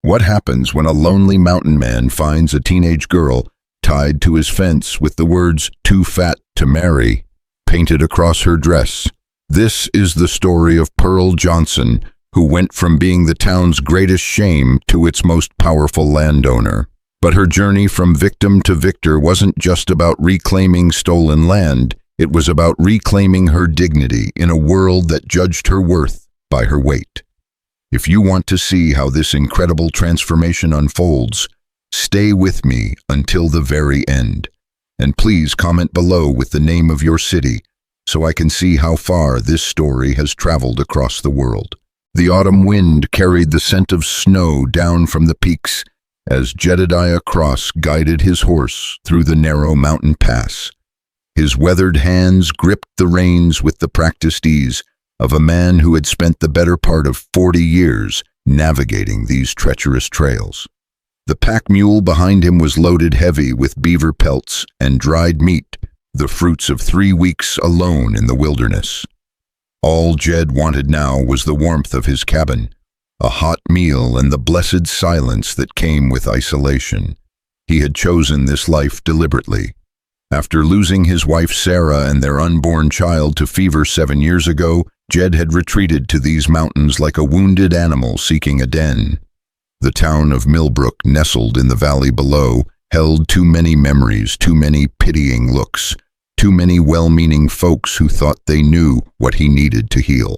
What happens when a lonely mountain man finds a teenage girl tied to his fence with the words "too fat to marry" painted across her dress? This is the story of Pearl Johnson, who went from being the town's greatest shame to its most powerful landowner. But her journey from victim to victor wasn't just about reclaiming stolen land. It was about reclaiming her dignity in a world that judged her worth by her weight. If you want to see how this incredible transformation unfolds, stay with me until the very end. And please comment below with the name of your city so I can see how far this story has traveled across the world. The autumn wind carried the scent of snow down from the peaks as Jedediah Cross guided his horse through the narrow mountain pass. His weathered hands gripped the reins with the practiced ease of a man who had spent the better part of 40 years navigating these treacherous trails. The pack mule behind him was loaded heavy with beaver pelts and dried meat, the fruits of 3 weeks alone in the wilderness. All Jed wanted now was the warmth of his cabin, a hot meal, and the blessed silence that came with isolation. He had chosen this life deliberately. After losing his wife Sarah and their unborn child to fever 7 years ago, Jed had retreated to these mountains like a wounded animal seeking a den. The town of Millbrook, nestled in the valley below, held too many memories, too many pitying looks, too many well-meaning folks who thought they knew what he needed to heal.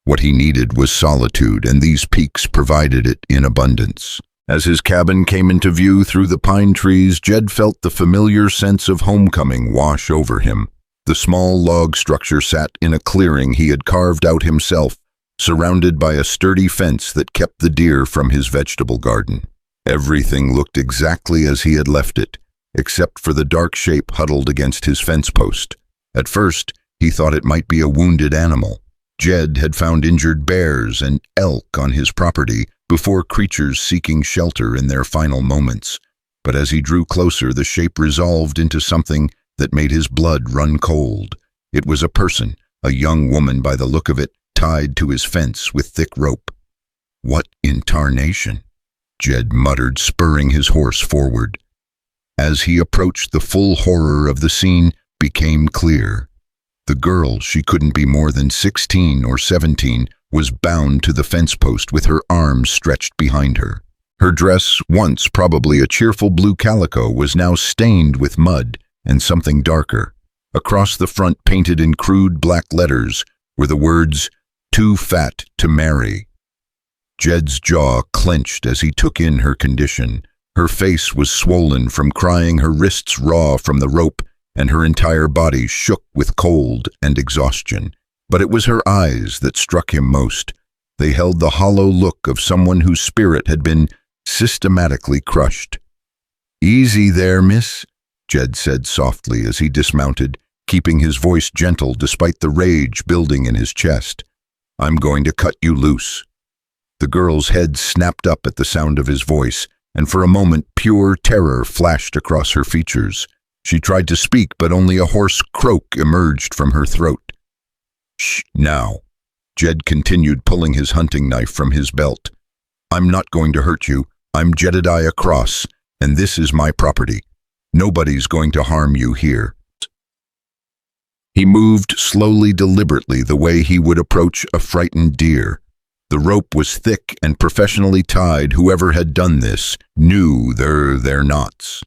What he needed was solitude, and these peaks provided it in abundance. As his cabin came into view through the pine trees, Jed felt the familiar sense of homecoming wash over him. The small log structure sat in a clearing he had carved out himself, surrounded by a sturdy fence that kept the deer from his vegetable garden. Everything looked exactly as he had left it, except for the dark shape huddled against his fence post. At first, he thought it might be a wounded animal. Jed had found injured bears and elk on his property before, creatures seeking shelter in their final moments. But as he drew closer, the shape resolved into something that made his blood run cold. It was a person, a young woman by the look of it, tied to his fence with thick rope. "What in tarnation?" Jed muttered, spurring his horse forward. As he approached, the full horror of the scene became clear. The girl, she couldn't be more than 16 or 17, was bound to the fence post with her arms stretched behind her. Her dress, once probably a cheerful blue calico, was now stained with mud and something darker. Across the front, painted in crude black letters, were the words, "Too fat to marry." Jed's jaw clenched as he took in her condition. Her face was swollen from crying, her wrists raw from the rope, and her entire body shook with cold and exhaustion. But it was her eyes that struck him most. They held the hollow look of someone whose spirit had been systematically crushed. "Easy there, miss," Jed said softly as he dismounted, keeping his voice gentle despite the rage building in his chest. "I'm going to cut you loose." The girl's head snapped up at the sound of his voice, and for a moment pure terror flashed across her features. She tried to speak, but only a hoarse croak emerged from her throat. "Shh, now," Jed continued, pulling his hunting knife from his belt. "I'm not going to hurt you. I'm Jedediah Cross, and this is my property. Nobody's going to harm you here." He moved slowly, deliberately, the way he would approach a frightened deer. The rope was thick and professionally tied. Whoever had done this knew their knots.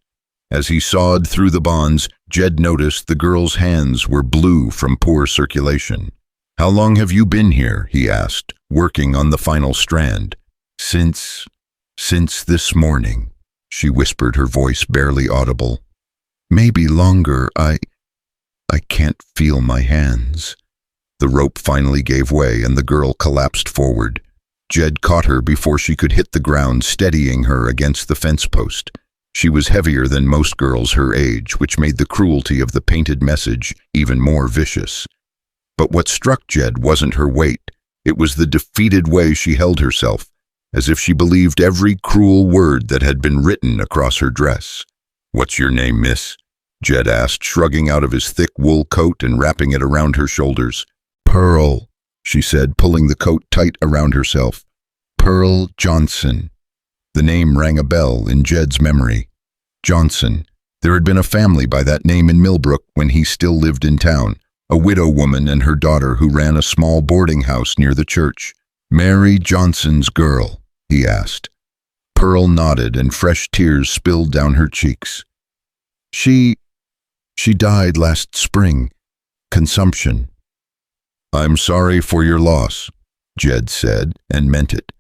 As he sawed through the bonds, Jed noticed the girl's hands were blue from poor circulation. "How long have you been here?" he asked, working on the final strand. Since this morning," she whispered, her voice barely audible. "Maybe longer. I can't feel my hands." The rope finally gave way and the girl collapsed forward. Jed caught her before she could hit the ground, steadying her against the fence post. She was heavier than most girls her age, which made the cruelty of the painted message even more vicious. But what struck Jed wasn't her weight. It was the defeated way she held herself, as if she believed every cruel word that had been written across her dress. "What's your name, miss?" Jed asked, shrugging out of his thick wool coat and wrapping it around her shoulders. "Pearl," she said, pulling the coat tight around herself. "Pearl Johnson." The name rang a bell in Jed's memory. Johnson. There had been a family by that name in Millbrook when he still lived in town, a widow woman and her daughter who ran a small boarding house near the church. Mary Johnson's girl, he asked. Pearl nodded and fresh tears spilled down her cheeks. She died last spring. Consumption. I'm sorry for your loss, Jed said, and meant it.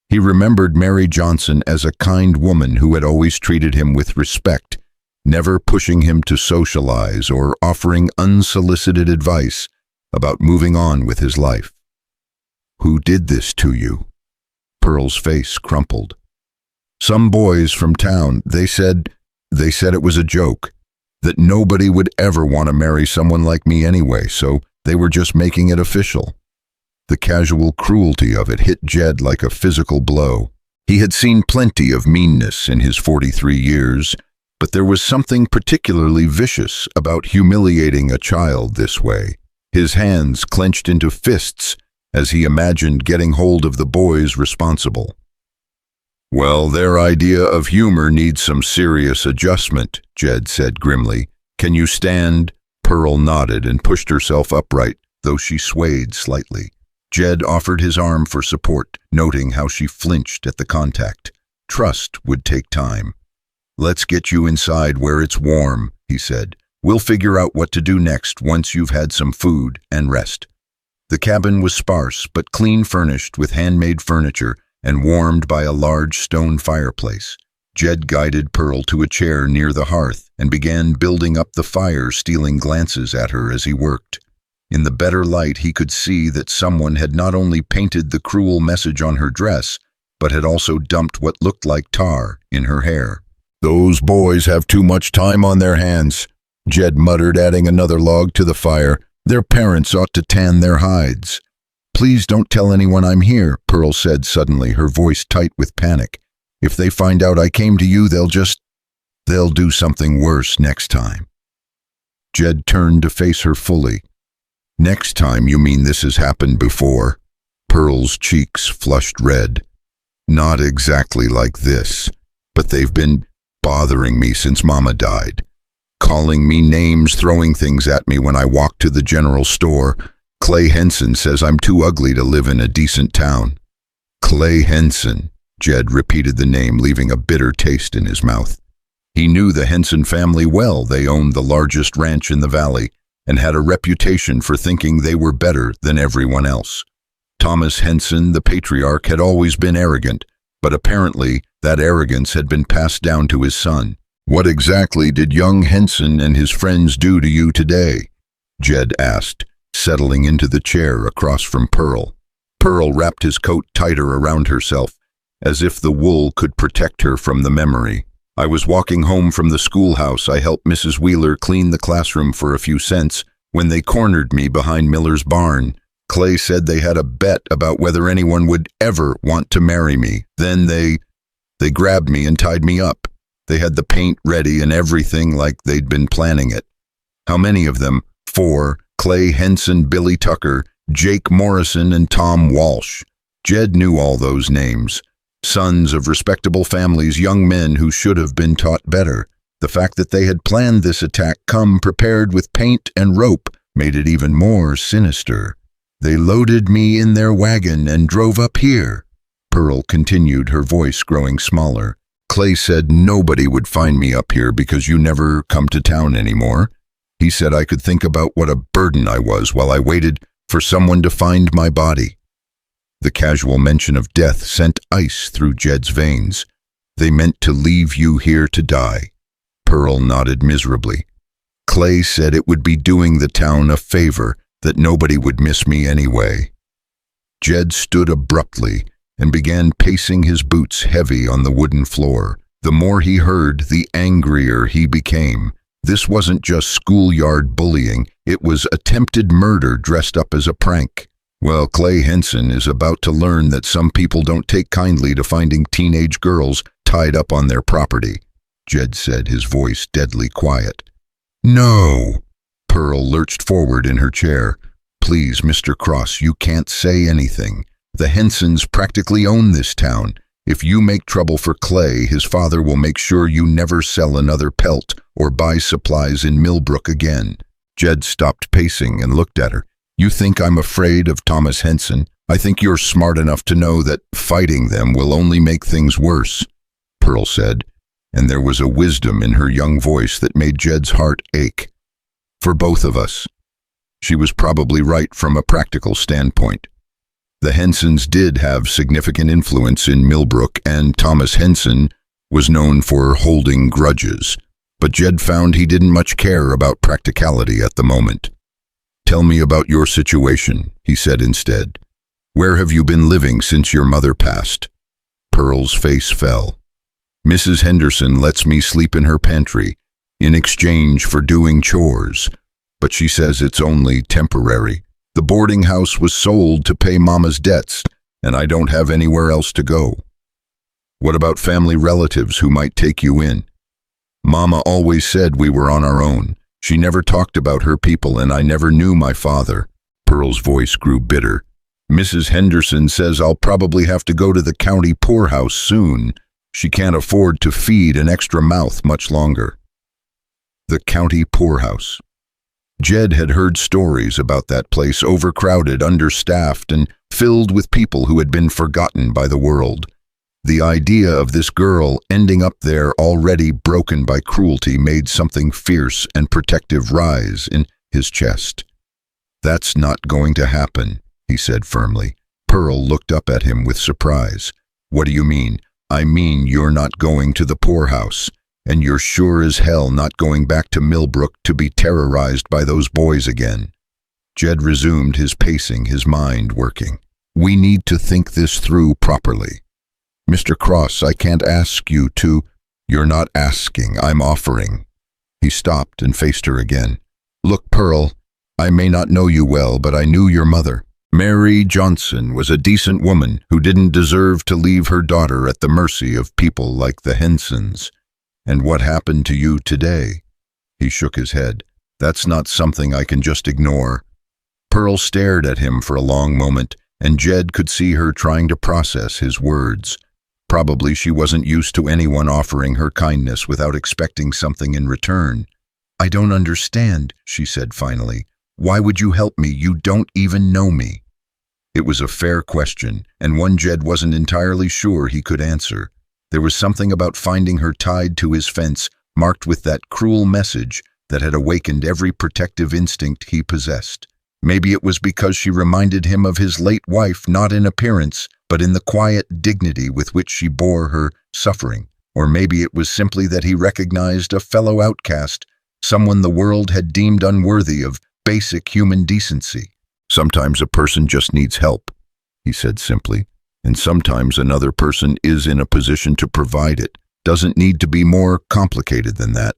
He remembered Mary Johnson as a kind woman who had always treated him with respect, never pushing him to socialize or offering unsolicited advice about moving on with his life. Who did this to you? Pearl's face crumpled. Some boys from town, they said it was a joke, that nobody would ever want to marry someone like me anyway, so they were just making it official. The casual cruelty of it hit Jed like a physical blow. He had seen plenty of meanness in his 43 years, but there was something particularly vicious about humiliating a child this way. His hands clenched into fists as he imagined getting hold of the boys responsible. Well, their idea of humor needs some serious adjustment, Jed said grimly. Can you stand? Pearl nodded and pushed herself upright, though she swayed slightly. Jed offered his arm for support, noting how she flinched at the contact. Trust would take time. Let's get you inside where it's warm, he said. We'll figure out what to do next once you've had some food and rest. The cabin was sparse but clean furnished with handmade furniture and warmed by a large stone fireplace. Jed guided Pearl to a chair near the hearth and began building up the fire, stealing glances at her as he worked. In the better light, he could see that someone had not only painted the cruel message on her dress, but had also dumped what looked like tar in her hair. Those boys have too much time on their hands, Jed muttered, adding another log to the fire. Their parents ought to tan their hides. Please don't tell anyone I'm here, Pearl said suddenly, her voice tight with panic. If they find out I came to you, they'll do something worse next time. Jed turned to face her fully. Next time, you mean this has happened before? Pearl's cheeks flushed red. Not exactly like this, but they've been bothering me since Mama died. Calling me names, throwing things at me when I walk to the general store. Clay Henson says I'm too ugly to live in a decent town. Clay Henson, Jed repeated the name, leaving a bitter taste in his mouth. He knew the Henson family well. They owned the largest ranch in the valley and had a reputation for thinking they were better than everyone else. Thomas Henson, the patriarch, had always been arrogant, but apparently that arrogance had been passed down to his son. What exactly did young Henson and his friends do to you today? Jed asked, settling into the chair across from Pearl. Pearl wrapped his coat tighter around herself, as if the wool could protect her from the memory. I was walking home from the schoolhouse. I helped Mrs. Wheeler clean the classroom for a few cents when they cornered me behind Miller's barn. Clay said they had a bet about whether anyone would ever want to marry me. Then they grabbed me and tied me up. They had the paint ready and everything like they'd been planning it. How many of them? 4. Clay Henson, Billy Tucker, Jake Morrison, and Tom Walsh. Jed knew all those names. Sons of respectable families, young men who should have been taught better. The fact that they had planned this attack, come prepared with paint and rope, made it even more sinister. They loaded me in their wagon and drove up here. Pearl continued, her voice growing smaller. Clay said nobody would find me up here because you never come to town anymore. He said I could think about what a burden I was while I waited for someone to find my body. The casual mention of death sent ice through Jed's veins. They meant to leave you here to die. Pearl nodded miserably. Clay said it would be doing the town a favor, that nobody would miss me anyway. Jed stood abruptly and began pacing his boots heavy on the wooden floor. The more he heard, the angrier he became. This wasn't just schoolyard bullying, it was attempted murder dressed up as a prank. Well, Clay Henson is about to learn that some people don't take kindly to finding teenage girls tied up on their property, Jed said, his voice deadly quiet. No! Pearl lurched forward in her chair. Please, Mr. Cross, you can't say anything. The Hensons practically own this town. If you make trouble for Clay, his father will make sure you never sell another pelt or buy supplies in Millbrook again." Jed stopped pacing and looked at her. "You think I'm afraid of Thomas Henson? I think you're smart enough to know that fighting them will only make things worse," Pearl said, and there was a wisdom in her young voice that made Jed's heart ache. "For both of us." She was probably right from a practical standpoint. The Hensons did have significant influence in Millbrook, and Thomas Henson was known for holding grudges, but Jed found he didn't much care about practicality at the moment. "Tell me about your situation," he said instead. "Where have you been living since your mother passed?" Pearl's face fell. "Mrs. Henderson lets me sleep in her pantry in exchange for doing chores, but she says it's only temporary. The boarding house was sold to pay Mama's debts, and I don't have anywhere else to go." "What about family relatives who might take you in?" "Mama always said we were on our own. She never talked about her people, and I never knew my father." Pearl's voice grew bitter. "Mrs. Henderson says I'll probably have to go to the county poorhouse soon. She can't afford to feed an extra mouth much longer." The county poorhouse. Jed had heard stories about that place, overcrowded, understaffed, and filled with people who had been forgotten by the world. The idea of this girl ending up there already broken by cruelty made something fierce and protective rise in his chest. "That's not going to happen," he said firmly. Pearl looked up at him with surprise. "What do you mean?" "I mean you're not going to the poorhouse. And you're sure as hell not going back to Millbrook to be terrorized by those boys again." Jed resumed his pacing, his mind working. "We need to think this through properly. Mr. Cross, I can't ask you to—" "You're not asking, I'm offering." He stopped and faced her again. "Look, Pearl, I may not know you well, but I knew your mother. Mary Johnson was a decent woman who didn't deserve to leave her daughter at the mercy of people like the Hensons. And what happened to you today?" He shook his head. "That's not something I can just ignore." Pearl stared at him for a long moment, and Jed could see her trying to process his words. Probably she wasn't used to anyone offering her kindness without expecting something in return. "I don't understand," she said finally. "Why would you help me? You don't even know me." It was a fair question, and one Jed wasn't entirely sure he could answer. There was something about finding her tied to his fence, marked with that cruel message, that had awakened every protective instinct he possessed. Maybe it was because she reminded him of his late wife, not in appearance, but in the quiet dignity with which she bore her suffering. Or maybe it was simply that he recognized a fellow outcast, someone the world had deemed unworthy of basic human decency. "Sometimes a person just needs help," he said simply. "And sometimes another person is in a position to provide it. Doesn't need to be more complicated than that."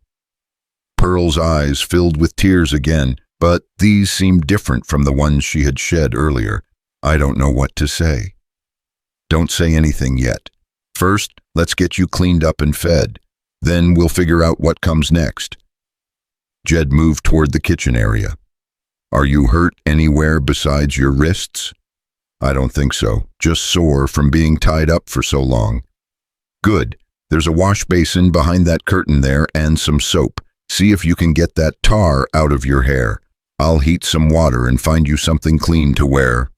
Pearl's eyes filled with tears again, but these seemed different from the ones she had shed earlier. "I don't know what to say." "Don't say anything yet. First, let's get you cleaned up and fed. Then we'll figure out what comes next." Jed moved toward the kitchen area. "Are you hurt anywhere besides your wrists?" "I don't think so. Just sore from being tied up for so long." "Good. There's a wash basin behind that curtain there and some soap. See if you can get that tar out of your hair. I'll heat some water and find you something clean to wear."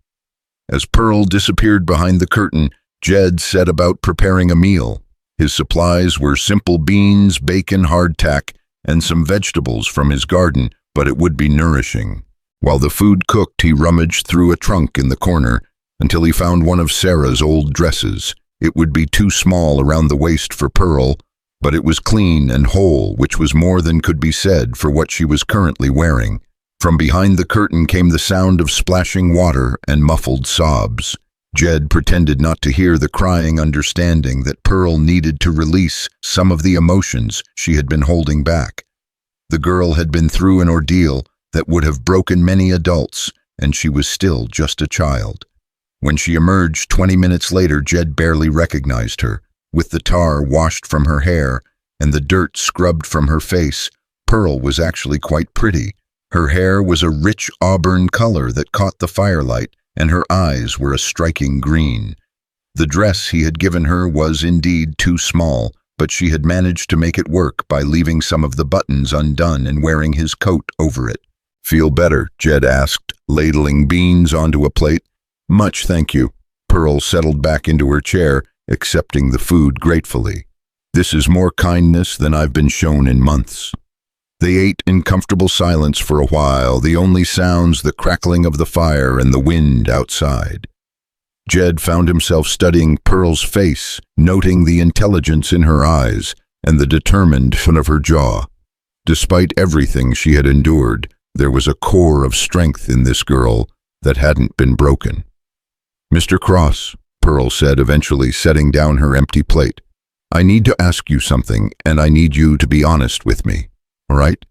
As Pearl disappeared behind the curtain, Jed set about preparing a meal. His supplies were simple beans, bacon, hardtack, and some vegetables from his garden, but it would be nourishing. While the food cooked, he rummaged through a trunk in the corner until he found one of Sarah's old dresses. It would be too small around the waist for Pearl, but it was clean and whole, which was more than could be said for what she was currently wearing. From behind the curtain came the sound of splashing water and muffled sobs. Jed pretended not to hear the crying, understanding that Pearl needed to release some of the emotions she had been holding back. The girl had been through an ordeal that would have broken many adults, and she was still just a child. When she emerged 20 minutes later, Jed barely recognized her. With the tar washed from her hair and the dirt scrubbed from her face, Pearl was actually quite pretty. Her hair was a rich auburn color that caught the firelight, and her eyes were a striking green. The dress he had given her was indeed too small, but she had managed to make it work by leaving some of the buttons undone and wearing his coat over it. "Feel better?" Jed asked, ladling beans onto a plate. "Much, thank you." Pearl settled back into her chair, accepting the food gratefully. "This is more kindness than I've been shown in months." They ate in comfortable silence for a while, the only sounds the crackling of the fire and the wind outside. Jed found himself studying Pearl's face, noting the intelligence in her eyes and the determination of her jaw. Despite everything she had endured, there was a core of strength in this girl that hadn't been broken. "Mr. Cross," Pearl said, eventually setting down her empty plate, "I need to ask you something, and I need you to be honest with me, all right?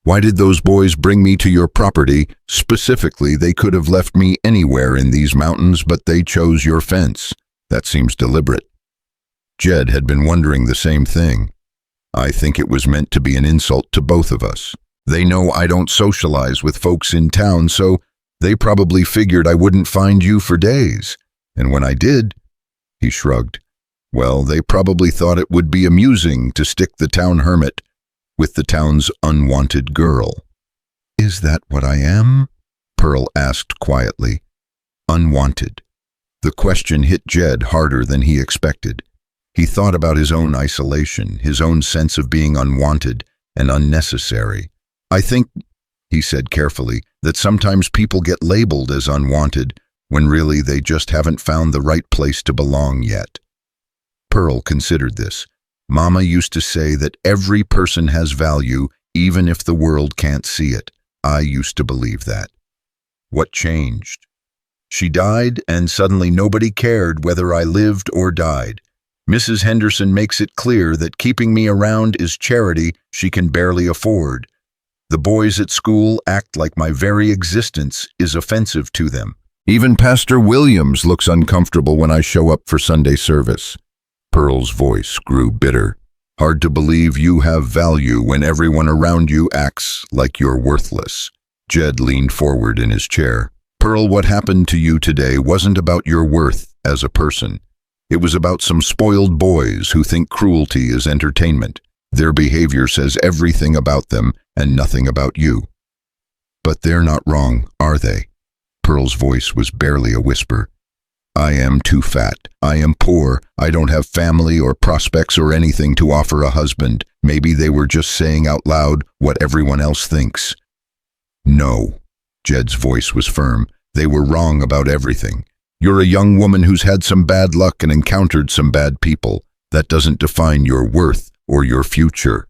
Why did those boys bring me to your property? Specifically, they could have left me anywhere in these mountains, but they chose your fence. That seems deliberate." Jed had been wondering the same thing. "I think it was meant to be an insult to both of us. They know I don't socialize with folks in town, so they probably figured I wouldn't find you for days. And when I did," he shrugged, "well, they probably thought it would be amusing to stick the town hermit with the town's unwanted girl." "Is that what I am?" Pearl asked quietly. Unwanted. The question hit Jed harder than he expected. He thought about his own isolation, his own sense of being unwanted and unnecessary. "I think," he said carefully, "that sometimes people get labeled as unwanted when really they just haven't found the right place to belong yet." Pearl considered this. Mama used to say that every person has value even if the world can't see it. I used to believe that. What changed? She died, and suddenly nobody cared whether I lived or died. Mrs. Henderson makes it clear that keeping me around is charity she can barely afford. The boys at school act like my very existence is offensive to them. Even Pastor Williams looks uncomfortable when I show up for Sunday service. Pearl's voice grew bitter. "Hard to believe you have value when everyone around you acts like you're worthless." Jed leaned forward in his chair. "Pearl, what happened to you today wasn't about your worth as a person. It was about some spoiled boys who think cruelty is entertainment. Their behavior says everything about them and nothing about you." "But they're not wrong, are they?" Pearl's voice was barely a whisper. "I am too fat. I am poor. I don't have family or prospects or anything to offer a husband. Maybe they were just saying out loud what everyone else thinks." "No." Jed's voice was firm. "They were wrong about everything. You're a young woman who's had some bad luck and encountered some bad people. That doesn't define your worth or your future."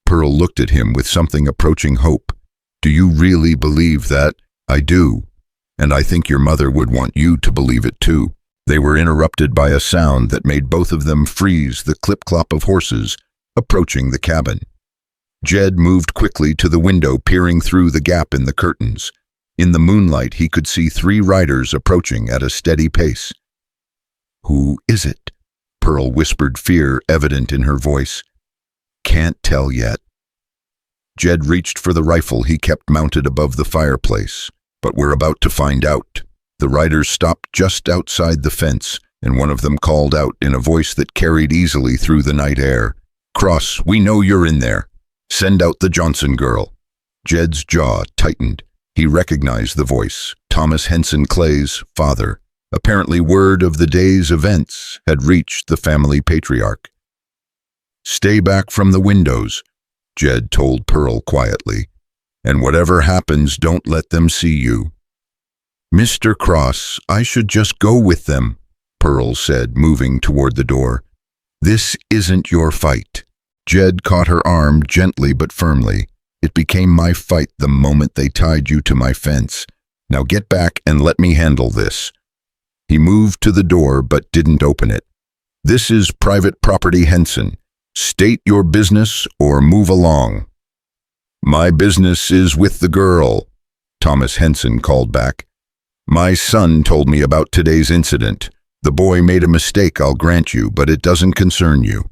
Pearl looked at him with something approaching hope. "Do you really believe that?" "I do. And I think your mother would want you to believe it too." They were interrupted by a sound that made both of them freeze, the clip-clop of horses approaching the cabin. Jed moved quickly to the window, peering through the gap in the curtains. In the moonlight, he could see 3 riders approaching at a steady pace. "Who is it?" Pearl whispered, fear evident in her voice. "Can't tell yet." Jed reached for the rifle he kept mounted above the fireplace. "But we're about to find out." The riders stopped just outside the fence, and one of them called out in a voice that carried easily through the night air, "Cross, we know you're in there. Send out the Johnson girl." Jed's jaw tightened. He recognized the voice, Thomas Henson Clay's father. Apparently word of the day's events had reached the family patriarch. "Stay back from the windows," Jed told Pearl quietly. "And whatever happens, don't let them see you." "Mr. Cross, I should just go with them," Pearl said, moving toward the door. "This isn't your fight." Jed caught her arm gently but firmly. "It became my fight the moment they tied you to my fence. Now get back and let me handle this." He moved to the door but didn't open it. "This is private property, Henson. State your business or move along." "My business is with the girl," Thomas Henson called back. "My son told me about today's incident. The boy made a mistake, I'll grant you, but it doesn't concern you.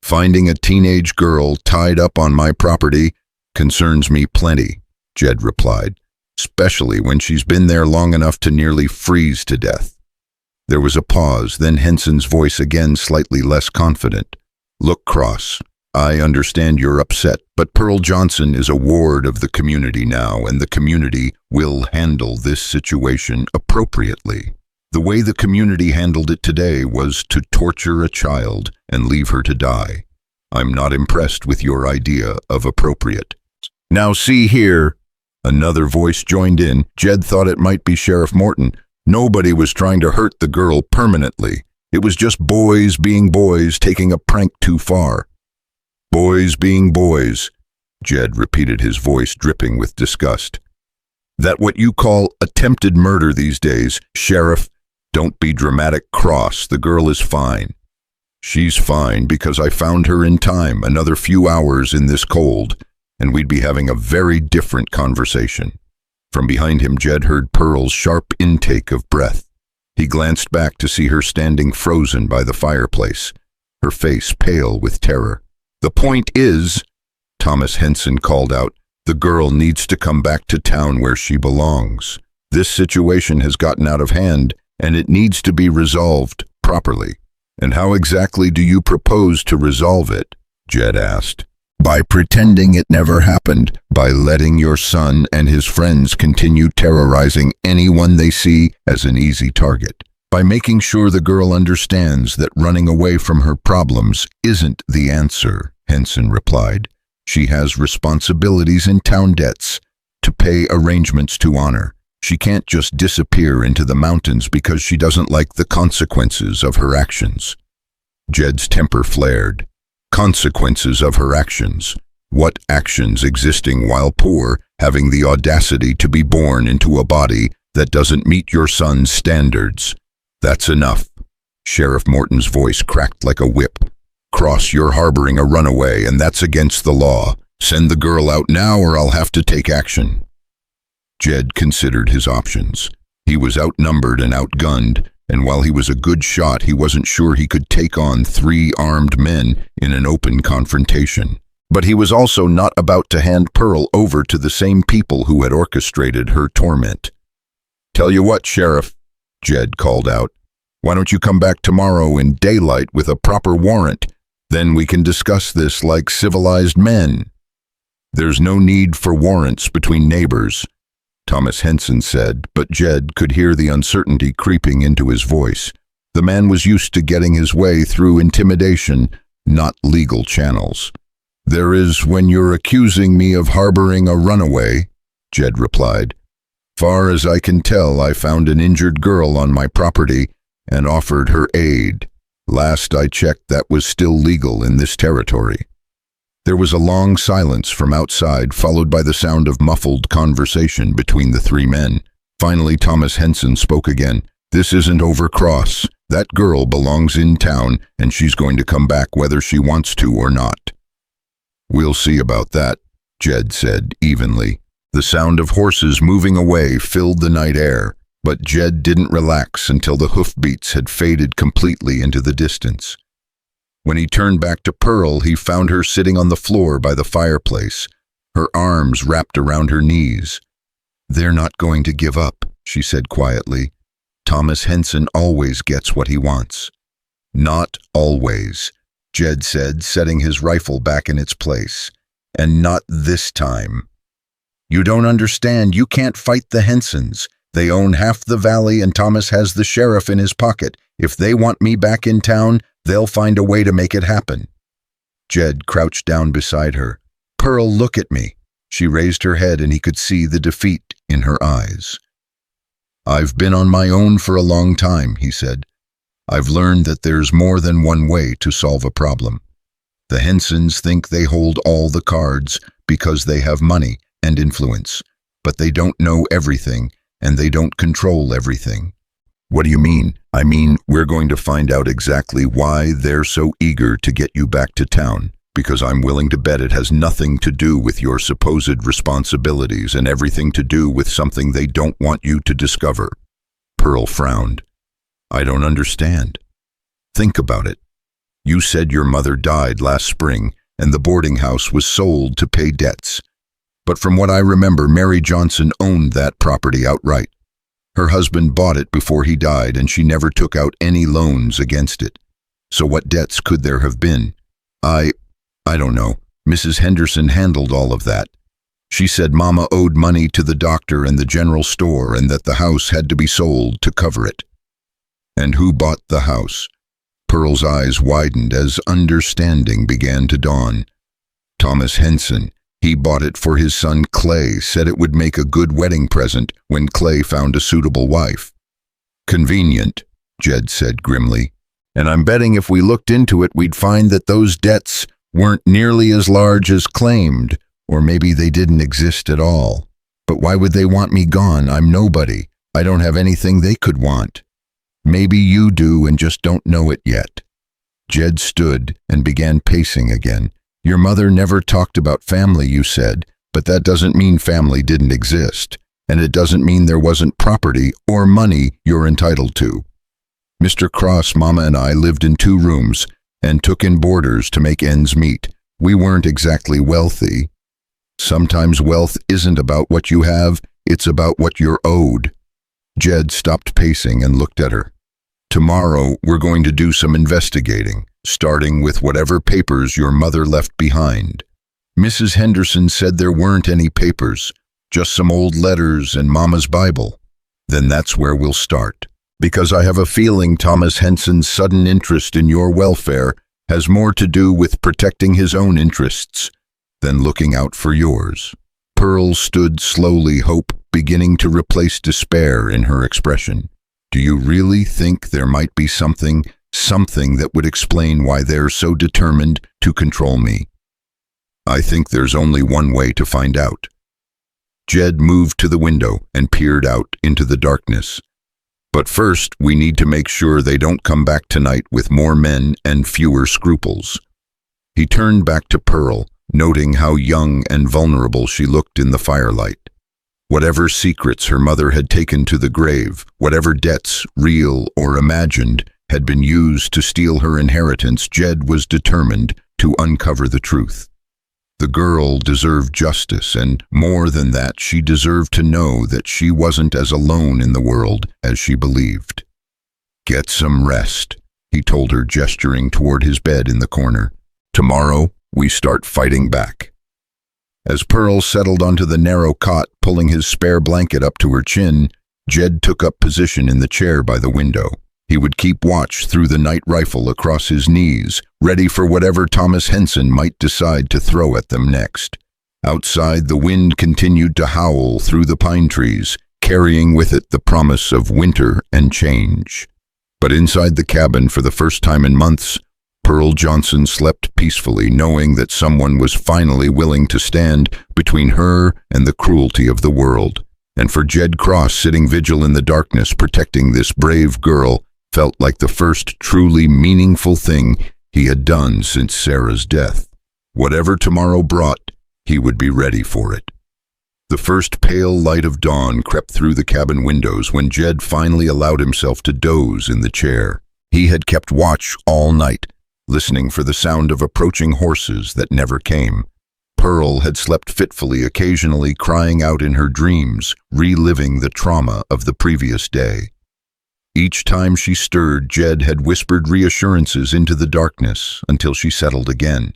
Finding a teenage girl tied up on my property concerns me plenty," Jed replied, "especially when she's been there long enough to nearly freeze to death." There was a pause, then Henson's voice again slightly less confident. Look, Cross, I understand you're upset, but Pearl Johnson is a ward of the community now, and the community will handle this situation appropriately. The way the community handled it today was to torture a child and leave her to die. I'm not impressed with your idea of appropriate. Now see here, another voice joined in. Jed thought it might be Sheriff Morton. Nobody was trying to hurt the girl permanently. It was just boys being boys taking a prank too far. Boys being boys, Jed repeated, his voice dripping with disgust. That what you call attempted murder these days, Sheriff? Don't be dramatic, Cross. The girl is fine. She's fine because I found her in time, another few hours in this cold, and we'd be having a very different conversation. From behind him, Jed heard Pearl's sharp intake of breath. He glanced back to see her standing frozen by the fireplace, her face pale with terror. The point is, Thomas Henson called out, the girl needs to come back to town where she belongs. This situation has gotten out of hand, and it needs to be resolved properly. And how exactly do you propose to resolve it? Jed asked. By pretending it never happened, by letting your son and his friends continue terrorizing anyone they see as an easy target. By making sure the girl understands that running away from her problems isn't the answer, Henson replied. She has responsibilities and town debts to pay, arrangements to honor. She can't just disappear into the mountains because she doesn't like the consequences of her actions. Jed's temper flared. Consequences of her actions? What actions, existing while poor, having the audacity to be born into a body that doesn't meet your son's standards? That's enough. Sheriff Morton's voice cracked like a whip. Cross, you're harboring a runaway, and that's against the law. Send the girl out now or I'll have to take action. Jed considered his options. He was outnumbered and outgunned, and while he was a good shot, he wasn't sure he could take on 3 armed men in an open confrontation. But he was also not about to hand Pearl over to the same people who had orchestrated her torment. Tell you what, Sheriff, Jed called out. Why don't you come back tomorrow in daylight with a proper warrant? Then we can discuss this like civilized men. There's no need for warrants between neighbors, Thomas Henson said, but Jed could hear the uncertainty creeping into his voice. The man was used to getting his way through intimidation, not legal channels. There is when you're accusing me of harboring a runaway, Jed replied. Far as I can tell, I found an injured girl on my property and offered her aid. Last I checked, that was still legal in this territory. There was a long silence from outside, followed by the sound of muffled conversation between the 3 men. Finally, Thomas Henson spoke again. This isn't over, Cross. That girl belongs in town, and she's going to come back whether she wants to or not. We'll see about that, Jed said evenly. The sound of horses moving away filled the night air, but Jed didn't relax until the hoofbeats had faded completely into the distance. When he turned back to Pearl, he found her sitting on the floor by the fireplace, her arms wrapped around her knees. They're not going to give up, she said quietly. Thomas Henson always gets what he wants. Not always, Jed said, setting his rifle back in its place. And not this time. You don't understand. You can't fight the Hensons. They own half the valley and Thomas has the sheriff in his pocket. If they want me back in town, they'll find a way to make it happen. Jed crouched down beside her. Pearl, look at me. She raised her head and he could see the defeat in her eyes. I've been on my own for a long time, he said. I've learned that there's more than one way to solve a problem. The Hensons think they hold all the cards because they have money and influence, but they don't know everything and they don't control everything. What do you mean? I mean, we're going to find out exactly why they're so eager to get you back to town, because I'm willing to bet it has nothing to do with your supposed responsibilities and everything to do with something they don't want you to discover. Pearl frowned. I don't understand. Think about it. You said your mother died last spring and the boarding house was sold to pay debts. But from what I remember, Mary Johnson owned that property outright. Her husband bought it before he died, and she never took out any loans against it. So what debts could there have been? I don't know. Mrs. Henderson handled all of that. She said Mama owed money to the doctor and the general store and that the house had to be sold to cover it. And who bought the house? Pearl's eyes widened as understanding began to dawn. Thomas Henson. He bought it for his son Clay, said it would make a good wedding present when Clay found a suitable wife. Convenient, Jed said grimly. And I'm betting if we looked into it, we'd find that those debts weren't nearly as large as claimed, or maybe they didn't exist at all. But why would they want me gone? I'm nobody. I don't have anything they could want. Maybe you do and just don't know it yet. Jed stood and began pacing again. Your mother never talked about family, you said, but that doesn't mean family didn't exist, and it doesn't mean there wasn't property or money you're entitled to. Mr. Cross, Mama, and I lived in 2 rooms and took in boarders to make ends meet. We weren't exactly wealthy. Sometimes wealth isn't about what you have, it's about what you're owed. Jed stopped pacing and looked at her. Tomorrow, we're going to do some investigating, starting with whatever papers your mother left behind. Mrs. Henderson said there weren't any papers, just some old letters and Mama's Bible. Then that's where we'll start, because I have a feeling Thomas Henson's sudden interest in your welfare has more to do with protecting his own interests than looking out for yours. Pearl stood slowly, hope beginning to replace despair in her expression. Do you really think there might be something that would explain why they're so determined to control me? I think there's only one way to find out. Jed moved to the window and peered out into the darkness. But first, we need to make sure they don't come back tonight with more men and fewer scruples. He turned back to Pearl, noting how young and vulnerable she looked in the firelight. Whatever secrets her mother had taken to the grave, whatever debts, real or imagined, had been used to steal her inheritance, Jed was determined to uncover the truth. The girl deserved justice, and more than that, she deserved to know that she wasn't as alone in the world as she believed. Get some rest, he told her, gesturing toward his bed in the corner. Tomorrow, we start fighting back. As Pearl settled onto the narrow cot, pulling his spare blanket up to her chin, Jed took up position in the chair by the window. He would keep watch through the night rifle across his knees, ready for whatever Thomas Henson might decide to throw at them next. Outside, the wind continued to howl through the pine trees, carrying with it the promise of winter and change. But inside the cabin, for the first time in months, Pearl Johnson slept peacefully, knowing that someone was finally willing to stand between her and the cruelty of the world. And for Jed Cross, sitting vigil in the darkness, protecting this brave girl, felt like the first truly meaningful thing he had done since Sarah's death. Whatever tomorrow brought, he would be ready for it. The first pale light of dawn crept through the cabin windows when Jed finally allowed himself to doze in the chair. He had kept watch all night, listening for the sound of approaching horses that never came. Pearl had slept fitfully, occasionally crying out in her dreams, reliving the trauma of the previous day. Each time she stirred, Jed had whispered reassurances into the darkness until she settled again.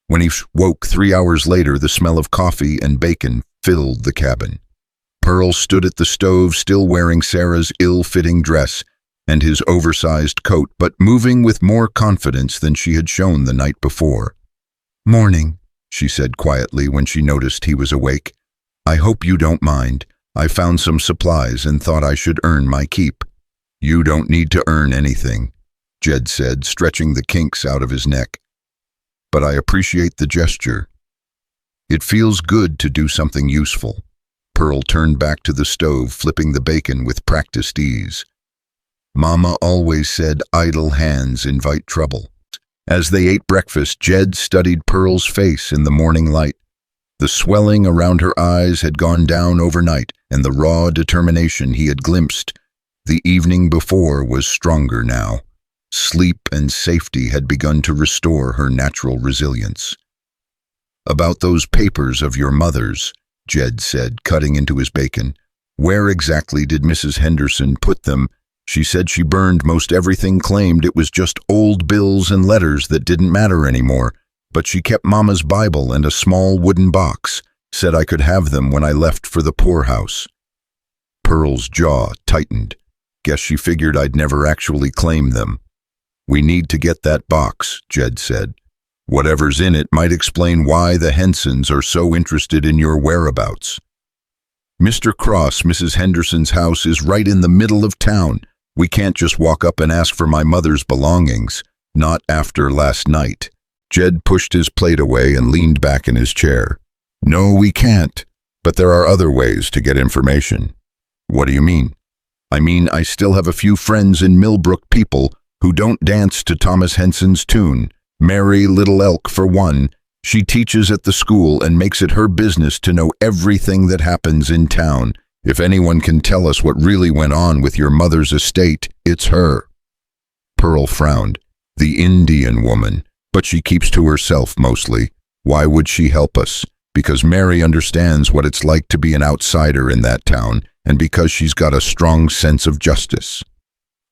When he woke 3 hours later, the smell of coffee and bacon filled the cabin. Pearl stood at the stove, still wearing Sarah's ill-fitting dress and his oversized coat, but moving with more confidence than she had shown the night before. "Morning," she said quietly when she noticed he was awake. "I hope you don't mind. I found some supplies and thought I should earn my keep." "You don't need to earn anything," Jed said, stretching the kinks out of his neck. "But I appreciate the gesture. It feels good to do something useful." Pearl turned back to the stove, flipping the bacon with practiced ease. Mama always said idle hands invite trouble. As they ate breakfast, Jed studied Pearl's face in the morning light. The swelling around her eyes had gone down overnight, and the raw determination he had glimpsed the evening before was stronger now. Sleep and safety had begun to restore her natural resilience. "About those papers of your mother's," Jed said, cutting into his bacon. Where exactly did Mrs. Henderson put them? She said she burned most everything, claimed it was just old bills and letters that didn't matter anymore, but she kept Mama's Bible and a small wooden box, said I could have them when I left for the poorhouse. Pearl's jaw tightened. Guess she figured I'd never actually claim them. We need to get that box, Jed said. Whatever's in it might explain why the Hensons are so interested in your whereabouts. Mr. Cross, Mrs. Henderson's house is right in the middle of town. We can't just walk up and ask for my mother's belongings. Not after last night. Jed pushed his plate away and leaned back in his chair. No, we can't. But there are other ways to get information. What do you mean? I mean, I still have a few friends in Millbrook, people who don't dance to Thomas Henson's tune. Mary Little Elk, for one. She teaches at the school and makes it her business to know everything that happens in town. If anyone can tell us what really went on with your mother's estate, it's her. Pearl frowned. The Indian woman. But she keeps to herself mostly. Why would she help us? Because Mary understands what it's like to be an outsider in that town, and because she's got a strong sense of justice.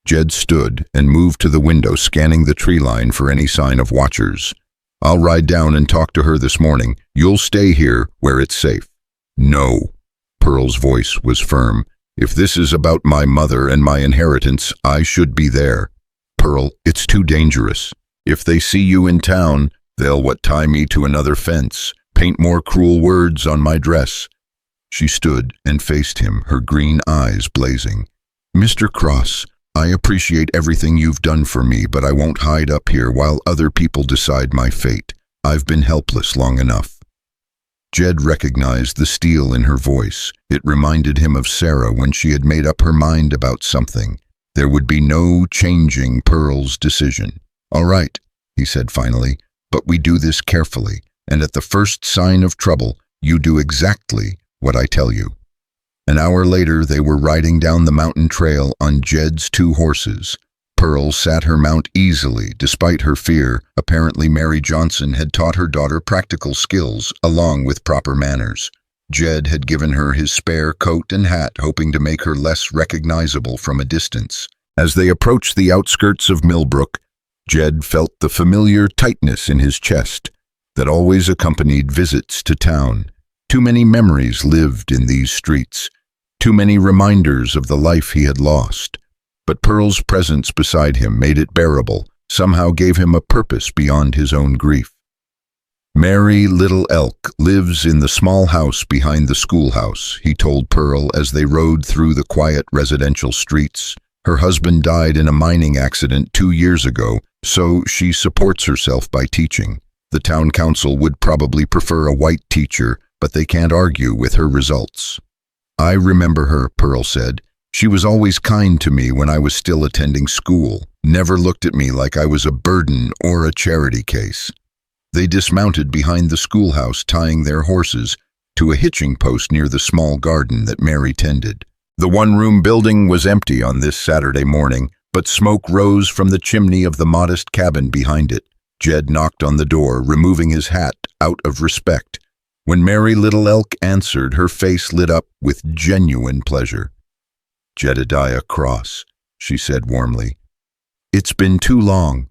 Jed stood and moved to the window, scanning the tree line for any sign of watchers. I'll ride down and talk to her this morning. You'll stay here where it's safe. No. Pearl's voice was firm. If this is about my mother and my inheritance, I should be there. Pearl, it's too dangerous. If they see you in town, they'll tie me to another fence, paint more cruel words on my dress. She stood and faced him, her green eyes blazing. Mr. Cross, I appreciate everything you've done for me, but I won't hide up here while other people decide my fate. I've been helpless long enough. Jed recognized the steel in her voice. It reminded him of Sarah when she had made up her mind about something. There would be no changing Pearl's decision. All right, he said finally, but we do this carefully, and at the first sign of trouble, you do exactly what I tell you. An hour later, they were riding down the mountain trail on Jed's 2 horses. Pearl sat her mount easily, despite her fear. Apparently, Mary Johnson had taught her daughter practical skills, along with proper manners. Jed had given her his spare coat and hat, hoping to make her less recognizable from a distance. As they approached the outskirts of Millbrook, Jed felt the familiar tightness in his chest that always accompanied visits to town. Too many memories lived in these streets, too many reminders of the life he had lost. But Pearl's presence beside him made it bearable, somehow gave him a purpose beyond his own grief. Mary Little Elk lives in the small house behind the schoolhouse, he told Pearl as they rode through the quiet residential streets. Her husband died in a mining accident 2 years ago, so she supports herself by teaching. The town council would probably prefer a white teacher, but they can't argue with her results. I remember her, Pearl said. She was always kind to me when I was still attending school, never looked at me like I was a burden or a charity case. They dismounted behind the schoolhouse, tying their horses to a hitching post near the small garden that Mary tended. The one-room building was empty on this Saturday morning, but smoke rose from the chimney of the modest cabin behind it. Jed knocked on the door, removing his hat out of respect. When Mary Little Elk answered, her face lit up with genuine pleasure. "Jedediah Cross," she said warmly. "It's been too long.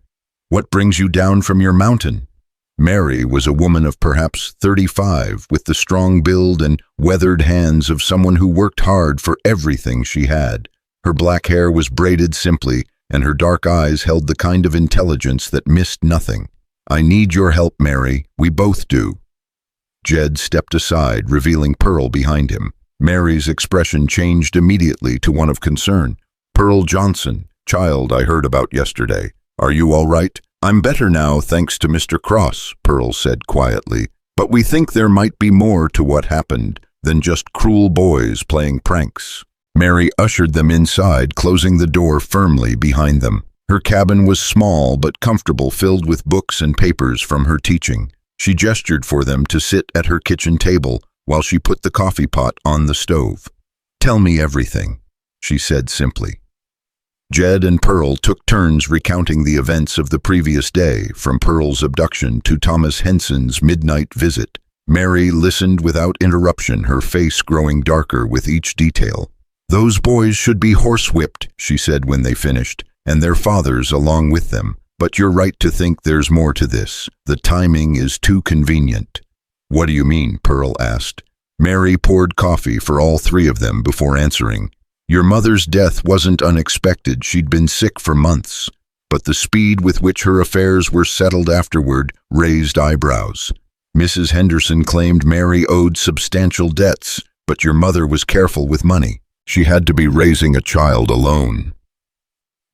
What brings you down from your mountain?" Mary was a woman of perhaps 35, with the strong build and weathered hands of someone who worked hard for everything she had. Her black hair was braided simply, and her dark eyes held the kind of intelligence that missed nothing. "I need your help, Mary. We both do." Jed stepped aside, revealing Pearl behind him. Mary's expression changed immediately to one of concern. "Pearl Johnson, child I heard about yesterday. Are you all right?" "I'm better now, thanks to Mr. Cross," Pearl said quietly. "But we think there might be more to what happened than just cruel boys playing pranks." Mary ushered them inside, closing the door firmly behind them. Her cabin was small but comfortable, filled with books and papers from her teaching. She gestured for them to sit at her kitchen table while she put the coffee pot on the stove. "Tell me everything," she said simply. Jed and Pearl took turns recounting the events of the previous day, from Pearl's abduction to Thomas Henson's midnight visit. Mary listened without interruption, her face growing darker with each detail. "Those boys should be horsewhipped," she said when they finished, "and their fathers along with them. But you're right to think there's more to this. The timing is too convenient." "What do you mean?" Pearl asked. Mary poured coffee for all three of them before answering. "Your mother's death wasn't unexpected. She'd been sick for months. But the speed with which her affairs were settled afterward raised eyebrows. Mrs. Henderson claimed Mary owed substantial debts, but your mother was careful with money. She had to be raising a child alone."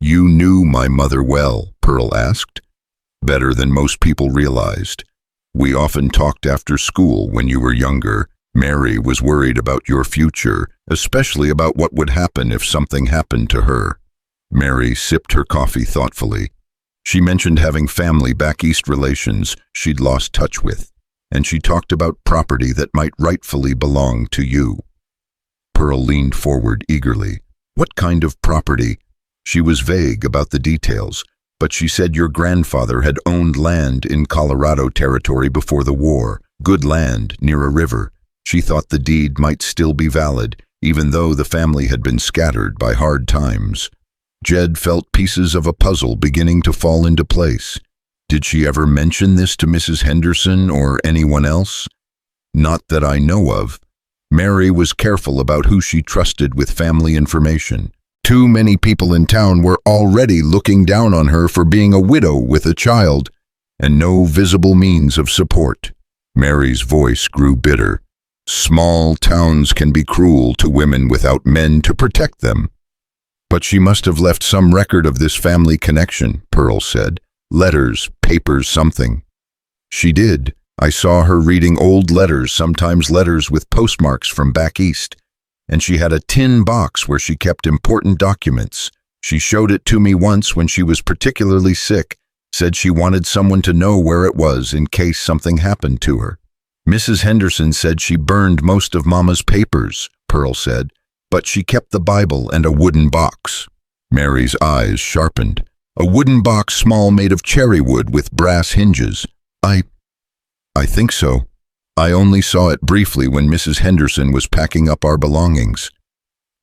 "You knew my mother well?" Pearl asked. "Better than most people realized. We often talked after school when you were younger. Mary was worried about your future, especially about what would happen if something happened to her." Mary sipped her coffee thoughtfully. She mentioned having family back east relations she'd lost touch with, and she talked about property that might rightfully belong to you. Pearl leaned forward eagerly. "What kind of property?" She was vague about the details, but she said your grandfather had owned land in Colorado Territory before the war, good land near a river. She thought the deed might still be valid, even though the family had been scattered by hard times. Jed felt pieces of a puzzle beginning to fall into place. Did she ever mention this to Mrs. Henderson or anyone else? Not that I know of. Mary was careful about who she trusted with family information. Too many people in town were already looking down on her for being a widow with a child, and no visible means of support. Mary's voice grew bitter. "Small towns can be cruel to women without men to protect them." "But she must have left some record of this family connection," Pearl said. "Letters, papers, something." "She did. I saw her reading old letters, sometimes letters with postmarks from back east. And she had a tin box where she kept important documents. She showed it to me once when she was particularly sick, said she wanted someone to know where it was in case something happened to her." "Mrs. Henderson said she burned most of Mama's papers," Pearl said, "but she kept the Bible and a wooden box." Mary's eyes sharpened. "A wooden box small made of cherry wood with brass hinges. I think so. I only saw it briefly when Mrs. Henderson was packing up our belongings."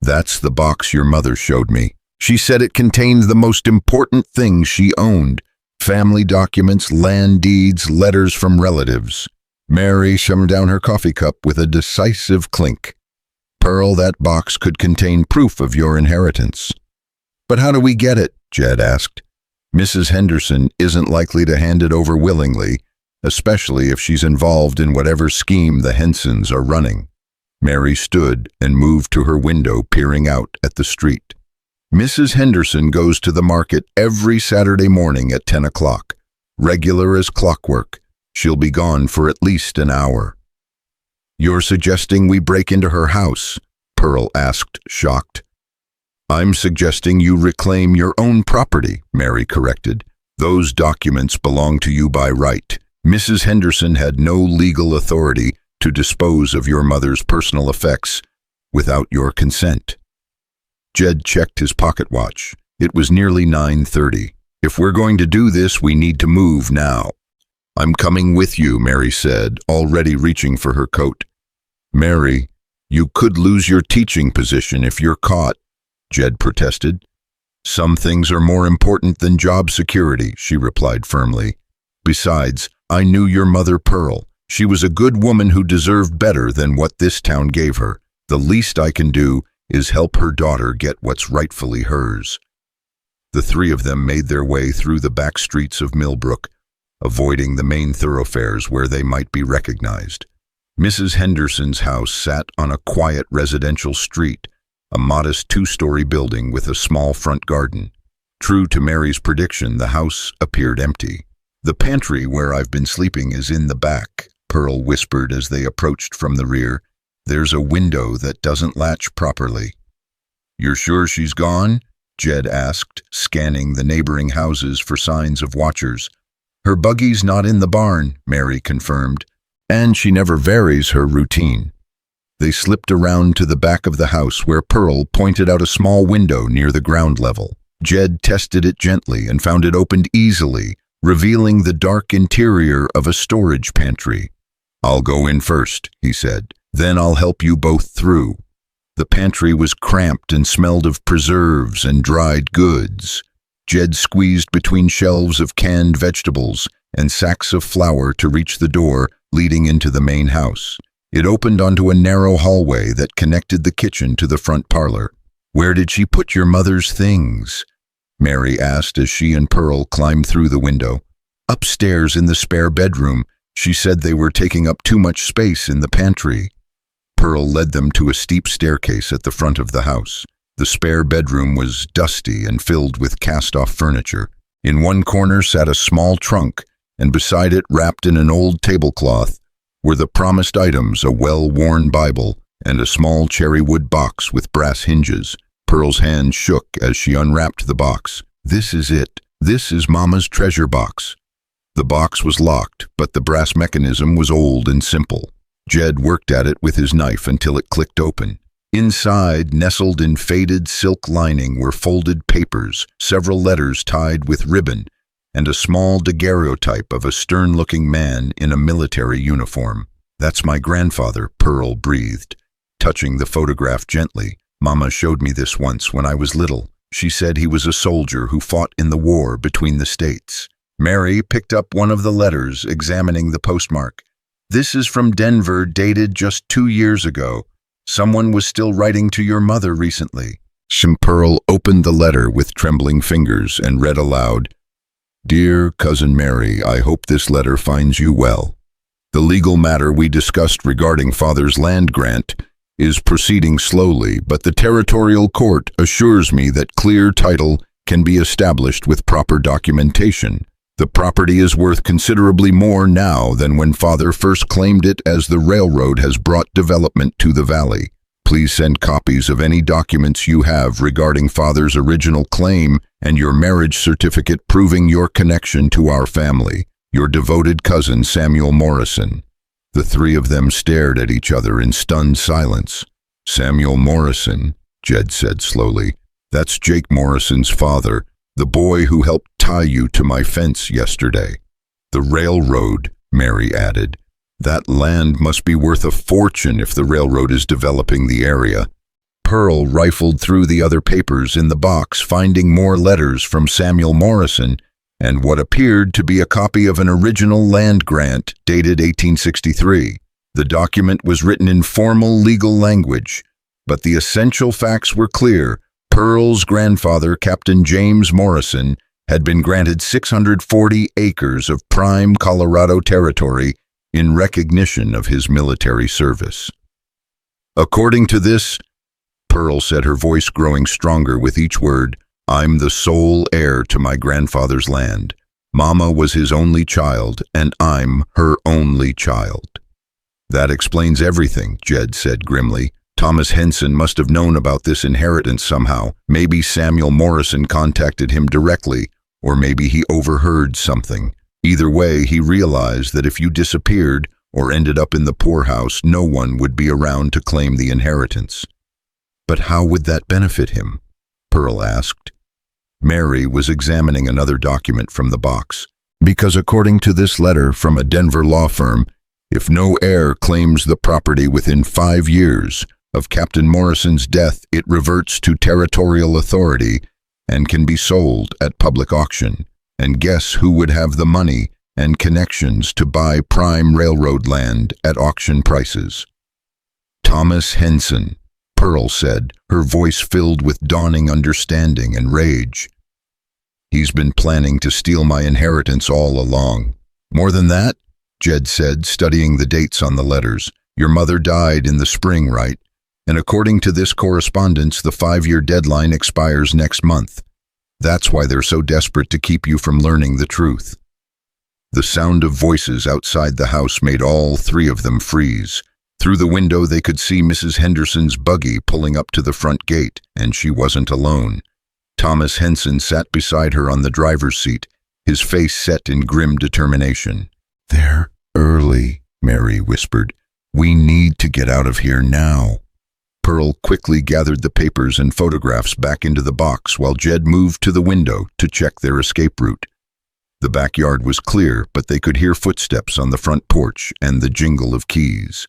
"That's the box your mother showed me. She said it contained the most important things she owned. Family documents, land deeds, letters from relatives." Mary shoved down her coffee cup with a decisive clink. "Pearl, that box could contain proof of your inheritance." "But how do we get it?" Jed asked. "Mrs. Henderson isn't likely to hand it over willingly, especially if she's involved in whatever scheme the Hensons are running." Mary stood and moved to her window, peering out at the street. "Mrs. Henderson goes to the market every Saturday morning at 10 o'clock, regular as clockwork. She'll be gone for at least an hour." "You're suggesting we break into her house?" Pearl asked, shocked. "I'm suggesting you reclaim your own property," Mary corrected. "Those documents belong to you by right. Mrs. Henderson had no legal authority to dispose of your mother's personal effects without your consent." Jed checked his pocket watch. It was nearly 9:30. "If we're going to do this, we need to move now." "I'm coming with you," Mary said, already reaching for her coat. "Mary, you could lose your teaching position if you're caught," Jed protested. "Some things are more important than job security," she replied firmly. "Besides, I knew your mother, Pearl. She was a good woman who deserved better than what this town gave her. The least I can do is help her daughter get what's rightfully hers." The three of them made their way through the back streets of Millbrook, avoiding the main thoroughfares where they might be recognized. Mrs. Henderson's house sat on a quiet residential street, a modest two-story building with a small front garden. True to Mary's prediction, the house appeared empty. "The pantry where I've been sleeping is in the back," Pearl whispered as they approached from the rear. "There's a window that doesn't latch properly." "You're sure she's gone?" Jed asked, scanning the neighboring houses for signs of watchers. "Her buggy's not in the barn," Mary confirmed, "and she never varies her routine." They slipped around to the back of the house where Pearl pointed out a small window near the ground level. Jed tested it gently and found it opened easily, revealing the dark interior of a storage pantry. "I'll go in first," he said. "Then I'll help you both through." The pantry was cramped and smelled of preserves and dried goods. Jed squeezed between shelves of canned vegetables and sacks of flour to reach the door leading into the main house. It opened onto a narrow hallway that connected the kitchen to the front parlor. "Where did she put your mother's things?" Mary asked as she and Pearl climbed through the window. "Upstairs in the spare bedroom. She said they were taking up too much space in the pantry." Pearl led them to a steep staircase at the front of the house. The spare bedroom was dusty and filled with cast-off furniture. In one corner sat a small trunk, and beside it, wrapped in an old tablecloth, were the promised items: a well-worn Bible and a small cherry wood box with brass hinges. Pearl's hand shook as she unwrapped the box. "This is it. This is Mama's treasure box." The box was locked, but the brass mechanism was old and simple. Jed worked at it with his knife until it clicked open. Inside, nestled in faded silk lining, were folded papers, several letters tied with ribbon, and a small daguerreotype of a stern-looking man in a military uniform. "That's my grandfather," Pearl breathed, touching the photograph gently. "Mama showed me this once when I was little. She said he was a soldier who fought in the war between the states." Mary picked up one of the letters, examining the postmark. "This is from Denver, dated just 2 years ago. Someone was still writing to your mother recently." Pearl opened the letter with trembling fingers and read aloud, "Dear Cousin Mary, I hope this letter finds you well. The legal matter we discussed regarding Father's land grant is proceeding slowly, but the territorial court assures me that clear title can be established with proper documentation. The property is worth considerably more now than when Father first claimed it, as the railroad has brought development to the valley. Please send copies of any documents you have regarding Father's original claim and your marriage certificate proving your connection to our family. Your devoted cousin, Samuel Morrison." The three of them stared at each other in stunned silence. "Samuel Morrison," Jed said slowly. "That's Jake Morrison's father, the boy who helped tie you to my fence yesterday." "The railroad," Mary added. "That land must be worth a fortune if the railroad is developing the area." Pearl rifled through the other papers in the box, finding more letters from Samuel Morrison and what appeared to be a copy of an original land grant dated 1863. The document was written in formal legal language, but the essential facts were clear. Pearl's grandfather, Captain James Morrison, had been granted 640 acres of prime Colorado territory in recognition of his military service. "According to this," Pearl said, her voice growing stronger with each word, "I'm the sole heir to my grandfather's land. Mama was his only child, and I'm her only child." "That explains everything," Jed said grimly. "Thomas Henson must have known about this inheritance somehow. Maybe Samuel Morrison contacted him directly, or maybe he overheard something. Either way, he realized that if you disappeared or ended up in the poorhouse, no one would be around to claim the inheritance." "But how would that benefit him?" Pearl asked. Mary was examining another document from the box. "Because according to this letter from a Denver law firm, if no heir claims the property within 5 years of Captain Morrison's death, it reverts to territorial authority and can be sold at public auction. And guess who would have the money and connections to buy prime railroad land at auction prices?" "Thomas Henson," Pearl said, her voice filled with dawning understanding and rage. "He's been planning to steal my inheritance all along." "More than that," Jed said, studying the dates on the letters. "Your mother died in the spring, right? And according to this correspondence, the 5-year deadline expires next month. That's why they're so desperate to keep you from learning the truth." The sound of voices outside the house made all three of them freeze. Through the window they could see Mrs. Henderson's buggy pulling up to the front gate, and she wasn't alone. Thomas Henson sat beside her on the driver's seat, his face set in grim determination. "They're early," Mary whispered. "We need to get out of here now." Pearl quickly gathered the papers and photographs back into the box while Jed moved to the window to check their escape route. The backyard was clear, but they could hear footsteps on the front porch and the jingle of keys.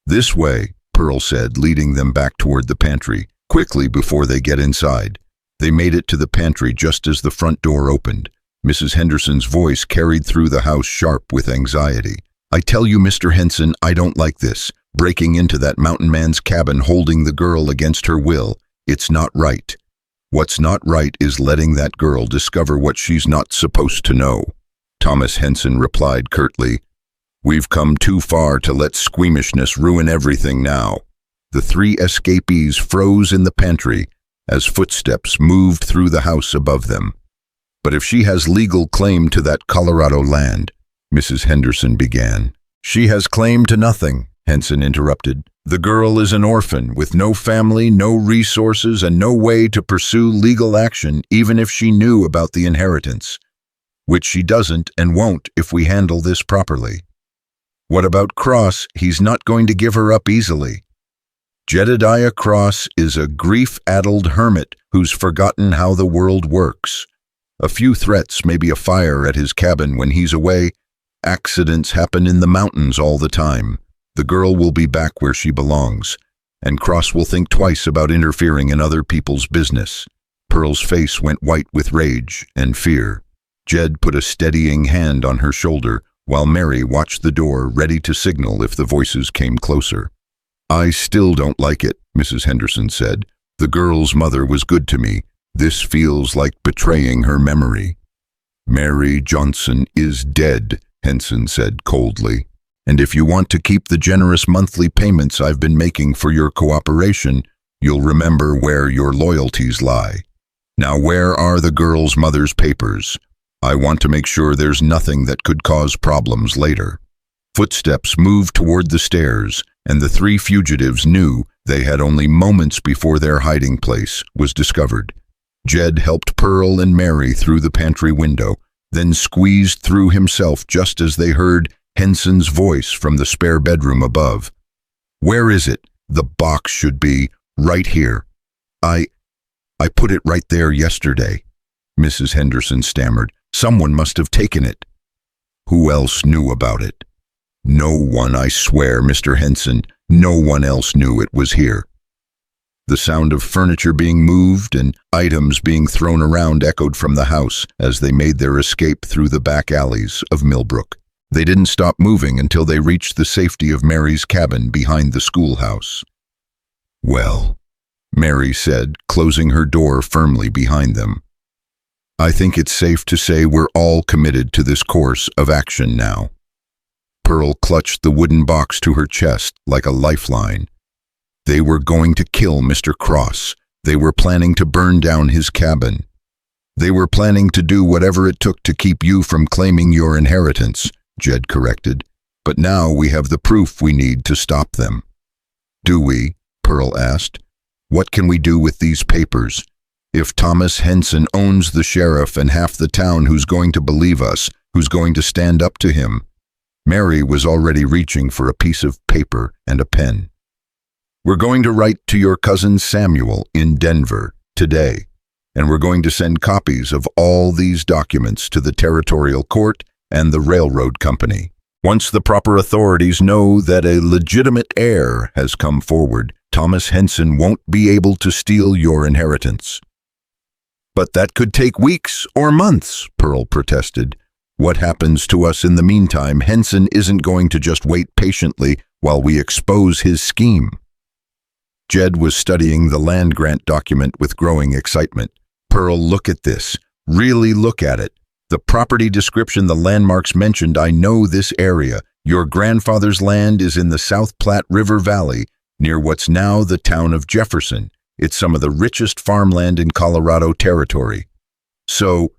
"This way," Pearl said, leading them back toward the pantry, quickly before they get inside. They made it to the pantry just as the front door opened. Mrs. Henderson's voice carried through the house, sharp with anxiety. "I tell you, Mr. Henson, I don't like this. Breaking into that mountain man's cabin, holding the girl against her will. It's not right. What's not right is letting that girl discover what she's not supposed to know." Thomas Henson replied curtly, "We've come too far to let squeamishness ruin everything now." The three escapees froze in the pantry as footsteps moved through the house above them. "But if she has legal claim to that Colorado land," Mrs. Henderson began. "She has claim to nothing," Henson interrupted. "The girl is an orphan with no family, no resources, and no way to pursue legal action even if she knew about the inheritance, which she doesn't and won't if we handle this properly. What about Cross? He's not going to give her up easily. Jedediah Cross is a grief-addled hermit who's forgotten how the world works. A few threats, maybe a fire at his cabin when he's away. Accidents happen in the mountains all the time. The girl will be back where she belongs, and Cross will think twice about interfering in other people's business." Pearl's face went white with rage and fear. Jed put a steadying hand on her shoulder, while Mary watched the door, ready to signal if the voices came closer. "I still don't like it," Mrs. Henderson said. "The girl's mother was good to me. This feels like betraying her memory." "Mary Johnson is dead," Henson said coldly. "And if you want to keep the generous monthly payments I've been making for your cooperation, you'll remember where your loyalties lie. Now, where are the girl's mother's papers? I want to make sure there's nothing that could cause problems later." Footsteps moved toward the stairs, and the three fugitives knew they had only moments before their hiding place was discovered. Jed helped Pearl and Mary through the pantry window, then squeezed through himself just as they heard Henson's voice from the spare bedroom above. "Where is it? The box should be right here. I put it right there yesterday," Mrs. Henderson stammered. "Someone must have taken it." "Who else knew about it?" "No one, I swear, Mr. Henson. No one else knew it was here." The sound of furniture being moved and items being thrown around echoed from the house as they made their escape through the back alleys of Millbrook. They didn't stop moving until they reached the safety of Mary's cabin behind the schoolhouse. "Well," Mary said, closing her door firmly behind them, "I think it's safe to say we're all committed to this course of action now." Pearl clutched the wooden box to her chest like a lifeline. They were going to kill Mr. Cross. They were planning to burn down his cabin. They were planning to do whatever it took to keep you from claiming your inheritance, Jed corrected. But now we have the proof we need to stop them. "Do we?" Pearl asked. "What can we do with these papers? If Thomas Henson owns the sheriff and half the town, who's going to believe us? Who's going to stand up to him?" Mary was already reaching for a piece of paper and a pen. "We're going to write to your cousin Samuel in Denver today, and we're going to send copies of all these documents to the territorial court and the railroad company. Once the proper authorities know that a legitimate heir has come forward, Thomas Henson won't be able to steal your inheritance." "But that could take weeks or months," Pearl protested. "What happens to us in the meantime? Henson isn't going to just wait patiently while we expose his scheme." Jed was studying the land grant document with growing excitement. "Pearl, look at this. Really look at it. The property description, the landmarks mentioned. I know this area. Your grandfather's land is in the South Platte River Valley, near what's now the town of Jefferson. It's some of the richest farmland in Colorado Territory. So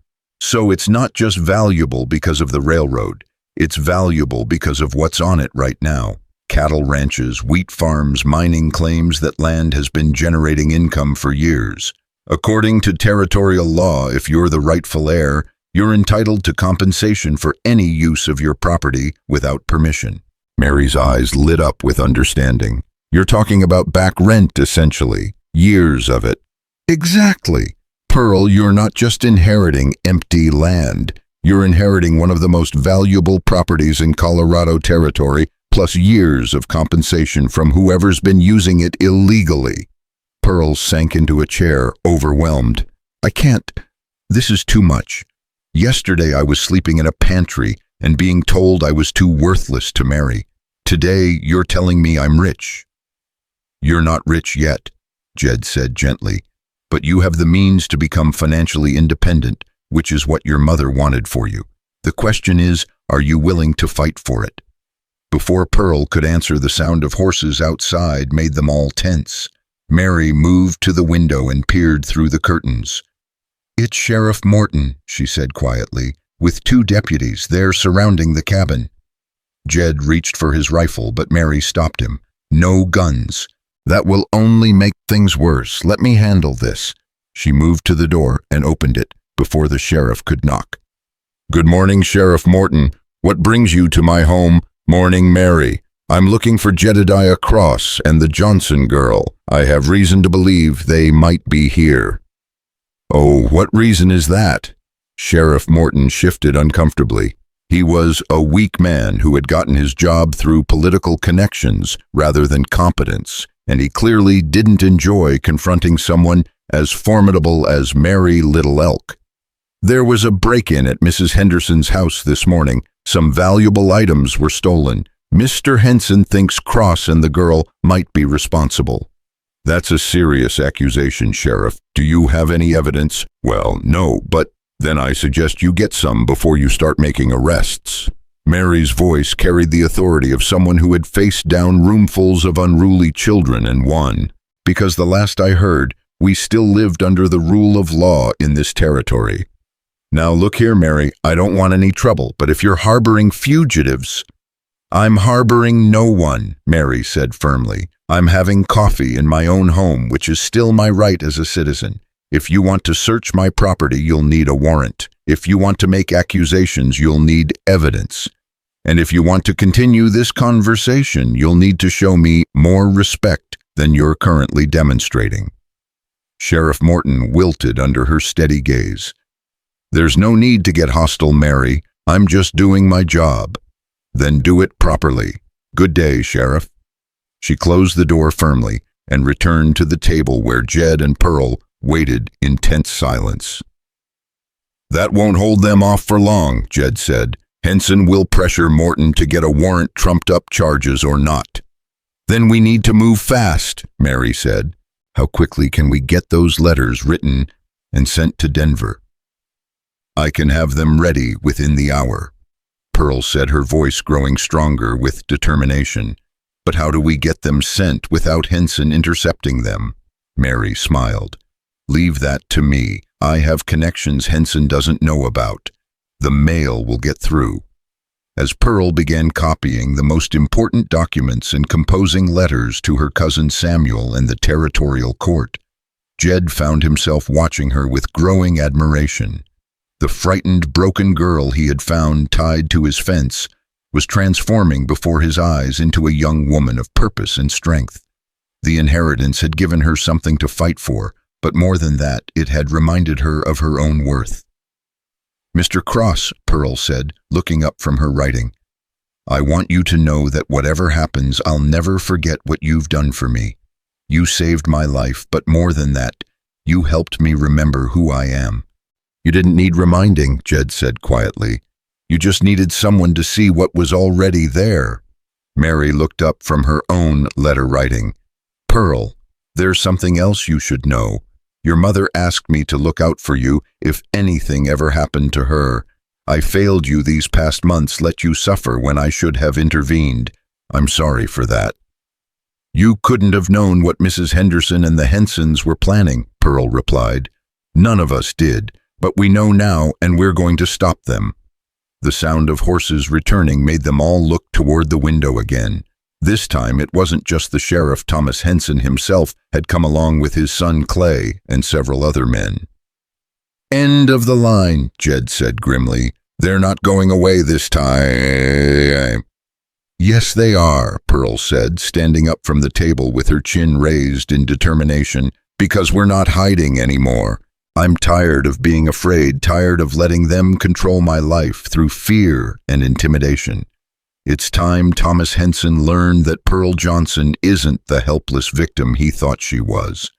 it's not just valuable because of the railroad. It's valuable because of what's on it right now. Cattle ranches, wheat farms, mining claims. That land has been generating income for years. According to territorial law, if you're the rightful heir, you're entitled to compensation for any use of your property without permission." Mary's eyes lit up with understanding. "You're talking about back rent, essentially. Years of it." "Exactly. Pearl, you're not just inheriting empty land. You're inheriting one of the most valuable properties in Colorado Territory plus years of compensation from whoever's been using it illegally. Pearl sank into a chair, overwhelmed. I can't. This is too much. Yesterday I was sleeping in a pantry and being told I was too worthless to marry. Today you're telling me I'm rich. You're not rich yet, Jed said gently, but you have the means to become financially independent, which is what your mother wanted for you. The question is, are you willing to fight for it? Before Pearl could answer, the sound of horses outside made them all tense. Mary moved to the window and peered through the curtains. It's Sheriff Morton, she said quietly, with 2 deputies there surrounding the cabin. Jed reached for his rifle, but Mary stopped him. No guns. That will only make things worse. Let me handle this. She moved to the door and opened it before the sheriff could knock. Good morning, Sheriff Morton. What brings you to my home? Morning, Mary. I'm looking for Jedediah Cross and the Johnson girl. I have reason to believe they might be here. Oh, what reason is that? Sheriff Morton shifted uncomfortably. He was a weak man who had gotten his job through political connections rather than competence, and he clearly didn't enjoy confronting someone as formidable as Mary Little Elk. There was a break-in at Mrs. Henderson's house this morning. Some valuable items were stolen. Mr. Henson thinks Cross and the girl might be responsible. That's a serious accusation, Sheriff. Do you have any evidence? Well, no, but then I suggest you get some before you start making arrests. Mary's voice carried the authority of someone who had faced down roomfuls of unruly children and won. Because the last I heard, we still lived under the rule of law in this territory. Now look here, Mary, I don't want any trouble, but if you're harboring fugitives— I'm harboring no one, Mary said firmly. I'm having coffee in my own home, which is still my right as a citizen. If you want to search my property, you'll need a warrant. If you want to make accusations, you'll need evidence. And if you want to continue this conversation, you'll need to show me more respect than you're currently demonstrating. Sheriff Morton wilted under her steady gaze. There's no need to get hostile, Mary. I'm just doing my job. Then do it properly. Good day, Sheriff. She closed the door firmly and returned to the table where Jed and Pearl waited in tense silence. That won't hold them off for long, Jed said. Henson will pressure Morton to get a warrant, trumped up charges or not. Then we need to move fast, Mary said. How quickly can we get those letters written and sent to Denver? I can have them ready within the hour, Pearl said, her voice growing stronger with determination. But how do we get them sent without Henson intercepting them? Mary smiled. Leave that to me. I have connections Henson doesn't know about. The mail will get through. As Pearl began copying the most important documents and composing letters to her cousin Samuel and the territorial court, Jed found himself watching her with growing admiration. The frightened, broken girl he had found tied to his fence was transforming before his eyes into a young woman of purpose and strength. The inheritance had given her something to fight for, but more than that, it had reminded her of her own worth. Mr. Cross, Pearl said, looking up from her writing, I want you to know that whatever happens, I'll never forget what you've done for me. You saved my life, but more than that, you helped me remember who I am. You didn't need reminding, Jed said quietly. You just needed someone to see what was already there. Mary looked up from her own letter writing. Pearl, there's something else you should know. Your mother asked me to look out for you if anything ever happened to her. I failed you these past months, let you suffer when I should have intervened. I'm sorry for that. You couldn't have known what Mrs. Henderson and the Hensons were planning, Pearl replied. None of us did. But we know now, and we're going to stop them. The sound of horses returning made them all look toward the window again. This time it wasn't just the sheriff. Thomas Henson himself had come along with his son Clay and several other men. End of the line, Jed said grimly. They're not going away this time. Yes, they are, Pearl said, standing up from the table with her chin raised in determination, because we're not hiding anymore. I'm tired of being afraid, tired of letting them control my life through fear and intimidation. It's time Thomas Henson learned that Pearl Johnson isn't the helpless victim he thought she was.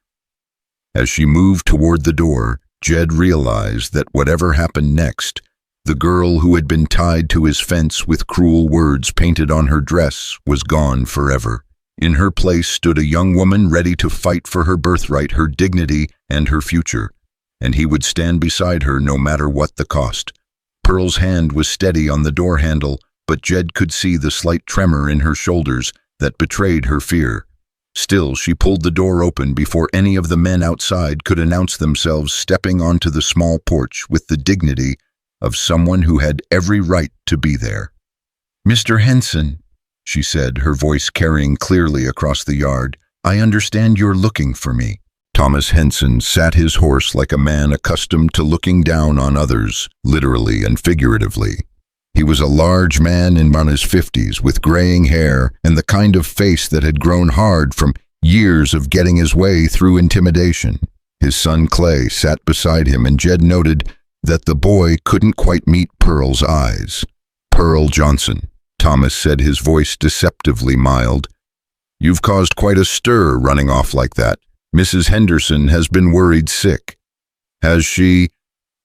As she moved toward the door, Jed realized that whatever happened next, the girl who had been tied to his fence with cruel words painted on her dress was gone forever. In her place stood a young woman ready to fight for her birthright, her dignity, and her future, and he would stand beside her no matter what the cost. Pearl's hand was steady on the door handle, but Jed could see the slight tremor in her shoulders that betrayed her fear. Still, she pulled the door open before any of the men outside could announce themselves, stepping onto the small porch with the dignity of someone who had every right to be there. "Mr. Henson," she said, her voice carrying clearly across the yard, "I understand you're looking for me." Thomas Henson sat his horse like a man accustomed to looking down on others, literally and figuratively. He was a large man in his 50s with graying hair and the kind of face that had grown hard from years of getting his way through intimidation. His son Clay sat beside him, and Jed noted that the boy couldn't quite meet Pearl's eyes. "Pearl Johnson," Thomas said, his voice deceptively mild. "You've caused quite a stir running off like that. Mrs. Henderson has been worried sick." "Has she?"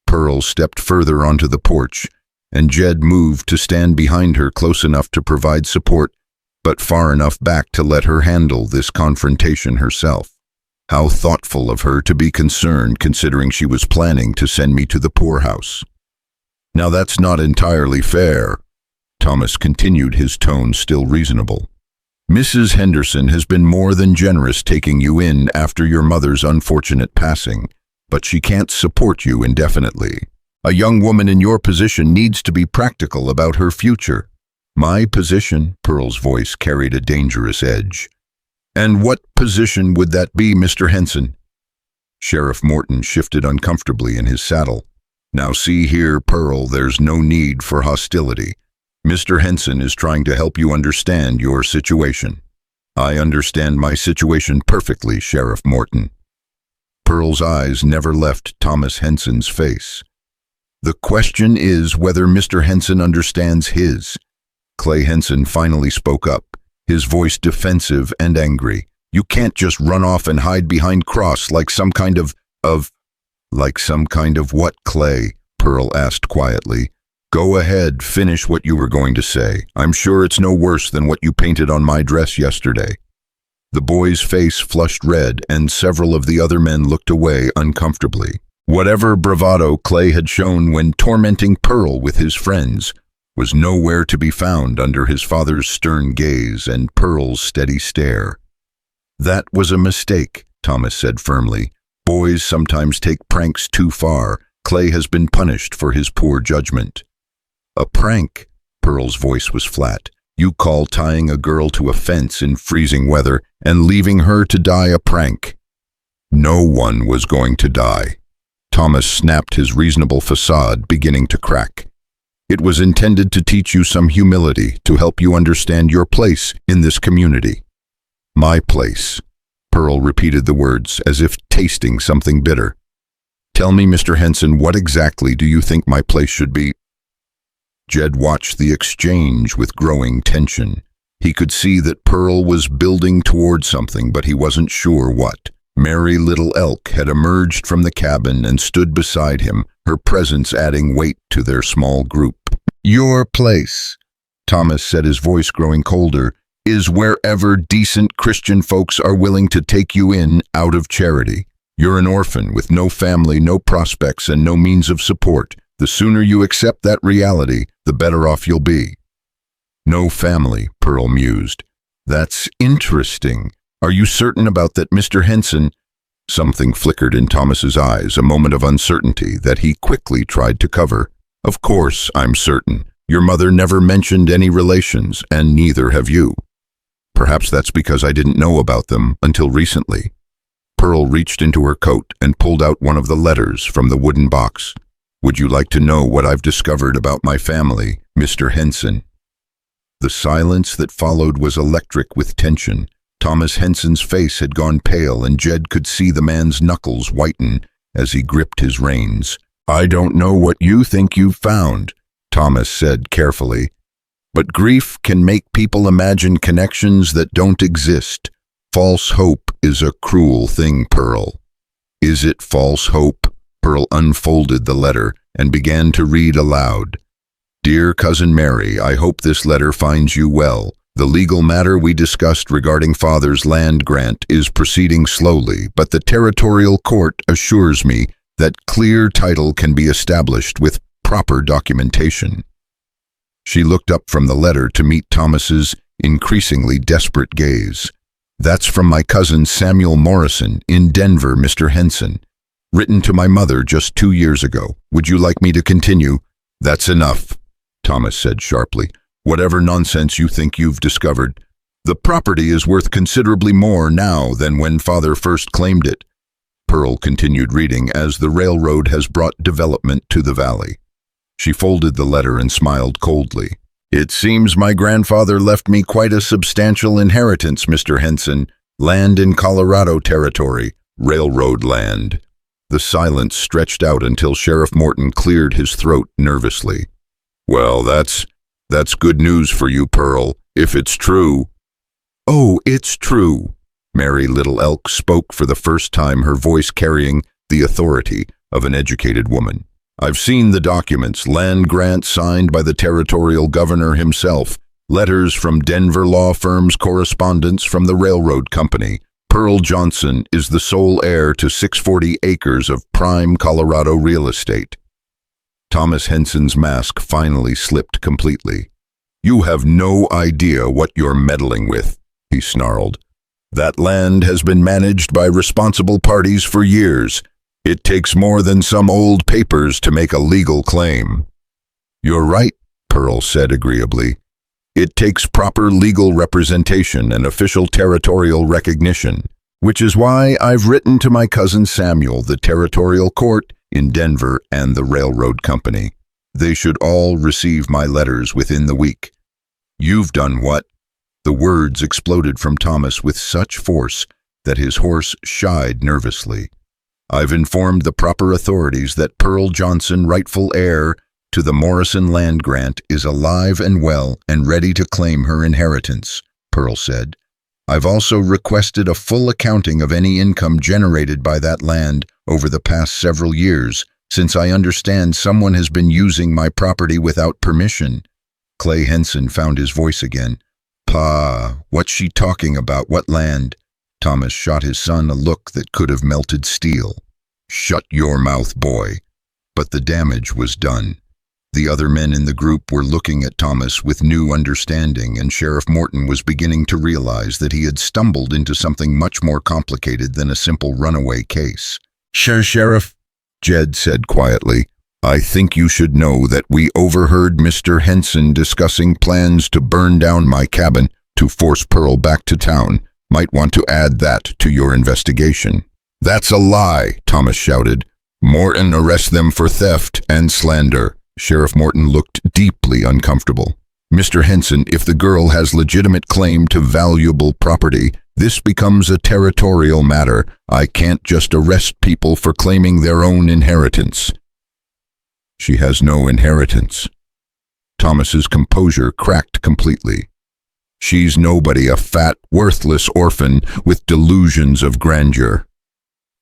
Pearl stepped further onto the porch, and Jed moved to stand behind her, close enough to provide support, but far enough back to let her handle this confrontation herself. "How thoughtful of her to be concerned, considering she was planning to send me to the poorhouse." "Now that's not entirely fair," Thomas continued, his tone still reasonable. "Mrs. Henderson has been more than generous taking you in after your mother's unfortunate passing, but she can't support you indefinitely. A young woman in your position needs to be practical about her future." "My position?" Pearl's voice carried a dangerous edge. "And what position would that be, Mr. Henson?" Sheriff Morton shifted uncomfortably in his saddle. "Now see here, Pearl, there's no need for hostility. Mr. Henson is trying to help you understand your situation." "I understand my situation perfectly, Sheriff Morton." Pearl's eyes never left Thomas Henson's face. "The question is whether Mr. Henson understands his." Clay Henson finally spoke up, his voice defensive and angry. "You can't just run off and hide behind Cross like some kind of... Like some kind of what, Clay?" Pearl asked quietly. "Go ahead, finish what you were going to say. I'm sure it's no worse than what you painted on my dress yesterday." The boy's face flushed red, and several of the other men looked away uncomfortably. Whatever bravado Clay had shown when tormenting Pearl with his friends was nowhere to be found under his father's stern gaze and Pearl's steady stare. "That was a mistake," Thomas said firmly. "Boys sometimes take pranks too far. Clay has been punished for his poor judgment." "A prank?" Pearl's voice was flat. "You call tying a girl to a fence in freezing weather and leaving her to die a prank?" "No one was going to die." Thomas snapped, his reasonable facade beginning to crack. "It was intended to teach you some humility, to help you understand your place in this community." "My place." Pearl repeated the words as if tasting something bitter. "Tell me, Mr. Henson, what exactly do you think my place should be?" Jed watched the exchange with growing tension. He could see that Pearl was building toward something, but he wasn't sure what. Mary Little Elk had emerged from the cabin and stood beside him, her presence adding weight to their small group. "Your place," Thomas said, his voice growing colder, "is wherever decent Christian folks are willing to take you in out of charity. You're an orphan with no family, no prospects, and no means of support. The sooner you accept that reality, the better off you'll be." "No family," Pearl mused. "That's interesting. Are you certain about that, Mr. Henson?" Something flickered in Thomas's eyes, a moment of uncertainty that he quickly tried to cover. "Of course, I'm certain. Your mother never mentioned any relations, and neither have you. Perhaps that's because I didn't know about them until recently." Pearl reached into her coat and pulled out one of the letters from the wooden box. "Would you like to know what I've discovered about my family, Mr. Henson?" The silence that followed was electric with tension. Thomas Henson's face had gone pale, and Jed could see the man's knuckles whiten as he gripped his reins. "I don't know what you think you've found," Thomas said carefully, But grief can make people imagine connections that don't exist. False hope is a cruel thing, Pearl. Is it false hope? Pearl unfolded the letter and began to read aloud. Dear Cousin Mary, I hope this letter finds you well. The legal matter we discussed regarding Father's land grant is proceeding slowly, but the territorial court assures me that clear title can be established with proper documentation. She looked up from the letter to meet Thomas's increasingly desperate gaze. That's from my cousin Samuel Morrison in Denver, Mr. Henson. Written to my mother just 2 years ago. Would you like me to continue? That's enough, Thomas said sharply. Whatever nonsense you think you've discovered. The property is worth considerably more now than when Father first claimed it. Pearl continued reading as the railroad has brought development to the valley. She folded the letter and smiled coldly. It seems my grandfather left me quite a substantial inheritance, Mr. Henson. Land in Colorado Territory, railroad land. The silence stretched out until Sheriff Morton cleared his throat nervously. Well, that's good news for you, Pearl, if it's true. Oh, it's true. Mary Little Elk spoke for the first time, her voice carrying the authority of an educated woman. I've seen the documents, land grants signed by the territorial governor himself, letters from Denver law firms, correspondence from the railroad company. Pearl Johnson is the sole heir to 640 acres of prime Colorado real estate. Thomas Henson's mask finally slipped completely. You have no idea what you're meddling with, he snarled. That land has been managed by responsible parties for years. It takes more than some old papers to make a legal claim. You're right, Pearl said agreeably. It takes proper legal representation and official territorial recognition, which is why I've written to my cousin Samuel, the territorial court in Denver, and the railroad company. They should all receive my letters within the week. You've done what? The words exploded from Thomas with such force that his horse shied nervously. I've informed the proper authorities that Pearl Johnson, rightful heir to the Morrison land grant, is alive and well and ready to claim her inheritance, Pearl said. I've also requested a full accounting of any income generated by that land over the past several years, since I understand someone has been using my property without permission. Clay Henson found his voice again. Pa, what's she talking about? What land? Thomas shot his son a look that could have melted steel. Shut your mouth, boy. But the damage was done. The other men in the group were looking at Thomas with new understanding, and Sheriff Morton was beginning to realize that he had stumbled into something much more complicated than a simple runaway case. Sheriff, Jed said quietly, I think you should know that we overheard Mr. Henson discussing plans to burn down my cabin to force Pearl back to town. Might want to add that to your investigation. That's a lie, Thomas shouted. Morton, arrest them for theft and slander. Sheriff Morton looked deeply uncomfortable. Mr. Henson, if the girl has legitimate claim to valuable property, this becomes a territorial matter. I can't just arrest people for claiming their own inheritance. She has no inheritance. Thomas's composure cracked completely. She's nobody, a fat, worthless orphan with delusions of grandeur.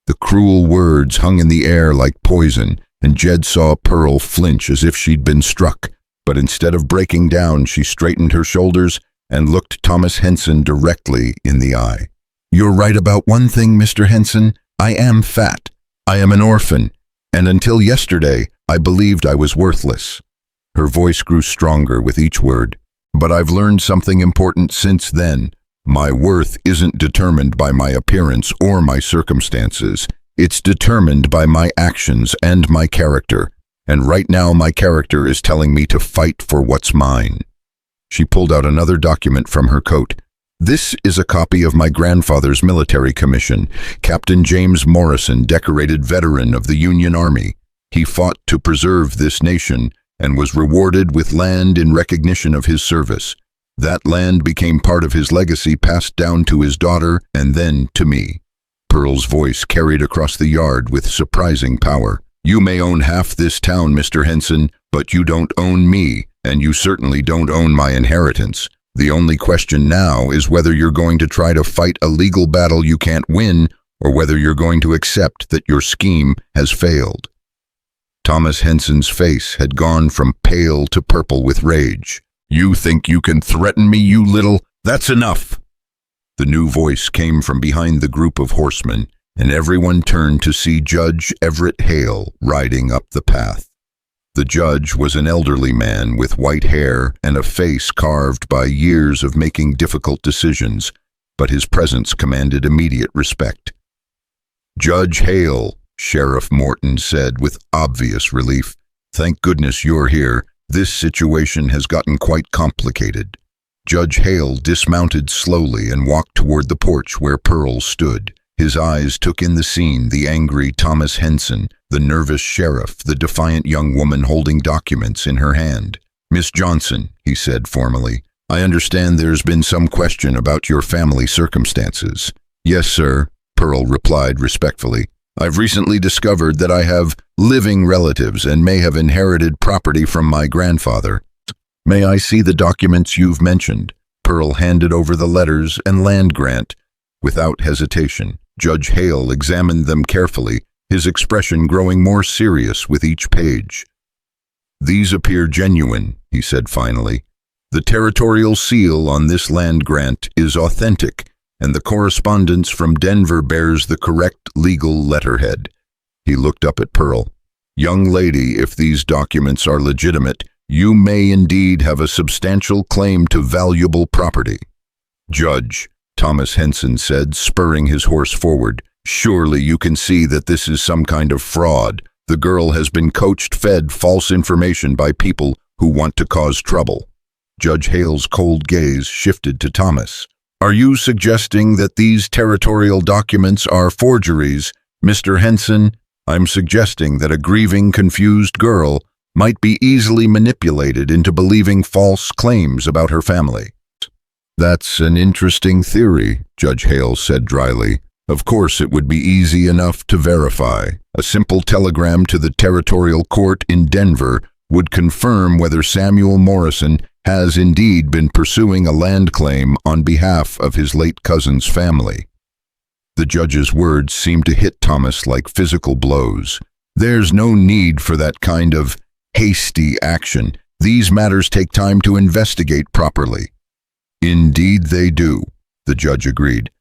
The cruel words hung in the air like poison, and Jed saw Pearl flinch as if she'd been struck, but instead of breaking down, she straightened her shoulders and looked Thomas Henson directly in the eye. You're right about one thing, Mr. Henson. I am fat. I am an orphan, and until yesterday, I believed I was worthless. Her voice grew stronger with each word. But I've learned something important since then. My worth isn't determined by my appearance or my circumstances. It's determined by my actions and my character. And right now my character is telling me to fight for what's mine. She pulled out another document from her coat. This is a copy of my grandfather's military commission, Captain James Morrison, decorated veteran of the Union Army. He fought to preserve this nation and was rewarded with land in recognition of his service. That land became part of his legacy, passed down to his daughter and then to me. Pearl's voice carried across the yard with surprising power. You may own half this town, Mr. Henson, but you don't own me, And you certainly don't own my inheritance. The only question now is whether you're going to try to fight a legal battle you can't win, or whether you're going to accept that your scheme has failed. Thomas Henson's face had gone from pale to purple with rage. You think you can threaten me, you little... That's enough! The new voice came from behind the group of horsemen, and everyone turned to see Judge Everett Hale riding up the path. The judge was an elderly man with white hair and a face carved by years of making difficult decisions, but his presence commanded immediate respect. Judge Hale, Sheriff Morton said with obvious relief. Thank goodness you're here. This situation has gotten quite complicated. Judge Hale dismounted slowly and walked toward the porch where Pearl stood. His eyes took in the scene, the angry Thomas Henson, the nervous sheriff, the defiant young woman holding documents in her hand. Miss Johnson, he said formally, I understand there's been some question about your family circumstances. Yes, sir, Pearl replied respectfully. I've recently discovered that I have living relatives and may have inherited property from my grandfather. May I see the documents you've mentioned? Pearl handed over the letters and land grant. Without hesitation, Judge Hale examined them carefully, his expression growing more serious with each page. These appear genuine, he said finally. The territorial seal on this land grant is authentic, and the correspondence from Denver bears the correct legal letterhead. He looked up at Pearl. Young lady, if these documents are legitimate, you may indeed have a substantial claim to valuable property. Judge, Thomas Henson said, spurring his horse forward, surely you can see that this is some kind of fraud. The girl has been fed false information by people who want to cause trouble. Judge Hale's cold gaze shifted to Thomas. Are you suggesting that these territorial documents are forgeries, Mr. Henson? I'm suggesting that a grieving, confused girl might be easily manipulated into believing false claims about her family. That's an interesting theory, Judge Hale said dryly. Of course it would be easy enough to verify. A simple telegram to the territorial court in Denver would confirm whether Samuel Morrison has indeed been pursuing a land claim on behalf of his late cousin's family. The judge's words seemed to hit Thomas like physical blows. There's no need for that kind of hasty action. These matters take time to investigate properly. Indeed they do, the judge agreed,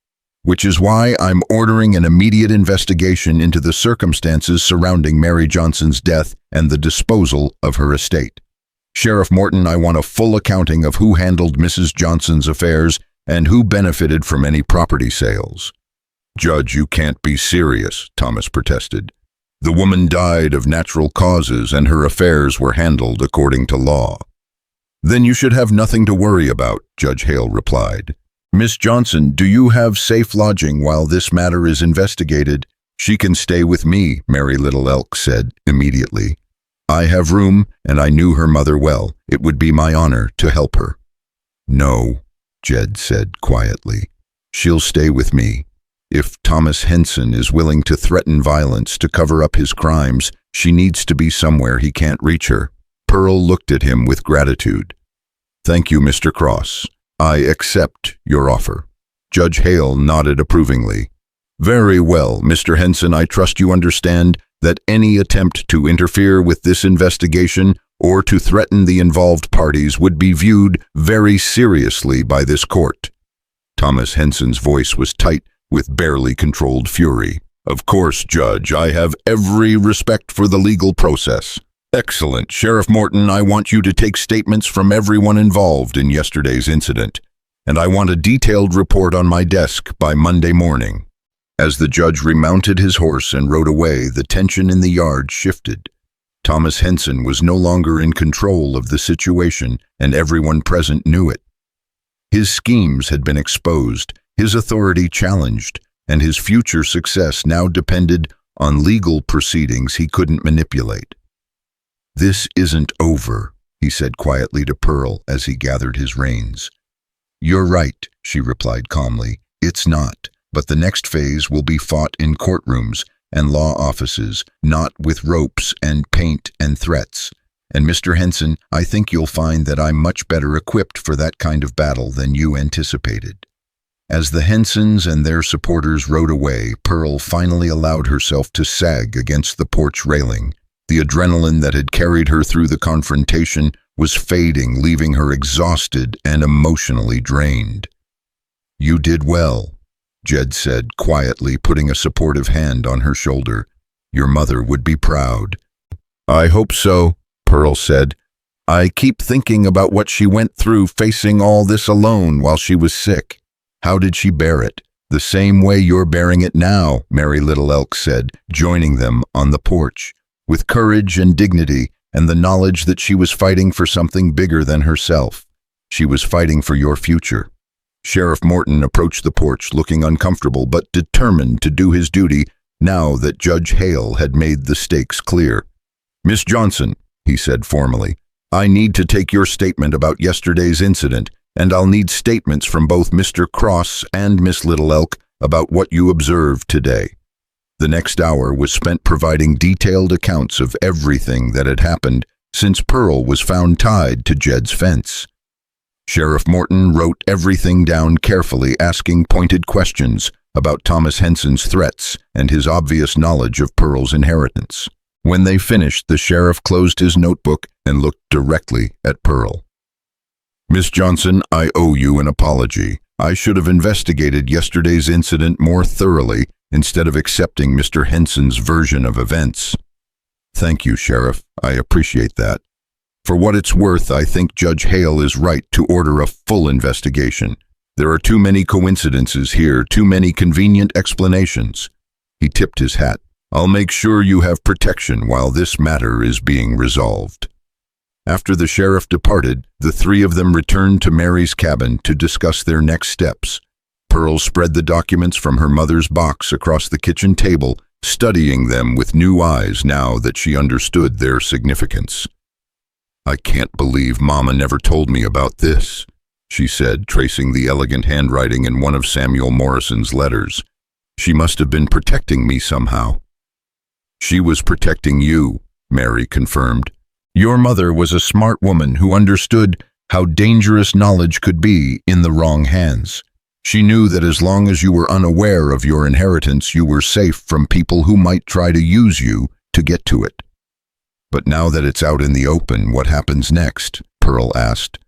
which is why I'm ordering an immediate investigation into the circumstances surrounding Mary Johnson's death and the disposal of her estate. Sheriff Morton, I want a full accounting of who handled Mrs. Johnson's affairs and who benefited from any property sales. Judge, you can't be serious, Thomas protested. The woman died of natural causes and her affairs were handled according to law. Then you should have nothing to worry about, Judge Hale replied. Miss Johnson, do you have safe lodging while this matter is investigated? She can stay with me, Mary Little Elk said immediately. I have room, and I knew her mother well. It would be my honor to help her. No, Jed said quietly. She'll stay with me. If Thomas Henson is willing to threaten violence to cover up his crimes, she needs to be somewhere he can't reach her. Pearl looked at him with gratitude. Thank you, Mr. Cross. I accept your offer. Judge Hale nodded approvingly. Very well, Mr. Henson, I trust you understand that any attempt to interfere with this investigation or to threaten the involved parties would be viewed very seriously by this court. Thomas Henson's voice was tight with barely controlled fury. Of course, Judge, I have every respect for the legal process. Excellent. Sheriff Morton, I want you to take statements from everyone involved in yesterday's incident, and I want a detailed report on my desk by Monday morning. As the judge remounted his horse and rode away, the tension in the yard shifted. Thomas Henson was no longer in control of the situation, and everyone present knew it. His schemes had been exposed, his authority challenged, and his future success now depended on legal proceedings he couldn't manipulate. This isn't over, he said quietly to Pearl as he gathered his reins. You're right, she replied calmly. It's not, but the next phase will be fought in courtrooms and law offices, not with ropes and paint and threats. And Mr. Henson, I think you'll find that I'm much better equipped for that kind of battle than you anticipated." As the Hensons and their supporters rode away, Pearl finally allowed herself to sag against the porch railing. The adrenaline that had carried her through the confrontation was fading, leaving her exhausted and emotionally drained. "You did well," Jed said quietly, putting a supportive hand on her shoulder. "Your mother would be proud." "I hope so," Pearl said. "I keep thinking about what she went through facing all this alone while she was sick. How did she bear it?" "The same way you're bearing it now," Mary Little Elk said, joining them on the porch. "With courage and dignity, and the knowledge that she was fighting for something bigger than herself. She was fighting for your future." Sheriff Morton approached the porch, looking uncomfortable but determined to do his duty now that Judge Hale had made the stakes clear. "Miss Johnson," he said formally, "I need to take your statement about yesterday's incident, and I'll need statements from both Mr. Cross and Miss Little Elk about what you observed today." The next hour was spent providing detailed accounts of everything that had happened since Pearl was found tied to Jed's fence. Sheriff Morton wrote everything down carefully, asking pointed questions about Thomas Henson's threats and his obvious knowledge of Pearl's inheritance. When they finished, the sheriff closed his notebook and looked directly at Pearl. "Miss Johnson, I owe you an apology. I should have investigated yesterday's incident more thoroughly instead of accepting Mr. Henson's version of events." "Thank you, Sheriff. I appreciate that. For what it's worth, I think Judge Hale is right to order a full investigation. There are too many coincidences here, too many convenient explanations." He tipped his hat. "I'll make sure you have protection while this matter is being resolved." After the sheriff departed, the three of them returned to Mary's cabin to discuss their next steps. Pearl spread the documents from her mother's box across the kitchen table, studying them with new eyes now that she understood their significance. "I can't believe Mama never told me about this," she said, tracing the elegant handwriting in one of Samuel Morrison's letters. "She must have been protecting me somehow." "She was protecting you," Mary confirmed. "Your mother was a smart woman who understood how dangerous knowledge could be in the wrong hands. She knew that as long as you were unaware of your inheritance, you were safe from people who might try to use you to get to it." "But now that it's out in the open, what happens next?" Pearl asked.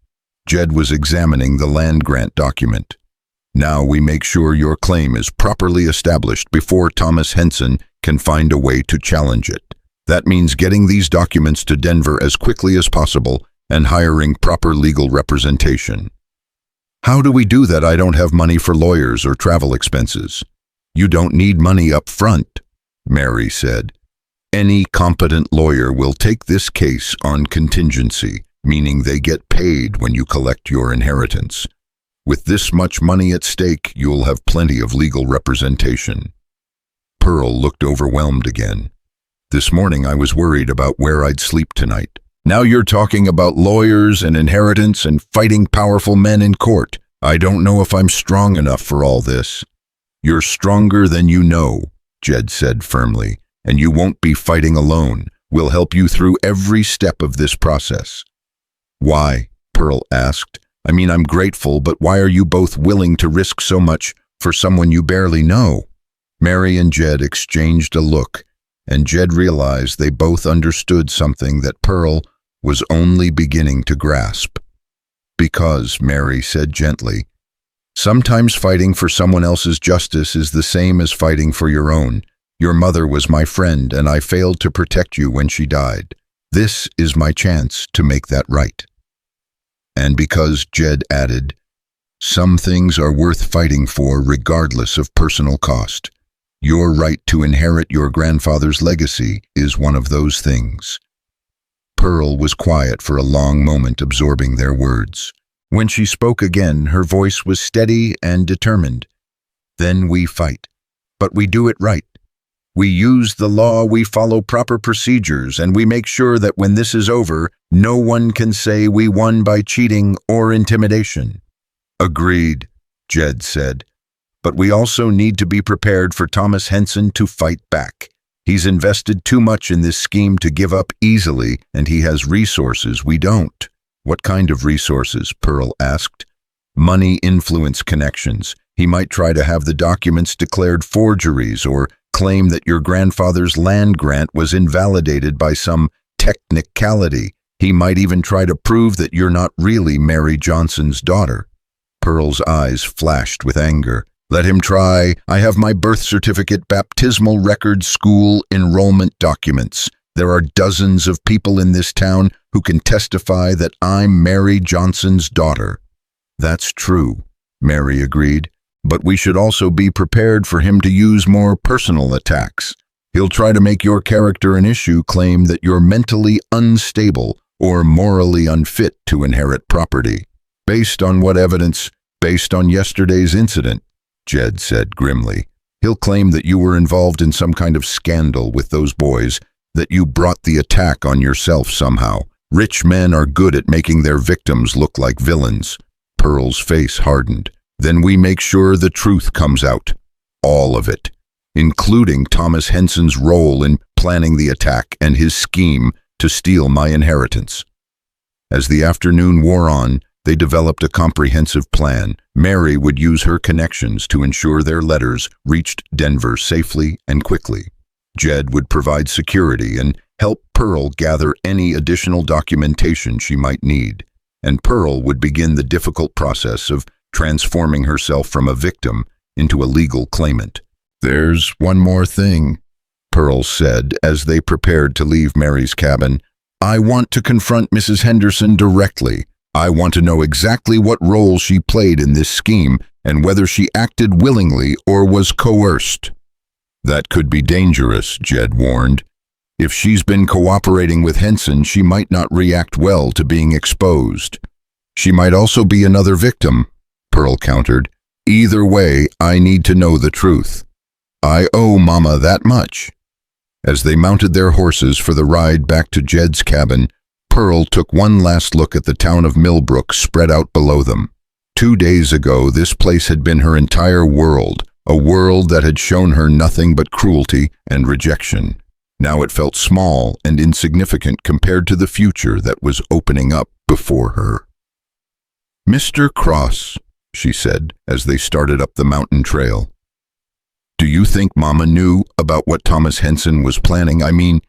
Jed was examining the land grant document. "Now we make sure your claim is properly established before Thomas Henson can find a way to challenge it. That means getting these documents to Denver as quickly as possible and hiring proper legal representation." "How do we do that? I don't have money for lawyers or travel expenses." "You don't need money up front," Mary said. "Any competent lawyer will take this case on contingency, meaning they get paid when you collect your inheritance. With this much money at stake, you'll have plenty of legal representation." Pearl looked overwhelmed again. "This morning I was worried about where I'd sleep tonight. Now you're talking about lawyers and inheritance and fighting powerful men in court. I don't know if I'm strong enough for all this." "You're stronger than you know," Jed said firmly, "and you won't be fighting alone. We'll help you through every step of this process." "Why?" Pearl asked. "I mean, I'm grateful, but why are you both willing to risk so much for someone you barely know?" Mary and Jed exchanged a look, and Jed realized they both understood something that Pearl was only beginning to grasp. "Because," Mary said gently, "sometimes fighting for someone else's justice is the same as fighting for your own. Your mother was my friend, and I failed to protect you when she died. This is my chance to make that right." And because, Jed added, "some things are worth fighting for regardless of personal cost. Your right to inherit your grandfather's legacy is one of those things." Pearl was quiet for a long moment, absorbing their words. When she spoke again, her voice was steady and determined. "Then we fight. But we do it right. We use the law, we follow proper procedures, and we make sure that when this is over, no one can say we won by cheating or intimidation." "Agreed," Jed said. "But we also need to be prepared for Thomas Henson to fight back. He's invested too much in this scheme to give up easily, and he has resources we don't." "What kind of resources?" Pearl asked. "Money, influence, connections. He might try to have the documents declared forgeries or claim that your grandfather's land grant was invalidated by some technicality. He might even try to prove that you're not really Mary Johnson's daughter." Pearl's eyes flashed with anger. "Let him try. I have my birth certificate, baptismal record, school enrollment documents. There are dozens of people in this town who can testify that I'm Mary Johnson's daughter." "That's true," Mary agreed, "but we should also be prepared for him to use more personal attacks. He'll try to make your character an issue, claim that you're mentally unstable or morally unfit to inherit property." "Based on what evidence?" "Based on yesterday's incident," Jed said grimly. "He'll claim that you were involved in some kind of scandal with those boys, that you brought the attack on yourself somehow. Rich men are good at making their victims look like villains." Pearl's face hardened. "Then we make sure the truth comes out. All of it, including Thomas Henson's role in planning the attack and his scheme to steal my inheritance." As the afternoon wore on, they developed a comprehensive plan. Mary would use her connections to ensure their letters reached Denver safely and quickly. Jed would provide security and help Pearl gather any additional documentation she might need. And Pearl would begin the difficult process of transforming herself from a victim into a legal claimant. "There's one more thing," Pearl said as they prepared to leave Mary's cabin. "I want to confront Mrs. Henderson directly. I want to know exactly what role she played in this scheme and whether she acted willingly or was coerced." "That could be dangerous," Jed warned. "If she's been cooperating with Henson, she might not react well to being exposed." "She might also be another victim," Pearl countered. "Either way, I need to know the truth. I owe Mama that much." As they mounted their horses for the ride back to Jed's cabin, Pearl took one last look at the town of Millbrook spread out below them. 2 days ago, this place had been her entire world, a world that had shown her nothing but cruelty and rejection. Now it felt small and insignificant compared to the future that was opening up before her. "Mr. Cross," she said as they started up the mountain trail, "do you think Mama knew about what Thomas Henson was planning? I mean..."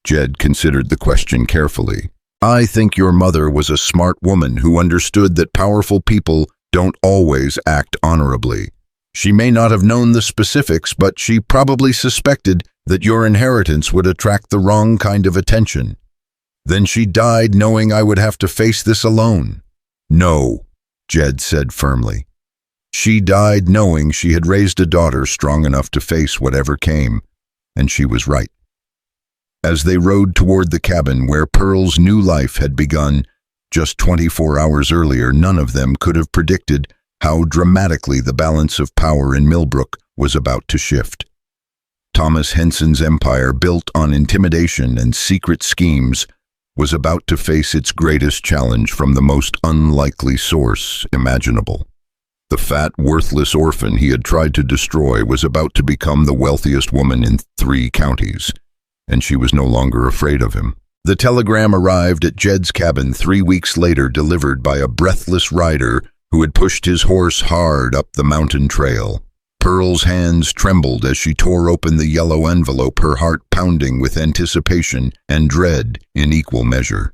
Jed considered the question carefully. "I think your mother was a smart woman who understood that powerful people don't always act honorably. She may not have known the specifics, but she probably suspected that your inheritance would attract the wrong kind of attention. Then she died knowing I would have to face this alone." "No," Jed said firmly. "She died knowing she had raised a daughter strong enough to face whatever came, and she was right." As they rode toward the cabin where Pearl's new life had begun just 24 hours earlier, none of them could have predicted how dramatically the balance of power in Millbrook was about to shift. Thomas Henson's empire, built on intimidation and secret schemes, was about to face its greatest challenge from the most unlikely source imaginable. The fat, worthless orphan he had tried to destroy was about to become the wealthiest woman in 3 counties, and she was no longer afraid of him. The telegram arrived at Jed's cabin 3 weeks later, delivered by a breathless rider who had pushed his horse hard up the mountain trail. Pearl's hands trembled as she tore open the yellow envelope, her heart pounding with anticipation and dread in equal measure.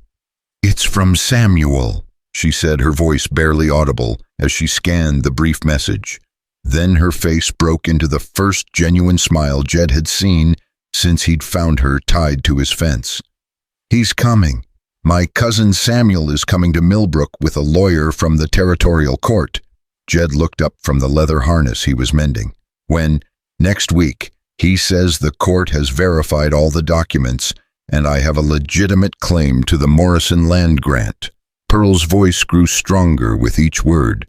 "It's from Samuel," she said, her voice barely audible as she scanned the brief message. Then her face broke into the first genuine smile Jed had seen since he'd found her tied to his fence. "He's coming. My cousin Samuel is coming to Millbrook with a lawyer from the territorial court." Jed looked up from the leather harness he was mending. "When, next week, he says the court has verified all the documents and I have a legitimate claim to the Morrison land grant." Pearl's voice grew stronger with each word.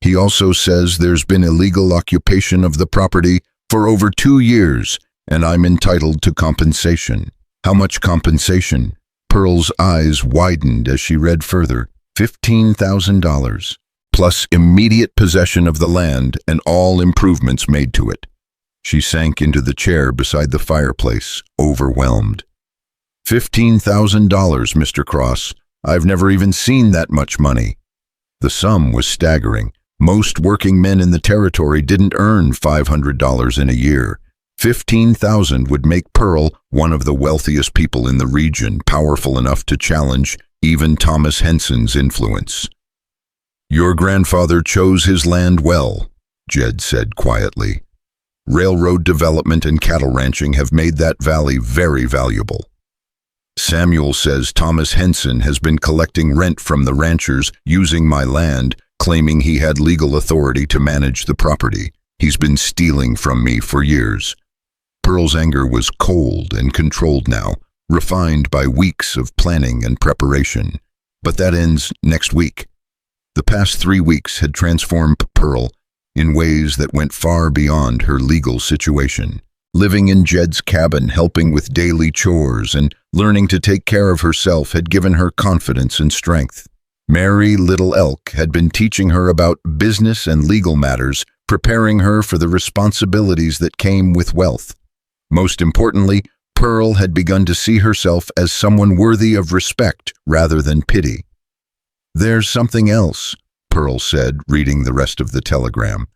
"He also says there's been illegal occupation of the property for over 2 years and I'm entitled to compensation." "How much compensation?" Pearl's eyes widened as she read further. $15,000, plus immediate possession of the land and all improvements made to it. She sank into the chair beside the fireplace, overwhelmed. $15,000, Mr. Cross. I've never even seen that much money. The sum was staggering. Most working men in the territory didn't earn $500 in a year. $15,000 would make Pearl one of the wealthiest people in the region, powerful enough to challenge even Thomas Henson's influence. Your grandfather chose his land well, Jed said quietly. Railroad development and cattle ranching have made that valley very valuable. Samuel says Thomas Henson has been collecting rent from the ranchers using my land, claiming he had legal authority to manage the property. He's been stealing from me for years. Pearl's anger was cold and controlled now, refined by weeks of planning and preparation. But that ends next week. The past 3 weeks had transformed Pearl in ways that went far beyond her legal situation. Living in Jed's cabin, helping with daily chores, and learning to take care of herself had given her confidence and strength. Mary Little Elk had been teaching her about business and legal matters, preparing her for the responsibilities that came with wealth. Most importantly, Pearl had begun to see herself as someone worthy of respect rather than pity. There's something else, Pearl said, reading the rest of the telegram.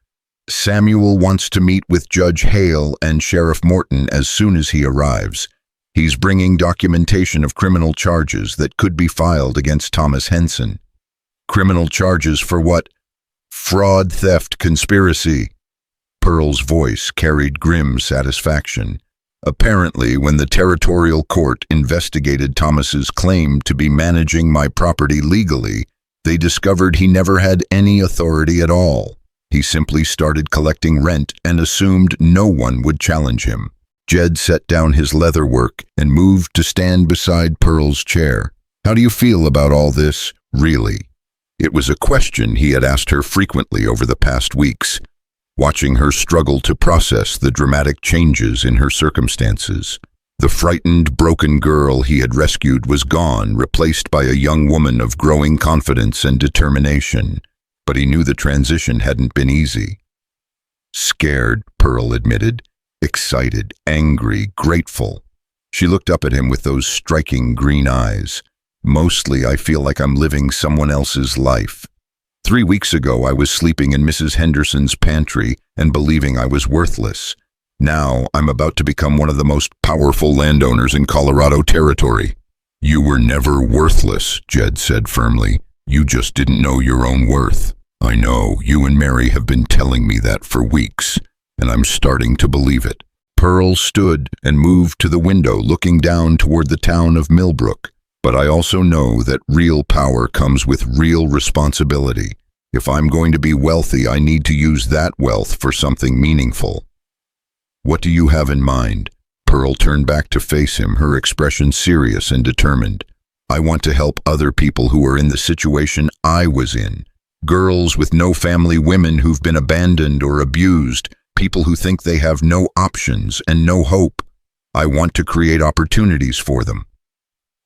Samuel wants to meet with Judge Hale and Sheriff Morton as soon as he arrives. He's bringing documentation of criminal charges that could be filed against Thomas Henson. Criminal charges for what? Fraud, theft, conspiracy. Pearl's voice carried grim satisfaction. Apparently, when the territorial court investigated Thomas's claim to be managing my property legally, they discovered he never had any authority at all. He simply started collecting rent and assumed no one would challenge him. Jed set down his leather work and moved to stand beside Pearl's chair. How do you feel about all this, really? It was a question he had asked her frequently over the past weeks, watching her struggle to process the dramatic changes in her circumstances. The frightened, broken girl he had rescued was gone, replaced by a young woman of growing confidence and determination. But he knew the transition hadn't been easy. Scared, Pearl admitted. Excited, angry, grateful. She looked up at him with those striking green eyes. Mostly, I feel like I'm living someone else's life. 3 weeks ago, I was sleeping in Mrs. Henderson's pantry and believing I was worthless. Now, I'm about to become one of the most powerful landowners in Colorado Territory. You were never worthless, Jed said firmly. You just didn't know your own worth. I know, you and Mary have been telling me that for weeks, and I'm starting to believe it. Pearl stood and moved to the window, looking down toward the town of Millbrook. But I also know that real power comes with real responsibility. If I'm going to be wealthy, I need to use that wealth for something meaningful. What do you have in mind? Pearl turned back to face him, her expression serious and determined. I want to help other people who are in the situation I was in. Girls with no family, women who've been abandoned or abused, people who think they have no options and no hope. I want to create opportunities for them.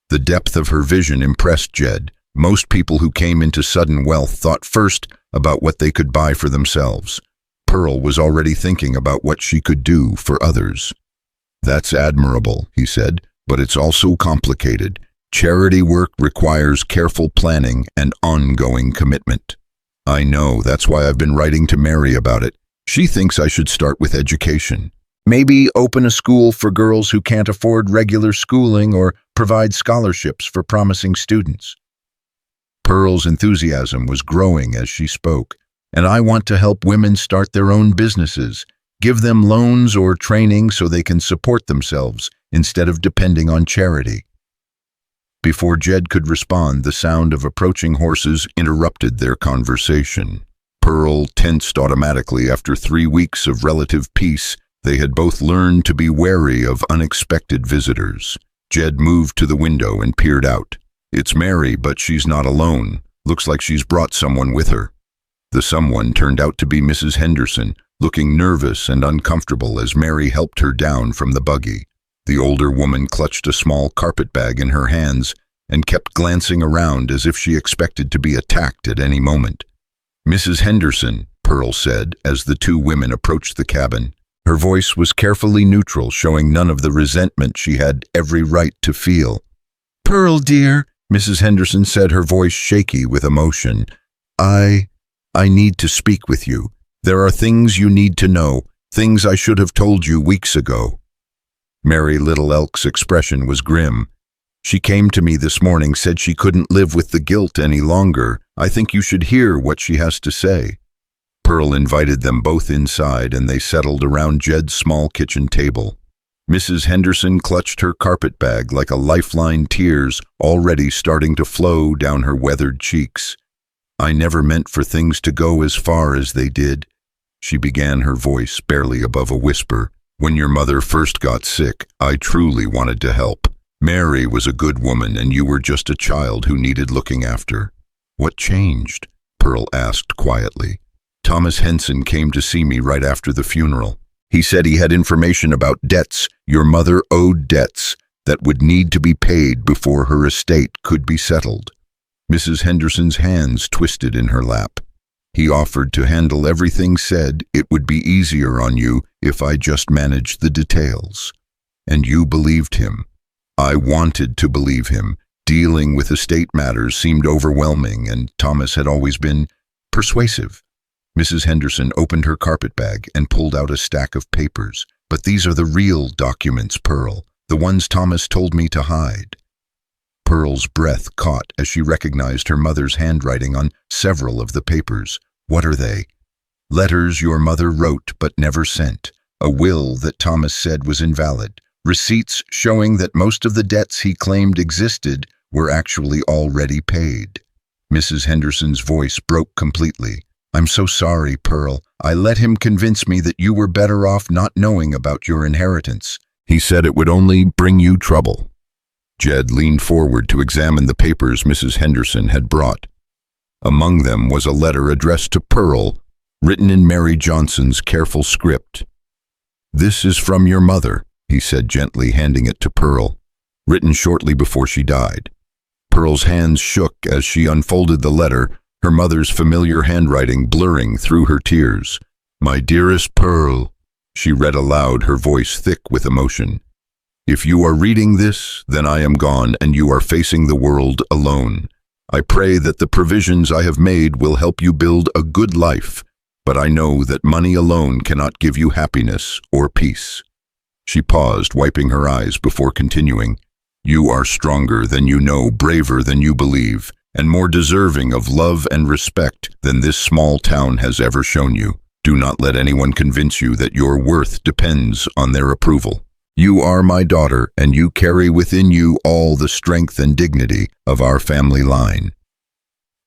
The depth of her vision impressed Jed. Most people who came into sudden wealth thought first about what they could buy for themselves. Pearl was already thinking about what she could do for others. That's admirable, he said, but it's also complicated. Charity work requires careful planning and ongoing commitment. I know, that's why I've been writing to Mary about it. She thinks I should start with education. Maybe open a school for girls who can't afford regular schooling or provide scholarships for promising students. Pearl's enthusiasm was growing as she spoke, and I want to help women start their own businesses, give them loans or training so they can support themselves instead of depending on charity. Before Jed could respond, the sound of approaching horses interrupted their conversation. Pearl tensed automatically. After 3 weeks of relative peace, they had both learned to be wary of unexpected visitors. Jed moved to the window and peered out. It's Mary, but she's not alone. Looks like she's brought someone with her. The someone turned out to be Mrs. Henderson, looking nervous and uncomfortable as Mary helped her down from the buggy. The older woman clutched a small carpet bag in her hands and kept glancing around as if she expected to be attacked at any moment. Mrs. Henderson, Pearl said as the two women approached the cabin. Her voice was carefully neutral, showing none of the resentment she had every right to feel. "Pearl, dear," Mrs. Henderson said, her voice shaky with emotion. I need to speak with you. There are things you need to know, things I should have told you weeks ago." Mary Little Elk's expression was grim. "She came to me this morning, said she couldn't live with the guilt any longer. I think you should hear what she has to say." Pearl invited them both inside, and they settled around Jed's small kitchen table. Mrs. Henderson clutched her carpet bag like a lifeline, tears already starting to flow down her weathered cheeks. "I never meant for things to go as far as they did," she began, her voice barely above a whisper. "When your mother first got sick, I truly wanted to help. Mary was a good woman, and you were just a child who needed looking after." "What changed?" Pearl asked quietly. "Thomas Henson came to see me right after the funeral. He said he had information about debts. Your mother owed debts that would need to be paid before her estate could be settled." Mrs. Henderson's hands twisted in her lap. "He offered to handle everything, said it would be easier on you if I just managed the details. And you believed him." "I wanted to believe him. Dealing with estate matters seemed overwhelming, and Thomas had always been persuasive." Mrs. Henderson opened her carpet bag and pulled out a stack of papers. "But these are the real documents, Pearl, the ones Thomas told me to hide." Pearl's breath caught as she recognized her mother's handwriting on several of the papers. "What are they?" "Letters your mother wrote but never sent. A will that Thomas said was invalid. Receipts showing that most of the debts he claimed existed were actually already paid." Mrs. Henderson's voice broke completely. "I'm so sorry, Pearl. I let him convince me that you were better off not knowing about your inheritance. He said it would only bring you trouble." Jed leaned forward to examine the papers Mrs. Henderson had brought. Among them was a letter addressed to Pearl, written in Mary Johnson's careful script. "This is from your mother," he said gently, handing it to Pearl, "written shortly before she died." Pearl's hands shook as she unfolded the letter, her mother's familiar handwriting blurring through her tears. "My dearest Pearl," she read aloud, her voice thick with emotion. "If you are reading this, then I am gone and you are facing the world alone. I pray that the provisions I have made will help you build a good life, but I know that money alone cannot give you happiness or peace." She paused, wiping her eyes before continuing. "You are stronger than you know, braver than you believe, and more deserving of love and respect than this small town has ever shown you. Do not let anyone convince you that your worth depends on their approval. You are my daughter, and you carry within you all the strength and dignity of our family line."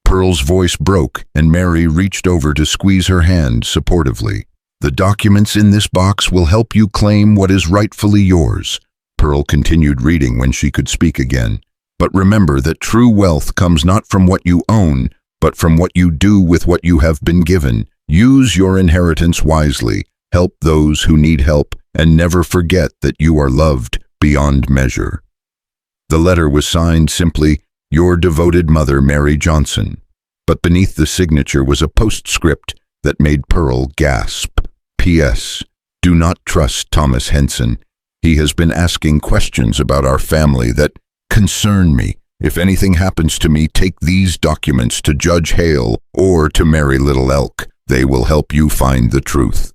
Pearl's voice broke, and Mary reached over to squeeze her hand supportively. "The documents in this box will help you claim what is rightfully yours." Pearl continued reading when she could speak again. "But remember that true wealth comes not from what you own, but from what you do with what you have been given. Use your inheritance wisely, help those who need help, and never forget that you are loved beyond measure." The letter was signed simply, "Your devoted mother, Mary Johnson," but beneath the signature was a postscript that made Pearl gasp. "P.S. Do not trust Thomas Henson. He has been asking questions about our family that concern me. If anything happens to me, take these documents to Judge Hale or to Mary Little Elk. They will help you find the truth."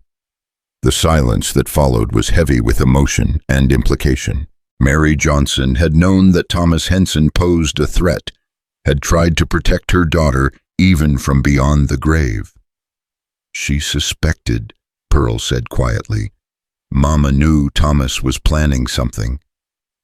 The silence that followed was heavy with emotion and implication. Mary Johnson had known that Thomas Henson posed a threat, had tried to protect her daughter even from beyond the grave. "She suspected," Pearl said quietly. "Mama knew Thomas was planning something."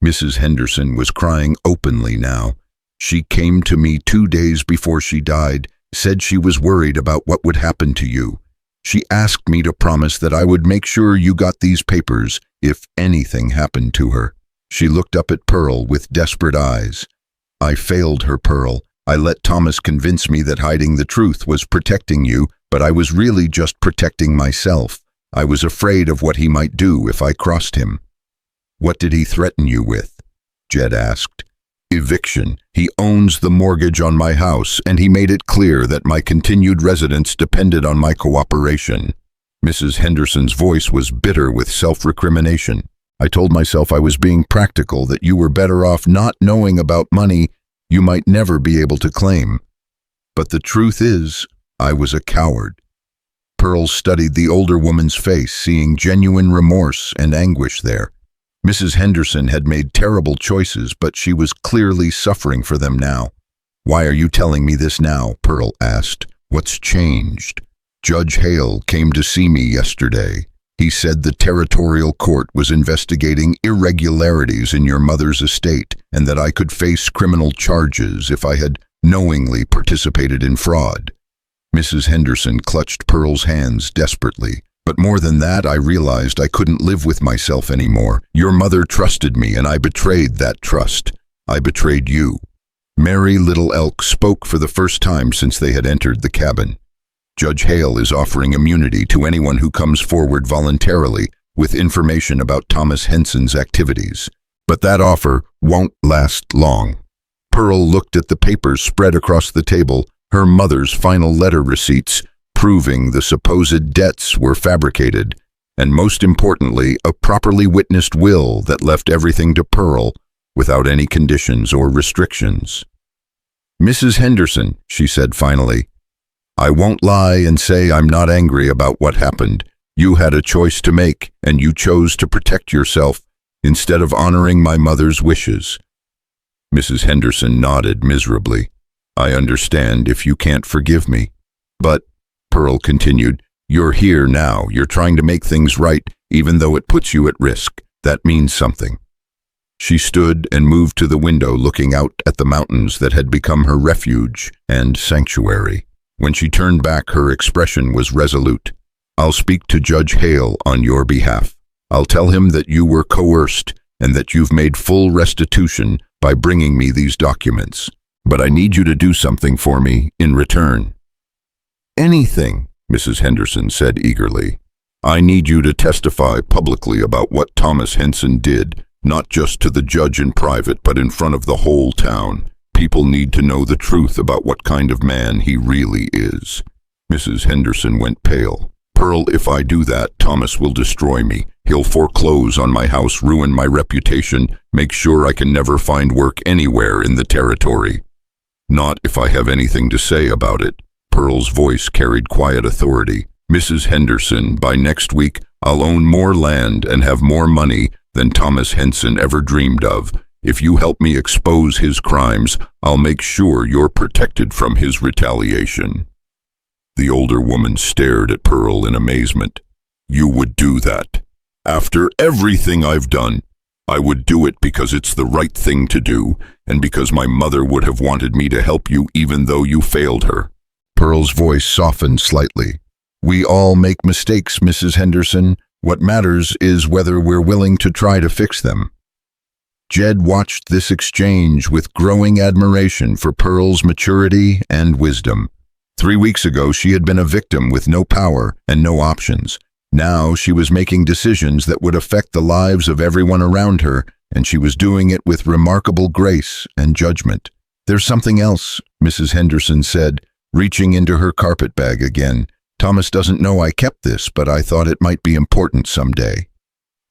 Mrs. Henderson was crying openly now. "She came to me 2 days before she died, said she was worried about what would happen to you. She asked me to promise that I would make sure you got these papers if anything happened to her." She looked up at Pearl with desperate eyes. "I failed her, Pearl. I let Thomas convince me that hiding the truth was protecting you, but I was really just protecting myself. I was afraid of what he might do if I crossed him." "What did he threaten you with?" Jed asked. "Eviction. He owns the mortgage on my house, and he made it clear that my continued residence depended on my cooperation." Mrs. Henderson's voice was bitter with self-recrimination. I told myself I was being practical, that you were better off not knowing about money you might never be able to claim. But the truth is, I was a coward. Pearl studied the older woman's face, seeing genuine remorse and anguish there. Mrs. Henderson had made terrible choices, but she was clearly suffering for them now. "Why are you telling me this now?" Pearl asked. "What's changed?" "Judge Hale came to see me yesterday. He said the territorial court was investigating irregularities in your mother's estate and that I could face criminal charges if I had knowingly participated in fraud." Mrs. Henderson clutched Pearl's hands desperately. "But more than that, I realized I couldn't live with myself anymore. Your mother trusted me, and I betrayed that trust. I betrayed you." Mary Little Elk spoke for the first time since they had entered the cabin. "Judge Hale is offering immunity to anyone who comes forward voluntarily with information about Thomas Henson's activities. But that offer won't last long." Pearl looked at the papers spread across the table, her mother's final letter receipts, proving the supposed debts were fabricated, and most importantly, a properly witnessed will that left everything to Pearl without any conditions or restrictions. "Mrs. Henderson," she said finally, "I won't lie and say I'm not angry about what happened. You had a choice to make, and you chose to protect yourself instead of honoring my mother's wishes." Mrs. Henderson nodded miserably. "I understand if you can't forgive me. But," Pearl continued, "you're here now. You're trying to make things right, even though it puts you at risk. That means something." She stood and moved to the window, looking out at the mountains that had become her refuge and sanctuary. When she turned back, her expression was resolute. "I'll speak to Judge Hale on your behalf. I'll tell him that you were coerced and that you've made full restitution by bringing me these documents. But I need you to do something for me in return." "Anything," Mrs. Henderson said eagerly. "I need you to testify publicly about what Thomas Henson did, not just to the judge in private, but in front of the whole town. People need to know the truth about what kind of man he really is." Mrs. Henderson went pale. "Pearl, if I do that, Thomas will destroy me. He'll foreclose on my house, ruin my reputation, make sure I can never find work anywhere in the territory." "Not if I have anything to say about it." Pearl's voice carried quiet authority. "Mrs. Henderson, by next week, I'll own more land and have more money than Thomas Henson ever dreamed of. If you help me expose his crimes, I'll make sure you're protected from his retaliation." The older woman stared at Pearl in amazement. "You would do that? After everything I've done? I would do it because it's the right thing to do, and because my mother would have wanted me to help you even though you failed her." Pearl's voice softened slightly. "We all make mistakes, Mrs. Henderson. What matters is whether we're willing to try to fix them." Jed watched this exchange with growing admiration for Pearl's maturity and wisdom. 3 weeks ago, she had been a victim with no power and no options. Now she was making decisions that would affect the lives of everyone around her, and she was doing it with remarkable grace and judgment. "There's something else," Mrs. Henderson said, reaching into her carpet bag again. "Thomas doesn't know I kept this, but I thought it might be important someday."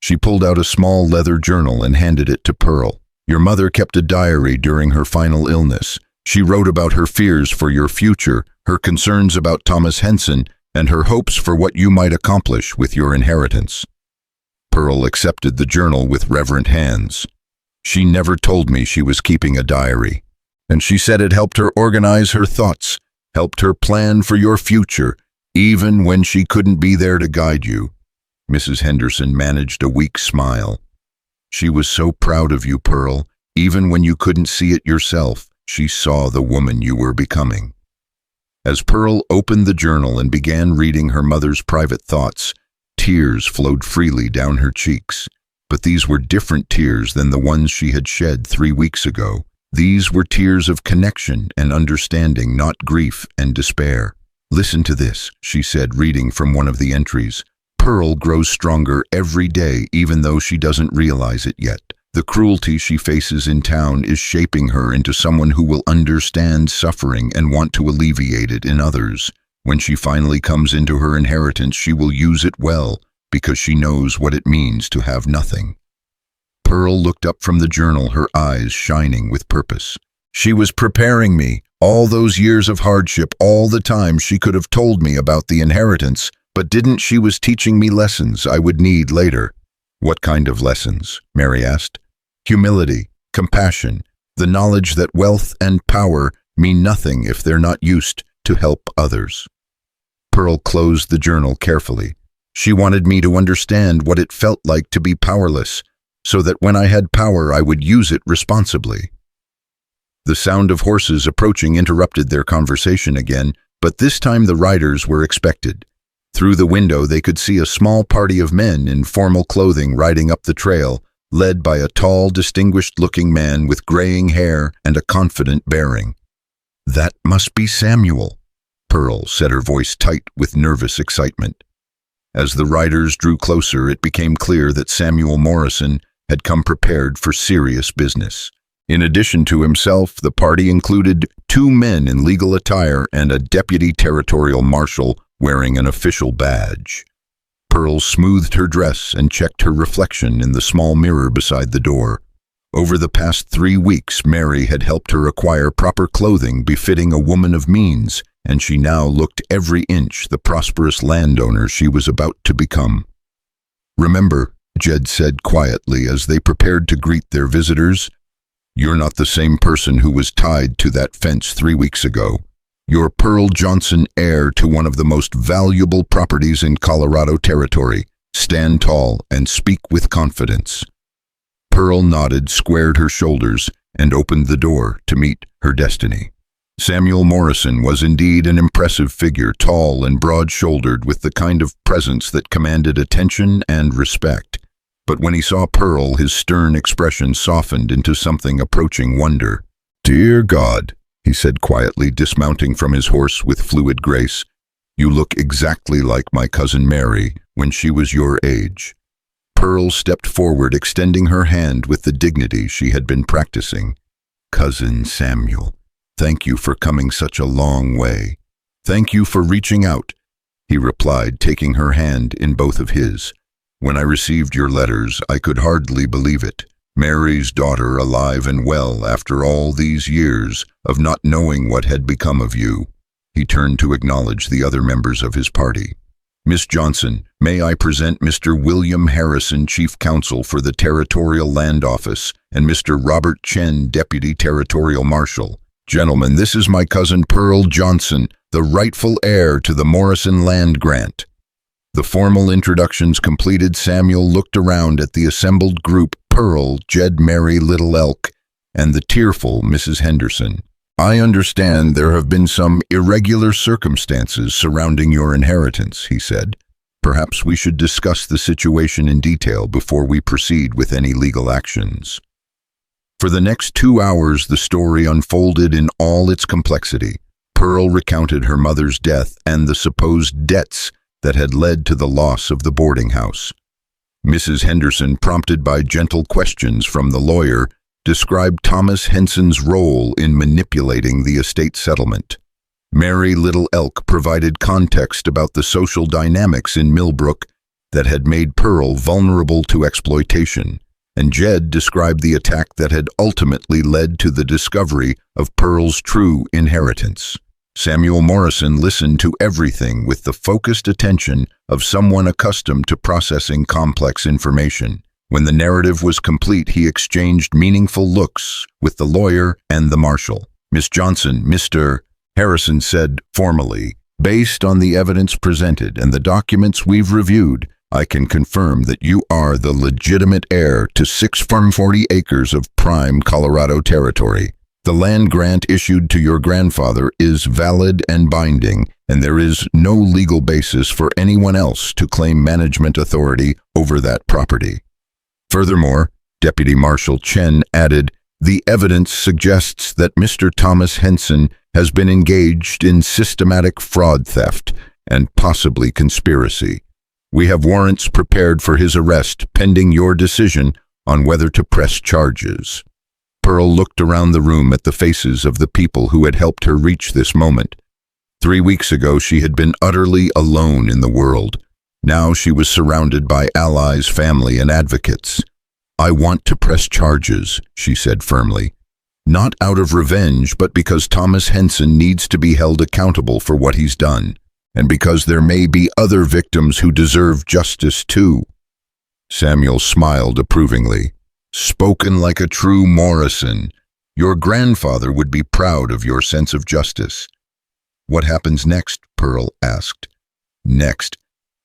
She pulled out a small leather journal and handed it to Pearl. "Your mother kept a diary during her final illness. She wrote about her fears for your future, her concerns about Thomas Henson, and her hopes for what you might accomplish with your inheritance." Pearl accepted the journal with reverent hands. "She never told me she was keeping a diary. And she said it helped her organize her thoughts, helped her plan for your future, even when she couldn't be there to guide you." Mrs. Henderson managed a weak smile. "She was so proud of you, Pearl. Even when you couldn't see it yourself, she saw the woman you were becoming." As Pearl opened the journal and began reading her mother's private thoughts, tears flowed freely down her cheeks. But these were different tears than the ones she had shed 3 weeks ago. These were tears of connection and understanding, not grief and despair. "Listen to this," she said, reading from one of the entries. "Pearl grows stronger every day, even though she doesn't realize it yet. The cruelty she faces in town is shaping her into someone who will understand suffering and want to alleviate it in others. When she finally comes into her inheritance, she will use it well because she knows what it means to have nothing. Pearl looked up from the journal, her eyes shining with purpose. She was preparing me. All those years of hardship, all the time she could have told me about the inheritance, but didn't. She was teaching me lessons I would need later. What kind of lessons? Mary asked. Humility, compassion, the knowledge that wealth and power mean nothing if they're not used to help others. Pearl closed the journal carefully. She wanted me to understand what it felt like to be powerless, so that when I had power I would use it responsibly. The sound of horses approaching interrupted their conversation again, but this time the riders were expected. Through the window they could see a small party of men in formal clothing riding up the trail, led by a tall, distinguished-looking man with graying hair and a confident bearing. That must be Samuel, Pearl said, her voice tight with nervous excitement. As the riders drew closer, it became clear that Samuel Morrison had come prepared for serious business. In addition to himself, the party included 2 men in legal attire and a deputy territorial marshal wearing an official badge. Pearl smoothed her dress and checked her reflection in the small mirror beside the door. Over the past 3 weeks, Mary had helped her acquire proper clothing befitting a woman of means, and she now looked every inch the prosperous landowner she was about to become. Remember, Jed said quietly as they prepared to greet their visitors, you're not the same person who was tied to that fence 3 weeks ago. You're Pearl Johnson, heir to one of the most valuable properties in Colorado Territory. Stand tall and speak with confidence. Pearl nodded, squared her shoulders, and opened the door to meet her destiny. Samuel Morrison was indeed an impressive figure, tall and broad-shouldered, with the kind of presence that commanded attention and respect. But when he saw Pearl, his stern expression softened into something approaching wonder. "Dear God," he said quietly, dismounting from his horse with fluid grace, "you look exactly like my cousin Mary when she was your age." Pearl stepped forward, extending her hand with the dignity she had been practicing. "Cousin Samuel, thank you for coming such a long way. Thank you for reaching out," he replied, taking her hand in both of his. "When I received your letters, I could hardly believe it. Mary's daughter alive and well after all these years of not knowing what had become of you." He turned to acknowledge the other members of his party. "Miss Johnson, may I present Mr. William Harrison, Chief Counsel for the Territorial Land Office, and Mr. Robert Chen, Deputy Territorial Marshal. Gentlemen, this is my cousin Pearl Johnson, the rightful heir to the Morrison land grant." The formal introductions completed, Samuel looked around at the assembled group: Pearl, Jed, Mary, Little Elk, and the tearful Mrs. Henderson. "I understand there have been some irregular circumstances surrounding your inheritance," he said. "Perhaps we should discuss the situation in detail before we proceed with any legal actions." For the next 2 hours, the story unfolded in all its complexity. Pearl recounted her mother's death and the supposed debts that had led to the loss of the boarding house. Mrs. Henderson, prompted by gentle questions from the lawyer, described Thomas Henson's role in manipulating the estate settlement. Mary, Little Elk, provided context about the social dynamics in Millbrook that had made Pearl vulnerable to exploitation, and Jed described the attack that had ultimately led to the discovery of Pearl's true inheritance. Samuel Morrison listened to everything with the focused attention of someone accustomed to processing complex information. When the narrative was complete, he exchanged meaningful looks with the lawyer and the marshal. "Miss Johnson," Mr. Harrison said formally, "based on the evidence presented and the documents we've reviewed, I can confirm that you are the legitimate heir to 640 acres of prime Colorado territory. The land grant issued to your grandfather is valid and binding, and there is no legal basis for anyone else to claim management authority over that property." Furthermore, Deputy Marshal Chen added, "The evidence suggests that Mr. Thomas Henson has been engaged in systematic fraud, theft, and possibly conspiracy. We have warrants prepared for his arrest pending your decision on whether to press charges." Pearl looked around the room at the faces of the people who had helped her reach this moment. 3 weeks ago, she had been utterly alone in the world. Now she was surrounded by allies, family, and advocates. "I want to press charges," she said firmly. "Not out of revenge, but because Thomas Henson needs to be held accountable for what he's done, and because there may be other victims who deserve justice too." Samuel smiled approvingly. "Spoken like a true Morrison. Your grandfather would be proud of your sense of justice." "What happens next?" Pearl asked. "Next,"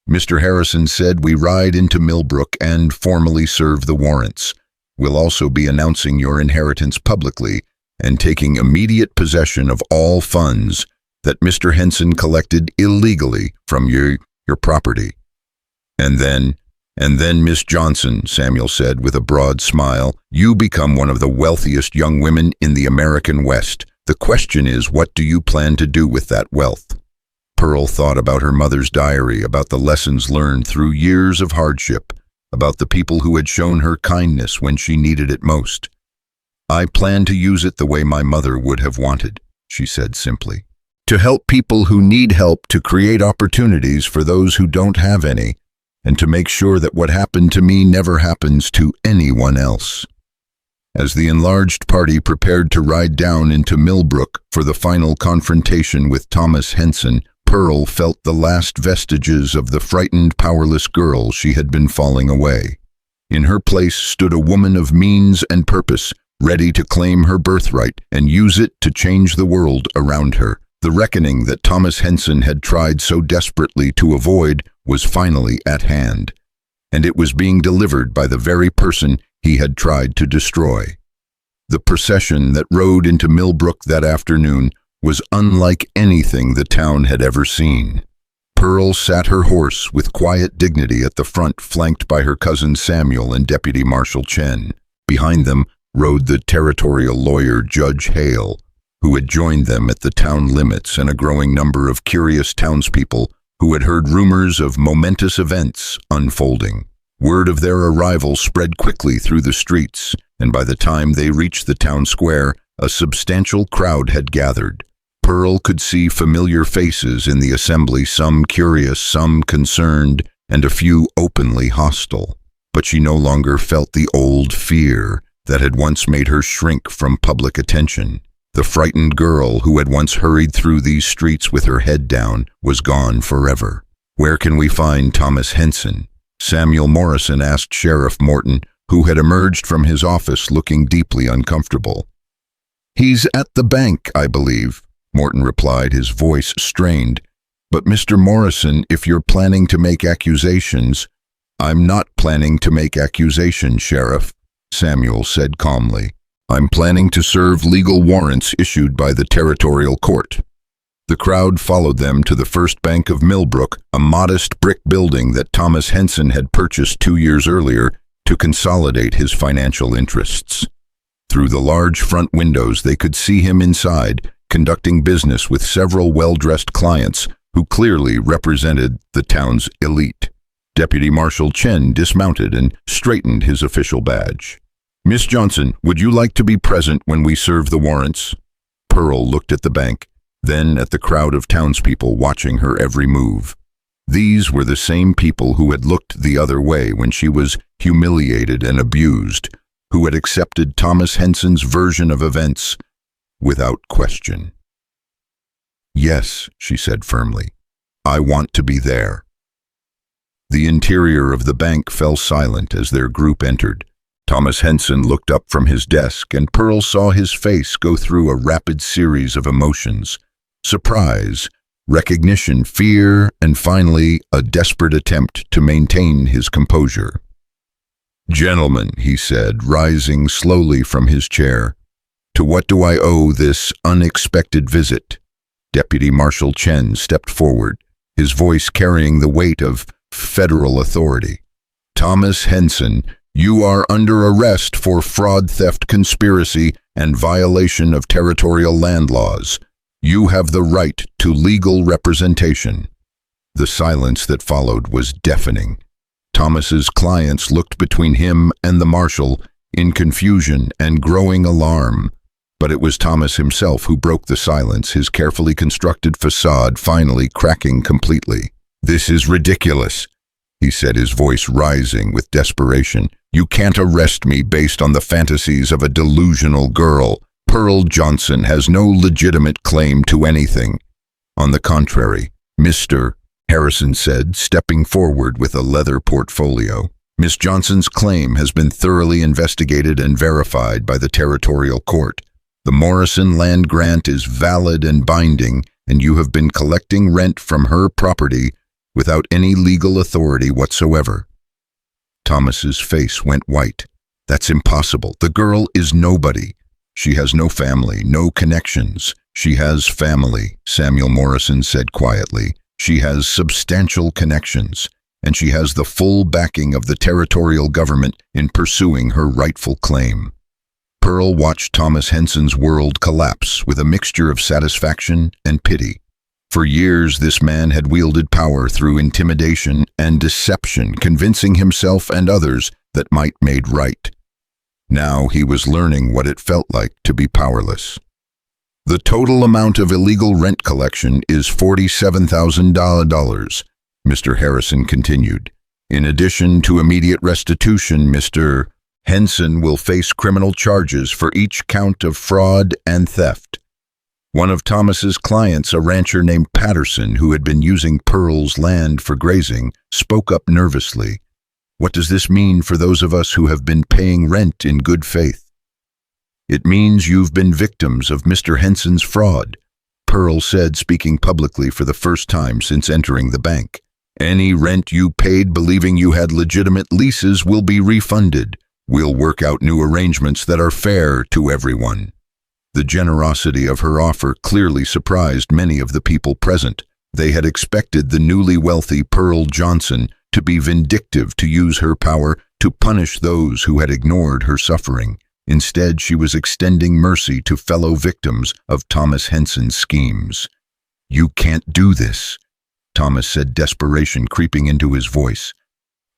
Mr. Harrison said, "we ride into Millbrook and formally serve the warrants. We'll also be announcing your inheritance publicly and taking immediate possession of all funds that Mr. Henson collected illegally from your property." And then, Miss Johnson," Samuel said with a broad smile, "you become one of the wealthiest young women in the American West. The question is, what do you plan to do with that wealth?" Pearl thought about her mother's diary, about the lessons learned through years of hardship, about the people who had shown her kindness when she needed it most. "I plan to use it the way my mother would have wanted," she said simply. "To help people who need help, to create opportunities for those who don't have any, and to make sure that what happened to me never happens to anyone else." As the enlarged party prepared to ride down into Millbrook for the final confrontation with Thomas Henson, Pearl felt the last vestiges of the frightened, powerless girl she had been falling away. In her place stood a woman of means and purpose, ready to claim her birthright and use it to change the world around her. The reckoning that Thomas Henson had tried so desperately to avoid was finally at hand, and it was being delivered by the very person he had tried to destroy. The procession that rode into Millbrook that afternoon was unlike anything the town had ever seen. Pearl sat her horse with quiet dignity at the front, flanked by her cousin Samuel and Deputy Marshal Chen. Behind them rode the territorial lawyer Judge Hale, who had joined them at the town limits, and a growing number of curious townspeople who had heard rumors of momentous events unfolding. Word of their arrival spread quickly through the streets, and by the time they reached the town square, a substantial crowd had gathered. Pearl could see familiar faces in the assembly, some curious, some concerned, and a few openly hostile. But she no longer felt the old fear that had once made her shrink from public attention. The frightened girl who had once hurried through these streets with her head down was gone forever. "Where can we find Thomas Henson?" Samuel Morrison asked Sheriff Morton, who had emerged from his office looking deeply uncomfortable. "He's at the bank, I believe," Morton replied, his voice strained. "But Mr. Morrison, if you're planning to make accusations—" "I'm not planning to make accusations, Sheriff," Samuel said calmly. "I'm planning to serve legal warrants issued by the territorial court." The crowd followed them to the First Bank of Millbrook, a modest brick building that Thomas Henson had purchased 2 years earlier to consolidate his financial interests. Through the large front windows, they could see him inside, conducting business with several well-dressed clients who clearly represented the town's elite. Deputy Marshal Chen dismounted and straightened his official badge. "Miss Johnson, would you like to be present when we serve the warrants?" Pearl looked at the bank, then at the crowd of townspeople watching her every move. These were the same people who had looked the other way when she was humiliated and abused, who had accepted Thomas Henson's version of events without question. "Yes," she said firmly, "I want to be there." The interior of the bank fell silent as their group entered. Thomas Henson looked up from his desk, and Pearl saw his face go through a rapid series of emotions: surprise, recognition, fear, and finally a desperate attempt to maintain his composure. "Gentlemen," he said, rising slowly from his chair, "to what do I owe this unexpected visit?" Deputy Marshal Chen stepped forward, his voice carrying the weight of federal authority. "Thomas Henson, you are under arrest for fraud, theft, conspiracy, and violation of territorial land laws. You have the right to legal representation." The silence that followed was deafening. Thomas's clients looked between him and the marshal in confusion and growing alarm, But it was Thomas himself who broke the silence, his carefully constructed facade finally cracking completely. "This is ridiculous," he said, his voice rising with desperation. "You can't arrest me based on the fantasies of a delusional girl. Pearl Johnson has no legitimate claim to anything." "On the contrary, Mr. Harrison said, stepping forward with a leather portfolio. "Miss Johnson's claim has been thoroughly investigated and verified by the territorial court. The Morrison land grant is valid and binding, and you have been collecting rent from her property without any legal authority whatsoever." Thomas's face went white. "That's impossible. The girl is nobody. She has no family, no connections." "She has family," Samuel Morrison said quietly. "She has substantial connections, and she has the full backing of the territorial government in pursuing her rightful claim." Pearl watched Thomas Henson's world collapse with a mixture of satisfaction and pity. For years, this man had wielded power through intimidation and deception, convincing himself and others that might made right. Now he was learning what it felt like to be powerless. "The total amount of illegal rent collection is $47,000, Mr. Harrison continued. "In addition to immediate restitution, Mr. Henson will face criminal charges for each count of fraud and theft." One of Thomas's clients, a rancher named Patterson, who had been using Pearl's land for grazing, spoke up nervously. "What does this mean for those of us who have been paying rent in good faith?" "It means you've been victims of Mr. Henson's fraud," Pearl said, speaking publicly for the first time since entering the bank. "Any rent you paid believing you had legitimate leases will be refunded. We'll work out new arrangements that are fair to everyone." The generosity of her offer clearly surprised many of the people present. They had expected the newly wealthy Pearl Johnson to be vindictive, to use her power to punish those who had ignored her suffering. Instead, she was extending mercy to fellow victims of Thomas Henson's schemes. "You can't do this," Thomas said, desperation creeping into his voice.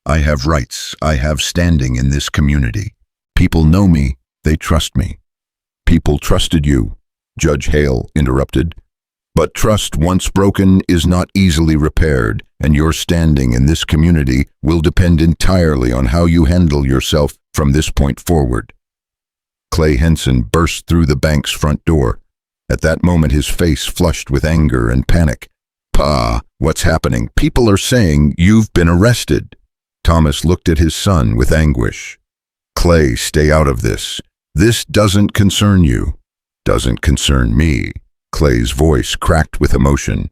"I have rights. I have standing in this community. People know me. They trust me." "People trusted you," Judge Hale interrupted. "But trust once broken is not easily repaired, and your standing in this community will depend entirely on how you handle yourself from this point forward." Clay Henson burst through the bank's front door. At that moment, his face flushed with anger and panic. "Pa, what's happening? People are saying you've been arrested." Thomas looked at his son with anguish. "Clay, stay out of this. This doesn't concern you." "Doesn't concern me." Clay's voice cracked with emotion.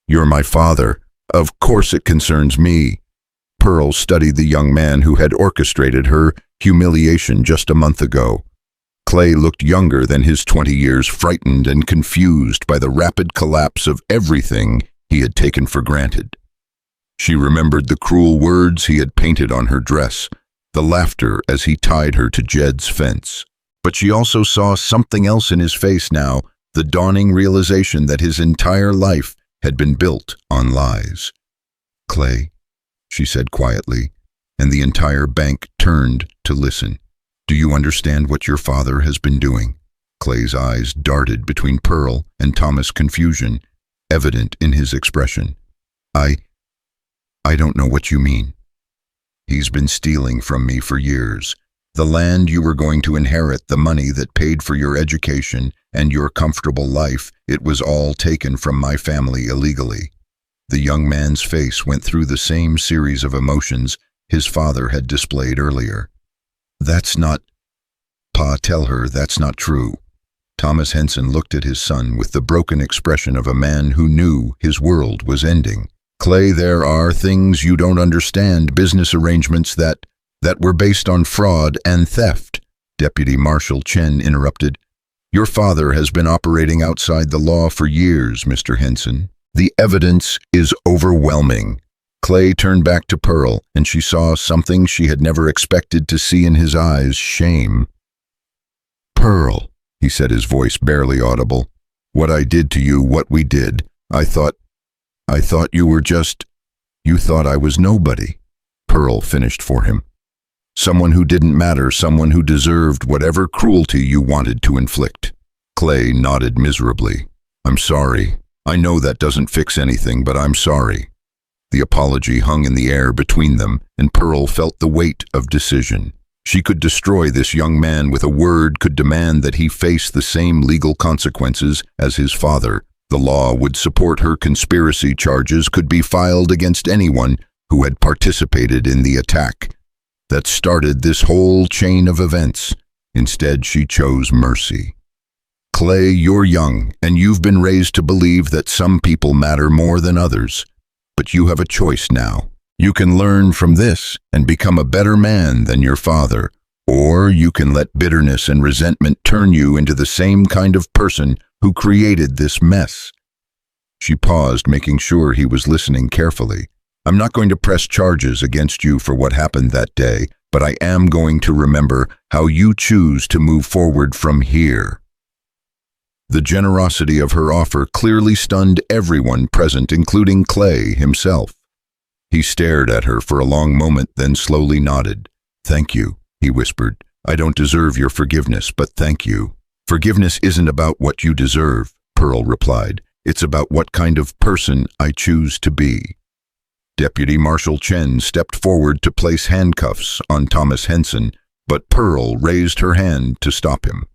"You're my father. Of course it concerns me." Pearl studied the young man who had orchestrated her humiliation just a month ago. Clay looked younger than his 20 years, frightened and confused by the rapid collapse of everything he had taken for granted. She remembered the cruel words he had painted on her dress, the laughter as he tied her to Jed's fence. But she also saw something else in his face now, the dawning realization that his entire life had been built on lies. "Clay," she said quietly, and the entire bank turned to listen. "Do you understand what your father has been doing?" Clay's eyes darted between Pearl and Thomas, confusion evident in his expression. I don't know what you mean." "He's been stealing from me for years. The land you were going to inherit, the money that paid for your education and your comfortable life, it was all taken from my family illegally." The young man's face went through the same series of emotions his father had displayed earlier. "That's not... Pa, tell her that's not true." Thomas Henson looked at his son with the broken expression of a man who knew his world was ending. "Clay, there are things you don't understand, business arrangements that were based on fraud and theft," Deputy Marshal Chen interrupted. "Your father has been operating outside the law for years, Mr. Henson. The evidence is overwhelming." Clay turned back to Pearl, and she saw something she had never expected to see in his eyes: shame. "Pearl," he said, his voice barely audible, "what I did to you, what we did, I thought you were just... You thought I was nobody." Pearl finished for him. "Someone who didn't matter, someone who deserved whatever cruelty you wanted to inflict." Clay nodded miserably. I'm sorry. I know that doesn't fix anything, but I'm sorry. The apology hung in the air between them, and Pearl felt the weight of decision. She could destroy this young man with a word, could demand that he face the same legal consequences as his father. The law would support her. Conspiracy charges could be filed against anyone who had participated in the attack that started this whole chain of events. Instead, she chose mercy. Clay, you're young, and you've been raised to believe that some people matter more than others. But you have a choice now. You can learn from this and become a better man than your father, or you can let bitterness and resentment turn you into the same kind of person who created this mess. She paused, making sure he was listening carefully. I'm not going to press charges against you for what happened that day, but I am going to remember how you choose to move forward from here. The generosity of her offer clearly stunned everyone present, including Clay himself. He stared at her for a long moment, then slowly nodded. Thank you, he whispered. I don't deserve your forgiveness, but thank you. Forgiveness isn't about what you deserve, Pearl replied. It's about what kind of person I choose to be. Deputy Marshal Chen stepped forward to place handcuffs on Thomas Henson, but Pearl raised her hand to stop him.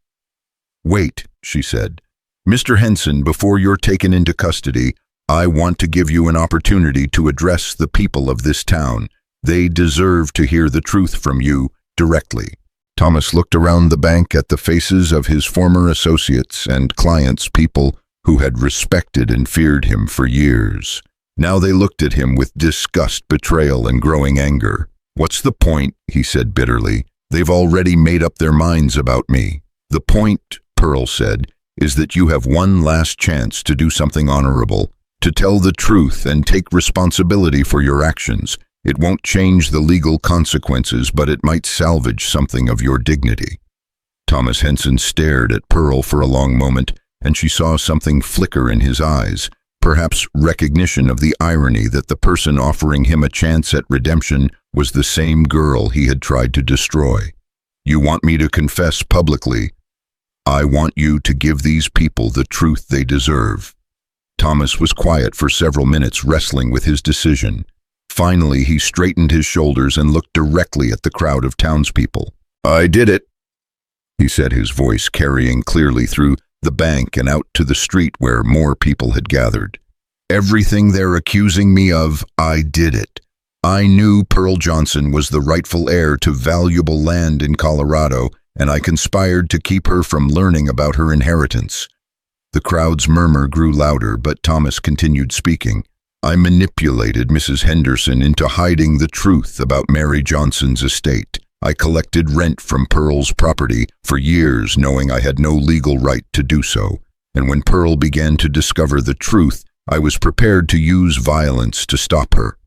Wait, she said. Mr. Henson, before you're taken into custody, I want to give you an opportunity to address the people of this town. They deserve to hear the truth from you directly. Thomas looked around the bank at the faces of his former associates and clients, people who had respected and feared him for years. Now they looked at him with disgust, betrayal, and growing anger. What's the point? He said bitterly. They've already made up their minds about me. The point, Pearl said, is that you have one last chance to do something honorable, to tell the truth and take responsibility for your actions. It won't change the legal consequences, but it might salvage something of your dignity. Thomas Henson stared at Pearl for a long moment, and she saw something flicker in his eyes, perhaps recognition of the irony that the person offering him a chance at redemption was the same girl he had tried to destroy. You want me to confess publicly? I want you to give these people the truth they deserve. Thomas was quiet for several minutes, wrestling with his decision. Finally, he straightened his shoulders and looked directly at the crowd of townspeople. I did it, he said, his voice carrying clearly through the bank and out to the street where more people had gathered. Everything they're accusing me of, I did it. I knew Pearl Johnson was the rightful heir to valuable land in Colorado, and I conspired to keep her from learning about her inheritance. The crowd's murmur grew louder, but Thomas continued speaking. I manipulated Mrs. Henderson into hiding the truth about Mary Johnson's estate. I collected rent from Pearl's property for years, knowing I had no legal right to do so. And when Pearl began to discover the truth, I was prepared to use violence to stop her.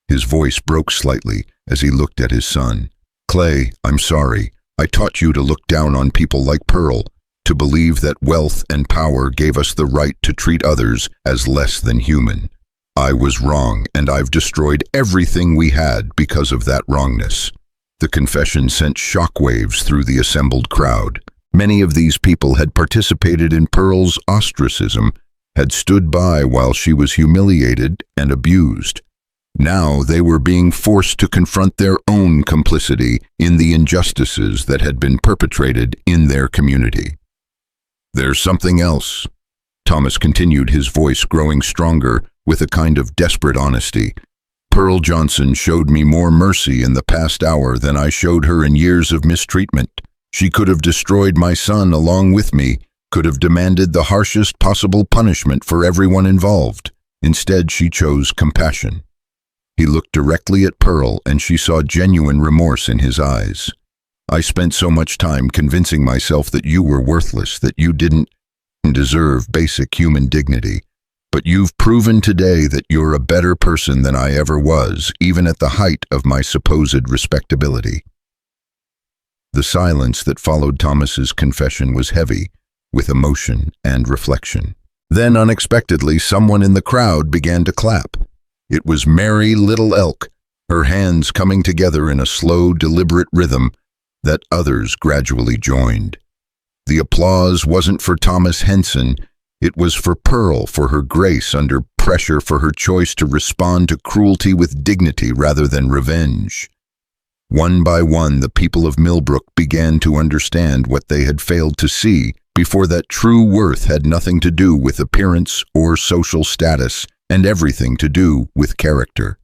His voice broke slightly as he looked at his son. Clay, I'm sorry. I taught you to look down on people like Pearl, to believe that wealth and power gave us the right to treat others as less than human. I was wrong, and I've destroyed everything we had because of that wrongness. The confession sent shockwaves through the assembled crowd. Many of these people had participated in Pearl's ostracism, had stood by while she was humiliated and abused. Now they were being forced to confront their own complicity in the injustices that had been perpetrated in their community. There's something else, Thomas continued, his voice growing stronger with a kind of desperate honesty. Pearl Johnson showed me more mercy in the past hour than I showed her in years of mistreatment. She could have destroyed my son along with me, could have demanded the harshest possible punishment for everyone involved. Instead, she chose compassion. He looked directly at Pearl, and she saw genuine remorse in his eyes. I spent so much time convincing myself that you were worthless, that you didn't deserve basic human dignity. But you've proven today that you're a better person than I ever was, even at the height of my supposed respectability. The silence that followed Thomas's confession was heavy with emotion and reflection. Then, unexpectedly, someone in the crowd began to clap. It was Mary Little Elk, her hands coming together in a slow, deliberate rhythm that others gradually joined. The applause wasn't for Thomas Henson, it was for Pearl, for her grace under pressure, for her choice to respond to cruelty with dignity rather than revenge. One by one, the people of Millbrook began to understand what they had failed to see before, that true worth had nothing to do with appearance or social status, and everything to do with character.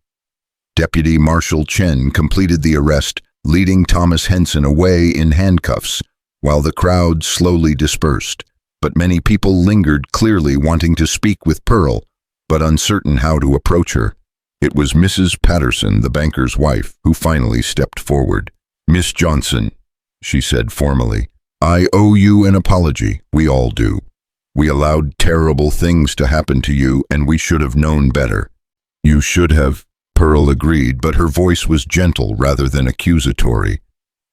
Deputy Marshal Chen completed the arrest, leading Thomas Henson away in handcuffs, while the crowd slowly dispersed. But many people lingered, clearly wanting to speak with Pearl, but uncertain how to approach her. It was Mrs. Patterson, the banker's wife, who finally stepped forward. "Miss Johnson," she said formally, "I owe you an apology. We all do. We allowed terrible things to happen to you, and we should have known better." "You should have," Pearl agreed, but her voice was gentle rather than accusatory.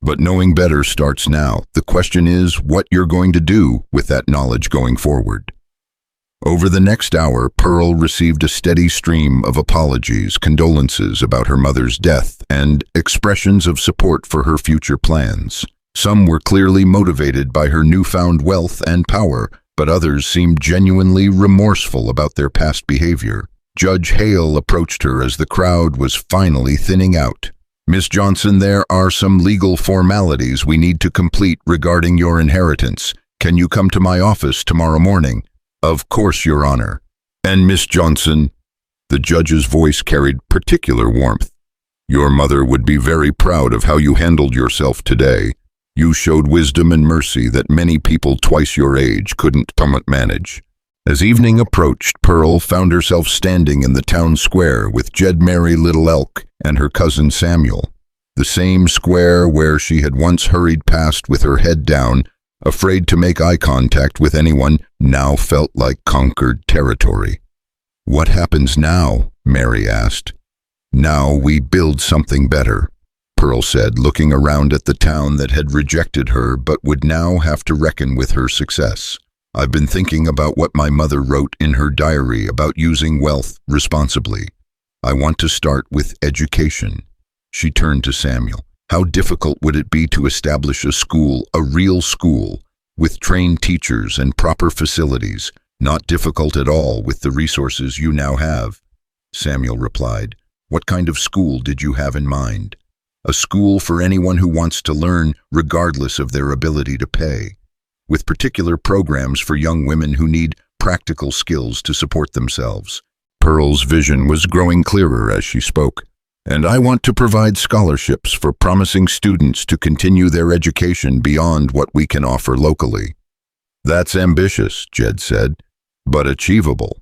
"But knowing better starts now. The question is what you're going to do with that knowledge going forward." Over the next hour, Pearl received a steady stream of apologies, condolences about her mother's death, and expressions of support for her future plans. Some were clearly motivated by her newfound wealth and power, but others seemed genuinely remorseful about their past behavior. Judge Hale approached her as the crowd was finally thinning out. "Miss Johnson, there are some legal formalities we need to complete regarding your inheritance. Can you come to my office tomorrow morning?" "Of course, Your Honor." "And Miss Johnson," the judge's voice carried particular warmth, "your mother would be very proud of how you handled yourself today. You showed wisdom and mercy that many people twice your age couldn't manage." As evening approached, Pearl found herself standing in the town square with Jed Mary Little Elk and her cousin Samuel. The same square where she had once hurried past with her head down, afraid to make eye contact with anyone, now felt like conquered territory. "What happens now?" Mary asked. "Now we build something better," Pearl said, looking around at the town that had rejected her but would now have to reckon with her success. "I've been thinking about what my mother wrote in her diary about using wealth responsibly. I want to start with education." She turned to Samuel. "How difficult would it be to establish a school, a real school, with trained teachers and proper facilities?" "Not difficult at all with the resources you now have," Samuel replied. "What kind of school did you have in mind?" "A school for anyone who wants to learn, regardless of their ability to pay, with particular programs for young women who need practical skills to support themselves." Pearl's vision was growing clearer as she spoke. "And I want to provide scholarships for promising students to continue their education beyond what we can offer locally." "That's ambitious," Jed said, "but achievable.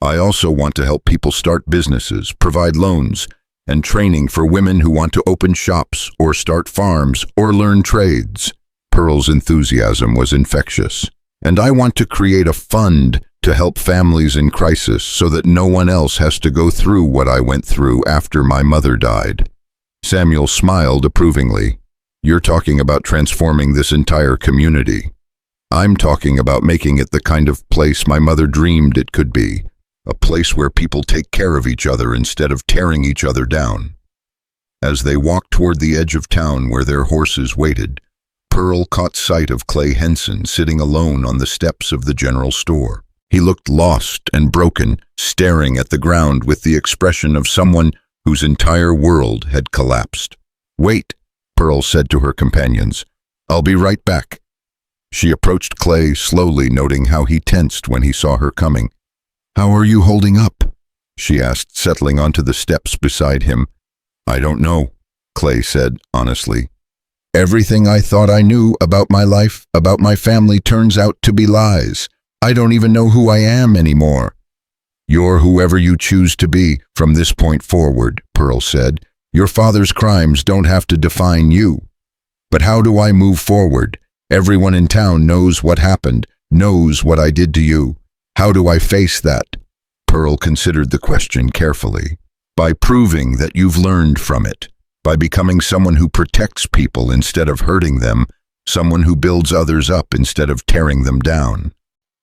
I also want to help people start businesses, provide loans, and training for women who want to open shops or start farms or learn trades." Pearl's enthusiasm was infectious. "And I want to create a fund to help families in crisis so that no one else has to go through what I went through after my mother died." Samuel smiled approvingly. "You're talking about transforming this entire community. I'm talking about making it the kind of place my mother dreamed it could be, a place where people take care of each other instead of tearing each other down." As they walked toward the edge of town where their horses waited, Pearl caught sight of Clay Henson sitting alone on the steps of the general store. He looked lost and broken, staring at the ground with the expression of someone whose entire world had collapsed. "Wait," Pearl said to her companions. "I'll be right back." She approached Clay slowly, noting how he tensed when he saw her coming. "How are you holding up?" she asked, settling onto the steps beside him. "I don't know," Clay said honestly. "Everything I thought I knew about my life, about my family, turns out to be lies. I don't even know who I am anymore." "You're whoever you choose to be from this point forward," Pearl said. "Your father's crimes don't have to define you." "But how do I move forward? Everyone in town knows what happened, knows what I did to you. How do I face that?" Pearl considered the question carefully. "By proving that you've learned from it. By becoming someone who protects people instead of hurting them, someone who builds others up instead of tearing them down."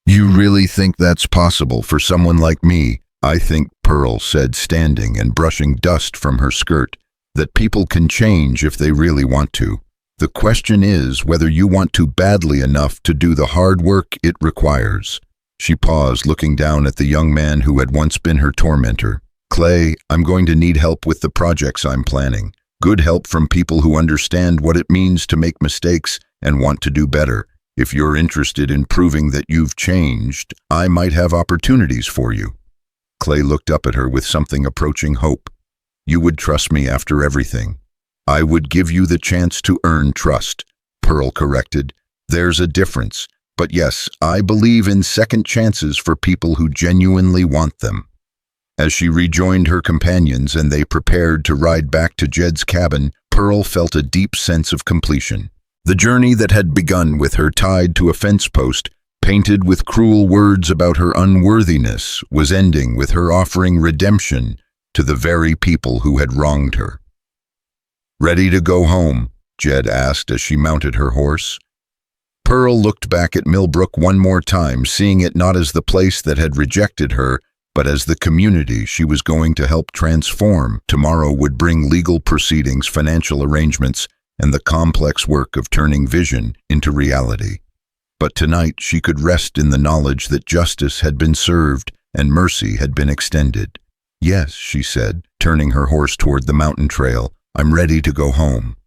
"You really think that's possible for someone like me?" "I think," Pearl said, standing and brushing dust from her skirt, "that people can change if they really want to. The question is whether you want to badly enough to do the hard work it requires." She paused, looking down at the young man who had once been her tormentor. "Clay, I'm going to need help with the projects I'm planning. Good help from people who understand what it means to make mistakes and want to do better. If you're interested in proving that you've changed, I might have opportunities for you." Clay looked up at her with something approaching hope. "You would trust me after everything." "I would give you the chance to earn trust," Pearl corrected. "There's a difference. But yes, I believe in second chances for people who genuinely want them." As she rejoined her companions and they prepared to ride back to Jed's cabin, Pearl felt a deep sense of completion. The journey that had begun with her tied to a fence post, painted with cruel words about her unworthiness, was ending with her offering redemption to the very people who had wronged her. "Ready to go home?" Jed asked as she mounted her horse. Pearl looked back at Millbrook one more time, seeing it not as the place that had rejected her, but as the community she was going to help transform. Tomorrow would bring legal proceedings, financial arrangements, and the complex work of turning vision into reality. But tonight she could rest in the knowledge that justice had been served and mercy had been extended. "Yes," she said, turning her horse toward the mountain trail, "I'm ready to go home."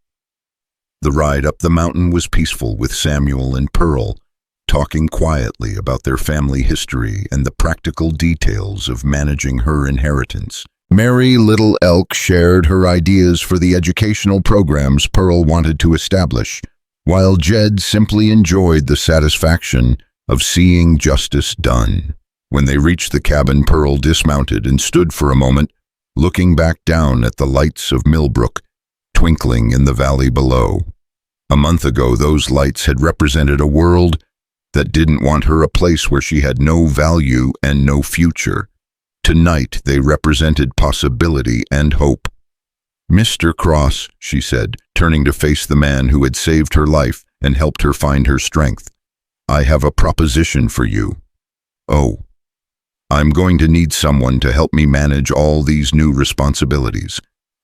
The ride up the mountain was peaceful, with Samuel and Pearl talking quietly about their family history and the practical details of managing her inheritance. Mary Little Elk shared her ideas for the educational programs Pearl wanted to establish, while Jed simply enjoyed the satisfaction of seeing justice done. When they reached the cabin, Pearl dismounted and stood for a moment, looking back down at the lights of Millbrook, twinkling in the valley below. A month ago, those lights had represented a world that didn't want her, a place where she had no value and no future. Tonight, they represented possibility and hope. "Mr. Cross," she said, turning to face the man who had saved her life and helped her find her strength, "I have a proposition for you." "Oh." "I'm going to need someone to help me manage all these new responsibilities.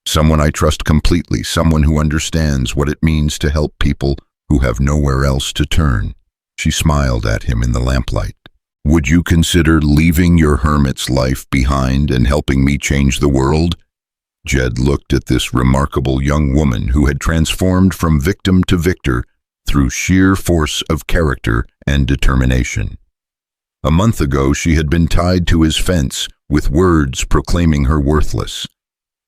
Someone I trust completely, someone who understands what it means to help people who have nowhere else to turn." She smiled at him in the lamplight. "Would you consider leaving your hermit's life behind and helping me change the world?" Jed looked at this remarkable young woman who had transformed from victim to victor through sheer force of character and determination. A month ago, she had been tied to his fence with words proclaiming her worthless.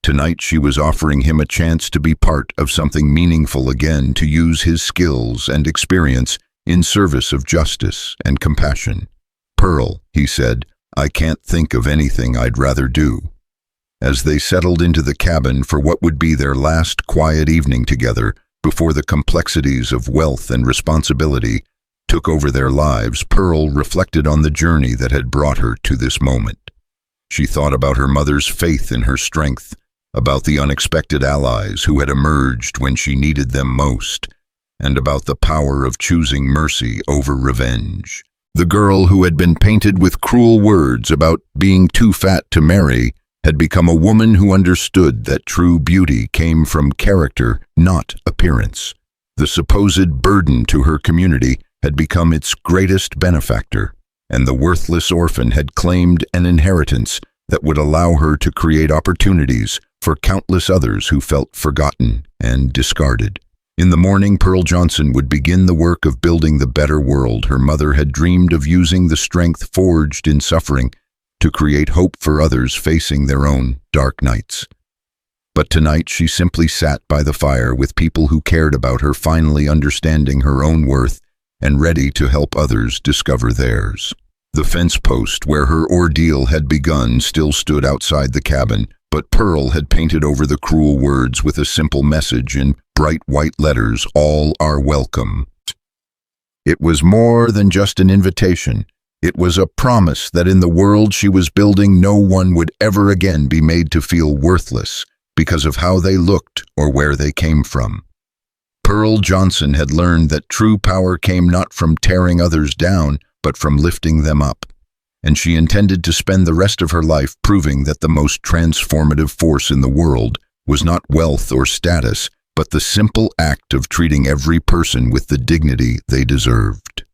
Tonight, she was offering him a chance to be part of something meaningful again, to use his skills and experience in service of justice and compassion. "Pearl," he said, "I can't think of anything I'd rather do." As they settled into the cabin for what would be their last quiet evening together before the complexities of wealth and responsibility took over their lives, Pearl reflected on the journey that had brought her to this moment. She thought about her mother's faith in her strength, about the unexpected allies who had emerged when she needed them most, and about the power of choosing mercy over revenge. The girl who had been painted with cruel words about being too fat to marry had become a woman who understood that true beauty came from character, not appearance. The supposed burden to her community had become its greatest benefactor, and the worthless orphan had claimed an inheritance that would allow her to create opportunities for countless others who felt forgotten and discarded. In the morning, Pearl Johnson would begin the work of building the better world her mother had dreamed of, using the strength forged in suffering to create hope for others facing their own dark nights. But tonight, she simply sat by the fire with people who cared about her, finally understanding her own worth and ready to help others discover theirs. The fence post where her ordeal had begun still stood outside the cabin, but Pearl had painted over the cruel words with a simple message in bright white letters: "All are welcome." It was more than just an invitation. It was a promise that in the world she was building, no one would ever again be made to feel worthless because of how they looked or where they came from. Pearl Johnson had learned that true power came not from tearing others down, but from lifting them up. And she intended to spend the rest of her life proving that the most transformative force in the world was not wealth or status, but the simple act of treating every person with the dignity they deserved.